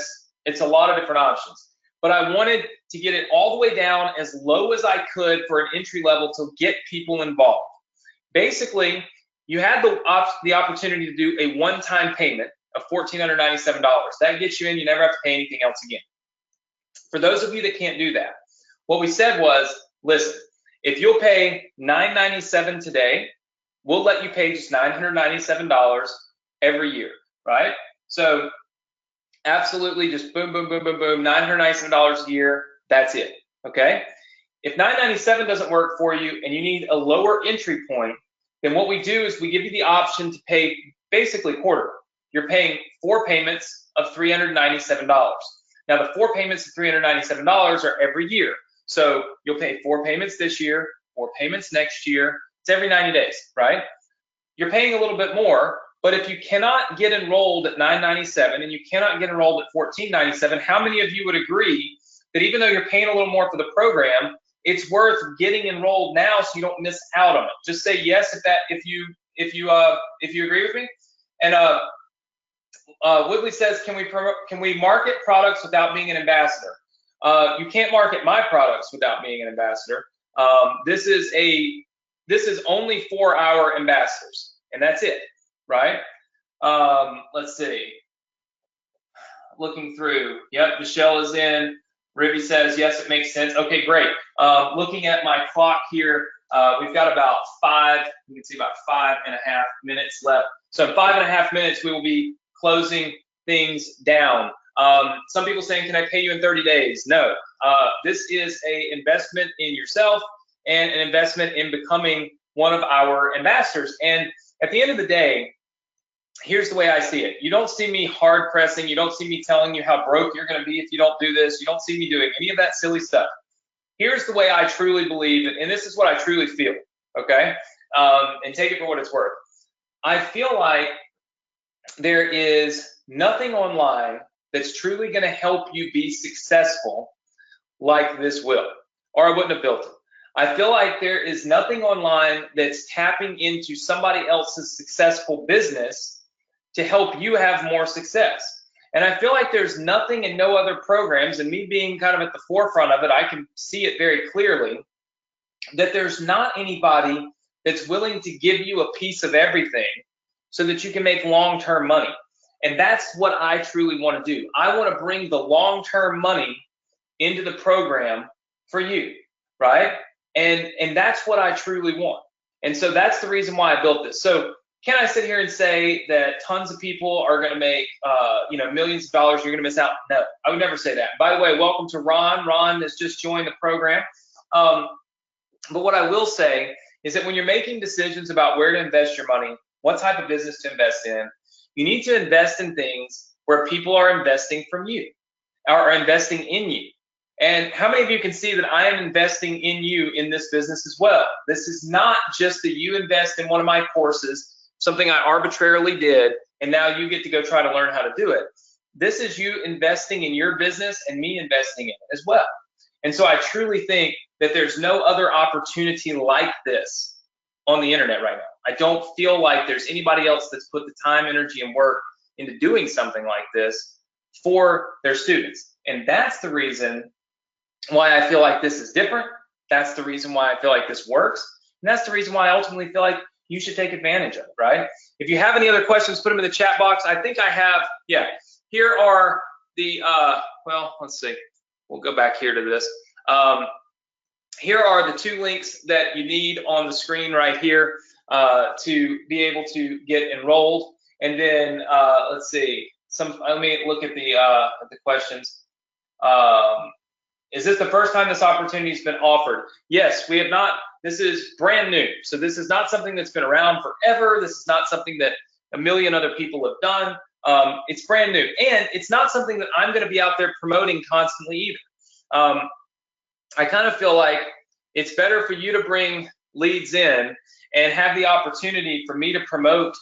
It's a lot of different options. But I wanted to get it all the way down as low as I could for an entry level to get people involved. Basically, you had the opportunity to do a one-time payment of $1,497. That gets you in, you never have to pay anything else again. For those of you that can't do that, what we said was, listen, if you'll pay $997 today, we'll let you pay just $997 every year, right? So absolutely just boom, boom, boom, boom, boom, $997 a year, that's it, okay? If $997 doesn't work for you and you need a lower entry point, then what we do is we give you the option to pay basically quarterly. You're paying 4 payments of $397. Now the 4 payments of $397 are every year. So you'll pay 4 payments this year, 4 payments next year. It's every 90 days, right? You're paying a little bit more, but if you cannot get enrolled at $997 and you cannot get enrolled at $1,497, how many of you would agree that even though you're paying a little more for the program, it's worth getting enrolled now so you don't miss out on it? Just say yes if you agree with me. And Woodley says, can we market products without being an ambassador? You can't market my products without being an ambassador. This is only for our ambassadors, and that's it, right? Let's see. Looking through. Yep, Michelle is in. Ribby says, yes, it makes sense. Okay, great. Looking at my clock here, we've got about 5 5.5 minutes left. So in 5.5 minutes, we will be closing things down. Some people saying, can I pay you in 30 days? No, this is an investment in yourself and an investment in becoming one of our ambassadors. And at the end of the day, here's the way I see it. You don't see me hard pressing. You don't see me telling you how broke you're going to be if you don't do this. You don't see me doing any of that silly stuff. Here's the way I truly believe, and this is what I truly feel, okay? And take it for what it's worth. I feel like there is nothing online that's truly going to help you be successful like this will, or I wouldn't have built it. I feel like there is nothing online that's tapping into somebody else's successful business to help you have more success. And I feel like there's nothing and no other programs, and me being kind of at the forefront of it, I can see it very clearly, that there's not anybody that's willing to give you a piece of everything so that you can make long-term money. And that's what I truly want to do. I want to bring the long-term money into the program for you, right? And that's what I truly want. And so that's the reason why I built this. So can I sit here and say that tons of people are going to make, millions of dollars, you're going to miss out? No, I would never say that. By the way, welcome to Ron. Ron has just joined the program. But what I will say is that when you're making decisions about where to invest your money, what type of business to invest in, you need to invest in things where people are investing from you, or are investing in you. And how many of you can see that I am investing in you in this business as well? This is not just that you invest in one of my courses, something I arbitrarily did, and now you get to go try to learn how to do it. This is you investing in your business and me investing in it as well. And so I truly think that there's no other opportunity like this on the internet right now. I don't feel like there's anybody else that's put the time, energy, and work into doing something like this for their students. And that's the reason why I feel like this is different. That's the reason why I feel like this works. And that's the reason why I ultimately feel like you should take advantage of it, right? If you have any other questions, put them in the chat box. I think I have, yeah, here are the, well, let's see. We'll go back here to this. Here are the 2 links that you need on the screen right here to be able to get enrolled. And then let's see. Let me look at the questions. Is this the first time this opportunity has been offered? Yes, we have not. This is brand new. So this is not something that's been around forever. This is not something that a million other people have done. It's brand new, and it's not something that I'm going to be out there promoting constantly either. I kind of feel like it's better for you to bring leads in and have the opportunity for me to promote,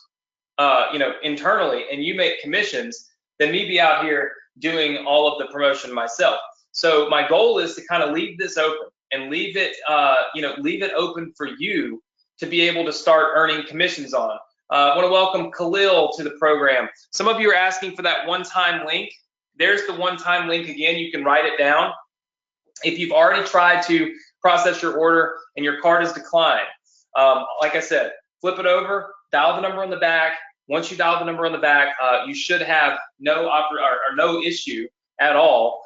internally, and you make commissions, than me be out here doing all of the promotion myself. So my goal is to kind of leave this open and leave it open for you to be able to start earning commissions on. I want to welcome Khalil to the program. Some of you are asking for that one-time link. There's the one-time link again. You can write it down. If you've already tried to process your order and your card is declined, like I said, flip it over, dial the number on the back. Once you dial the number on the back, you should have no issue at all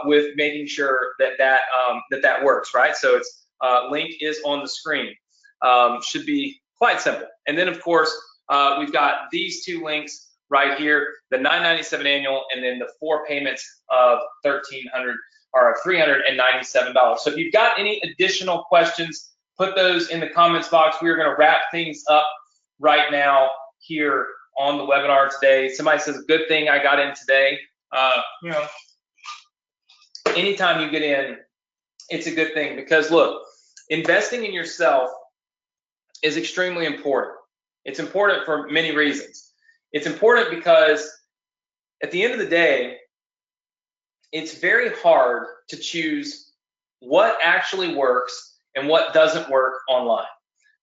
with making sure that works, right? So it's link is on the screen. Should be quite simple. And then of course we've got these two links right here: the $997 annual, and then the 4 payments of $1,300 or $397. So if you've got any additional questions, put those in the comments box. We are going to wrap things up right now here on the webinar today. Somebody says, good thing I got in today. Anytime you get in, it's a good thing, because look, investing in yourself is extremely important. It's important for many reasons. It's important because at the end of the day, it's very hard to choose what actually works and what doesn't work online.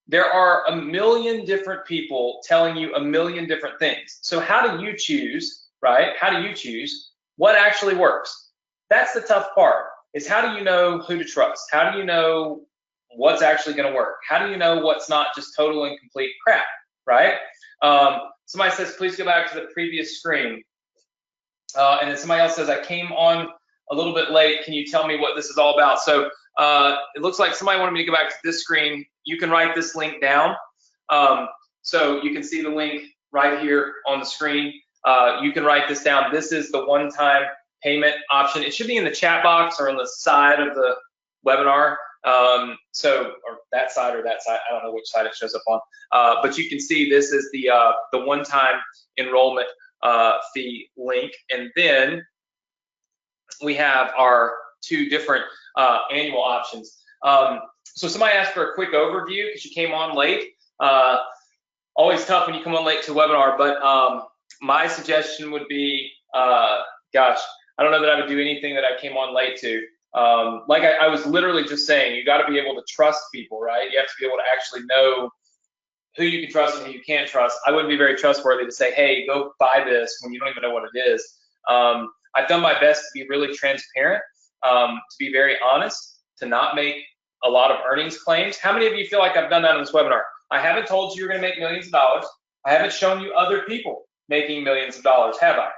There are a million different people telling you a million different things. So how do you choose, right? How do you choose what actually works? That's the tough part, is how do you know who to trust? How do you know what's actually going to work? How do you know what's not just total and complete crap, right? Somebody says, please go back to the previous screen. And then somebody else says, I came on a little bit late. Can you tell me what this is all about? So it looks like somebody wanted me to go back to this screen. You can write this link down. So you can see the link right here on the screen. You can write this down. This is the one-time payment option. It should be in the chat box or on the side of the webinar. Or that side or that side. I don't know which side it shows up on. But you can see this is the one-time enrollment fee link, and then we have our 2 different annual options. So somebody asked for a quick overview because you came on late. Always tough when you come on late to a webinar, but my suggestion would be, gosh, I don't know that I would do anything that I came on late to. Like I was literally just saying, you got to be able to trust people, right? You have to be able to actually know who you can trust and who you can't trust. I wouldn't be very trustworthy to say, hey, go buy this when you don't even know what it is. I've done my best to be really transparent, to be very honest, to not make a lot of earnings claims. How many of you feel like I've done that in this webinar? I haven't told you you're going to make millions of dollars. I haven't shown you other people making millions of dollars, have I?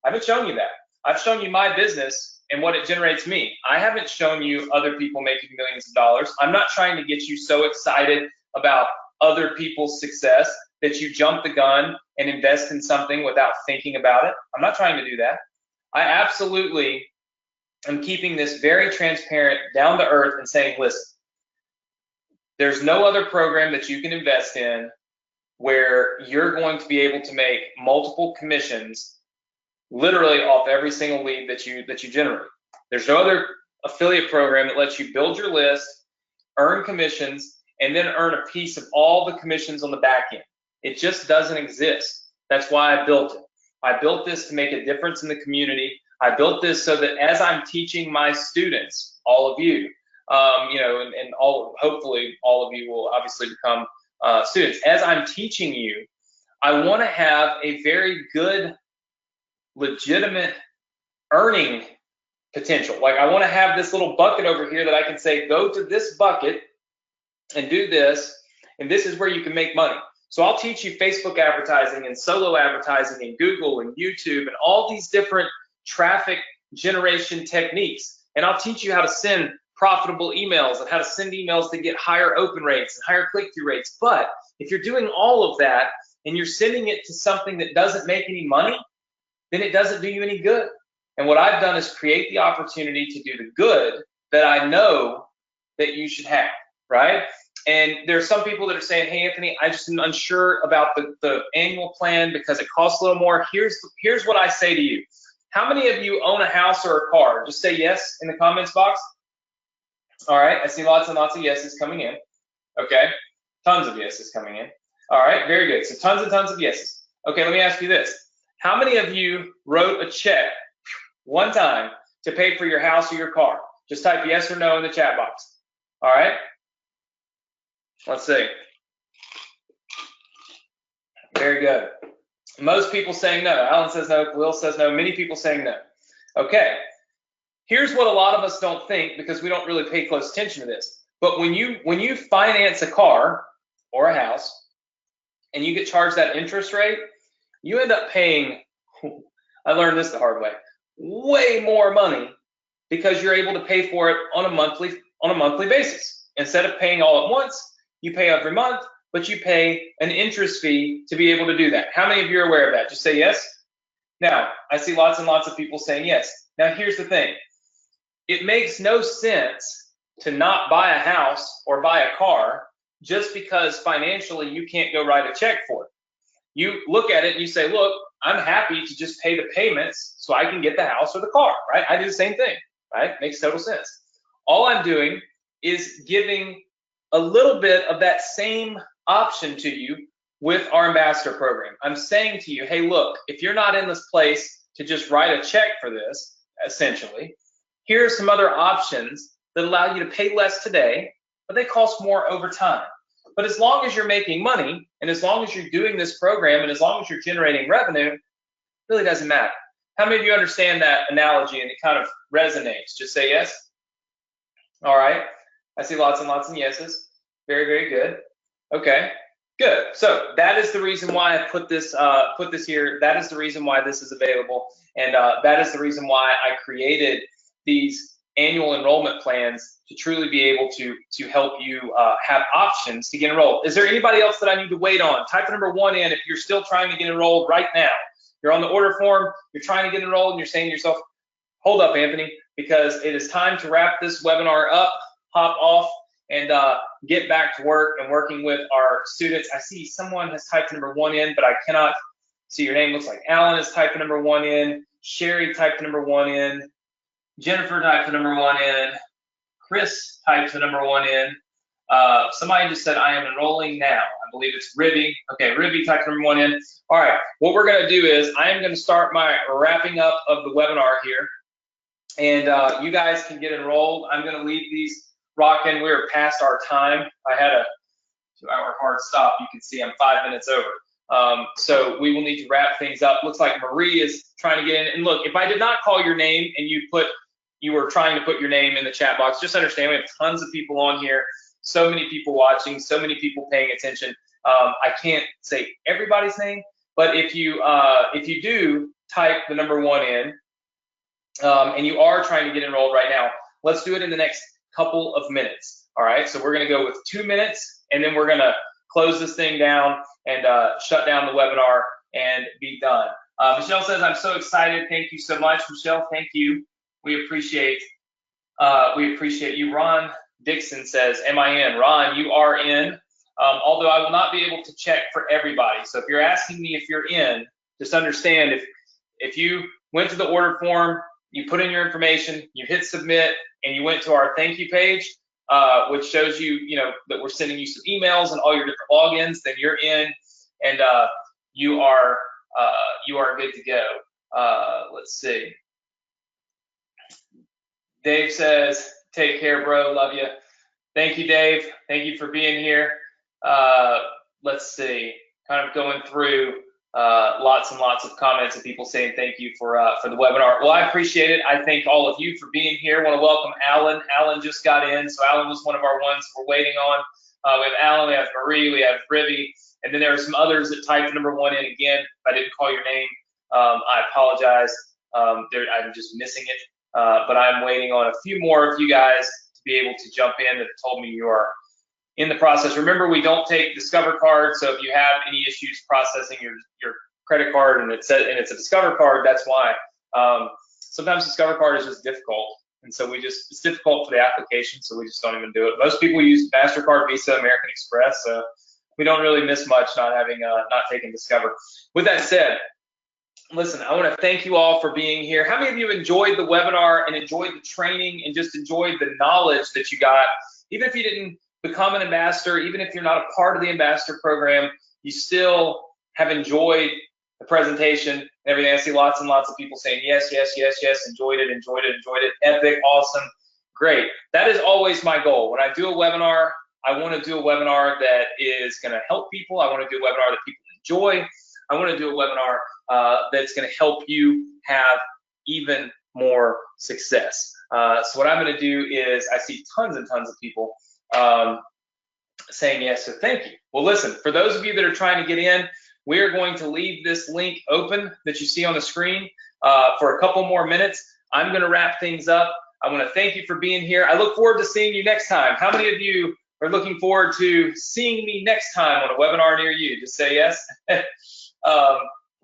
I haven't shown you that. I've shown you my business and what it generates me. I haven't shown you other people making millions of dollars. I'm not trying to get you so excited about other people's success that you jump the gun and invest in something without thinking about it. I'm not trying to do that. I absolutely am keeping this very transparent, down to earth, and saying, listen, there's no other program that you can invest in where you're going to be able to make multiple commissions literally off every single lead that you generate. There's no other affiliate program that lets you build your list, earn commissions, and then earn a piece of all the commissions on the back end. It just doesn't exist. That's why I built it. I built this to make a difference in the community. I built this so that as I'm teaching my students, all of you, hopefully all of you will obviously become students. As I'm teaching you, I want to have a very good, legitimate earning potential. Like, I want to have this little bucket over here that I can say, go to this bucket and do this, and this is where you can make money. So I'll teach you Facebook advertising and solo advertising and Google and YouTube and all these different traffic generation techniques. And I'll teach you how to send profitable emails and how to send emails to get higher open rates and higher click-through rates. But if you're doing all of that and you're sending it to something that doesn't make any money, then it doesn't do you any good. And what I've done is create the opportunity to do the good that I know that you should have, right? And there's some people that are saying, hey, Anthony, I just am unsure about the annual plan because it costs a little more. Here's what I say to you. How many of you own a house or a car? Just say yes in the comments box. All right, I see lots and lots of yeses coming in. Okay, tons of yeses coming in. All right, very good. So tons and tons of yeses. Okay, let me ask you this. How many of you wrote a check one time to pay for your house or your car? Just type yes or no in the chat box. All right, let's see. Very good. Most people saying no. Alan says no. Will says no. Many people saying no. Okay. Here's what a lot of us don't think because we don't really pay close attention to this. But when you finance a car or a house and you get charged that interest rate, you end up paying, I learned this the hard way more money because you're able to pay for it on a monthly basis. Instead of paying all at once, you pay every month, but you pay an interest fee to be able to do that. How many of you are aware of that? Just say yes. Now, I see lots and lots of people saying yes. Now, here's the thing. It makes no sense to not buy a house or buy a car just because financially you can't go write a check for it. You look at it and you say, look, I'm happy to just pay the payments so I can get the house or the car, right? I do the same thing, right? Makes total sense. All I'm doing is giving a little bit of that same option to you with our ambassador program. I'm saying to you, hey, look, if you're not in this place to just write a check for this, essentially, here are some other options that allow you to pay less today, but they cost more over time. But as long as you're making money, and as long as you're doing this program, and as long as you're generating revenue, it really doesn't matter. How many of you understand that analogy and it kind of resonates? Just say yes. All right. I see lots and lots of yeses. Very, very good. Okay. Good. So that is the reason why I put this here. That is the reason why this is available, and that is the reason why I created these annual enrollment plans to truly be able to help you have options to get enrolled. Is there anybody else that I need to wait on? Type the number 1 in if you're still trying to get enrolled right now. You're on the order form, you're trying to get enrolled, and you're saying to yourself, hold up, Anthony, because it is time to wrap this webinar up, hop off, and get back to work and working with our students. I see someone has typed number 1 in, but I cannot see your name. Looks like Alan has typed the number 1 in. Sherry typed the number 1 in. Jennifer typed the number 1 in. Chris typed the number 1 in. Somebody just said, I am enrolling now. I believe it's Ribby. Okay, Ribby typed number 1 in. All right, what we're going to do is I am going to start my wrapping up of the webinar here. And you guys can get enrolled. I'm going to leave these rocking. We're past our time. I had a 2-hour hard stop. You can see I'm 5 minutes over. So we will need to wrap things up. Looks like Marie is trying to get in. And look, if I did not call your name and you were trying to put your name in the chat box, just understand we have tons of people on here, so many people watching, so many people paying attention. I can't say everybody's name, but if you do type the number 1 in, and you are trying to get enrolled right now, let's do it in the next couple of minutes. All right, so we're going to go with 2 minutes, and then we're going to close this thing down and shut down the webinar and be done. Michelle says, I'm so excited. Thank you so much, Michelle. Thank you. We appreciate you. Ron Dixon says, am I in? Ron, you are in, although I will not be able to check for everybody. So if you're asking me if you're in, just understand if you went to the order form, you put in your information, you hit submit, and you went to our thank you page, which shows you, that we're sending you some emails and all your different logins, then you're in, and you are good to go. Let's see. Dave says, take care, bro. Love you. Thank you, Dave. Thank you for being here. Let's see. Kind of going through lots and lots of comments of people saying thank you for the webinar. Well, I appreciate it. I thank all of you for being here. I want to welcome Alan. Alan just got in, so Alan was one of our ones we're waiting on. We have Alan, we have Marie, we have Ribby, and then there are some others that typed number 1 in. Again, if I didn't call your name, I apologize. I'm just missing it. But I'm waiting on a few more of you guys to be able to jump in that told me you are in the process. Remember, we don't take Discover cards, so if you have any issues processing your credit card and it's a Discover card, that's why. Sometimes Discover card is just difficult. And so it's difficult for the application, so we just don't even do it. Most people use MasterCard, Visa, American Express, so we don't really miss much not taking Discover. With that said, listen, I want to thank you all for being here. How many of you enjoyed the webinar and enjoyed the training and just enjoyed the knowledge that you got? Even if you didn't become an ambassador, even if you're not a part of the ambassador program, you still have enjoyed the presentation and everything. I see lots and lots of people saying yes, yes, yes, yes, enjoyed it, epic, awesome, great. That is always my goal. When I do a webinar, I want to do a webinar that is going to help people. I want to do a webinar that people enjoy. I want to do a webinar that's going to help you have even more success. So what I'm going to do is, I see tons and tons of people saying yes, so thank you. Well, listen, for those of you that are trying to get in, we are going to leave this link open that you see on the screen for a couple more minutes. I'm going to wrap things up. I want to thank you for being here. I look forward to seeing you next time. How many of you are looking forward to seeing me next time on a webinar near you? Just say yes.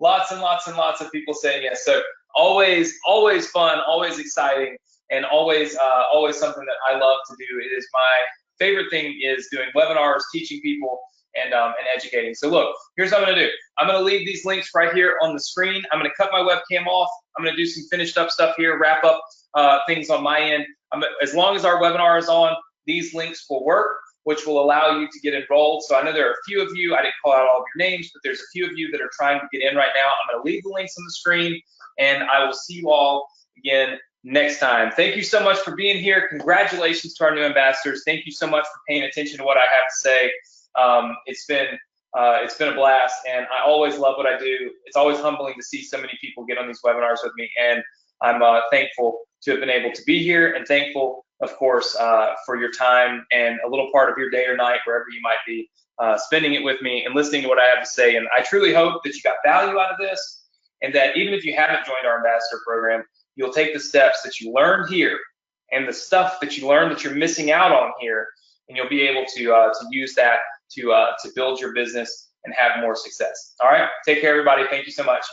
Lots and lots and lots of people saying yes. So always fun, always exciting, and always something that I love to do. It is my favorite thing, is doing webinars, teaching people, and educating. So look, here's what I'm going to do. I'm going to leave these links right here on the screen. I'm going to cut my webcam off. I'm going to do some finished up stuff here, wrap up things on my end. As long as our webinar is on, these links will work, which will allow you to get enrolled. So I know there are a few of you, I didn't call out all of your names, but there's a few of you that are trying to get in right now. I'm going to leave the links on the screen, and I will see you all again next time. Thank you so much for being here. Congratulations to our new ambassadors. Thank you so much for paying attention to what I have to say. It's been a blast, and I always love what I do. It's always humbling to see so many people get on these webinars with me, and I'm thankful to have been able to be here, and thankful, of course, for your time and a little part of your day or night, wherever you might be, spending it with me and listening to what I have to say. And I truly hope that you got value out of this, and that even if you haven't joined our ambassador program, you'll take the steps that you learned here and the stuff that you learned that you're missing out on here, and you'll be able to use that to build your business and have more success. All right, take care, everybody. Thank you so much.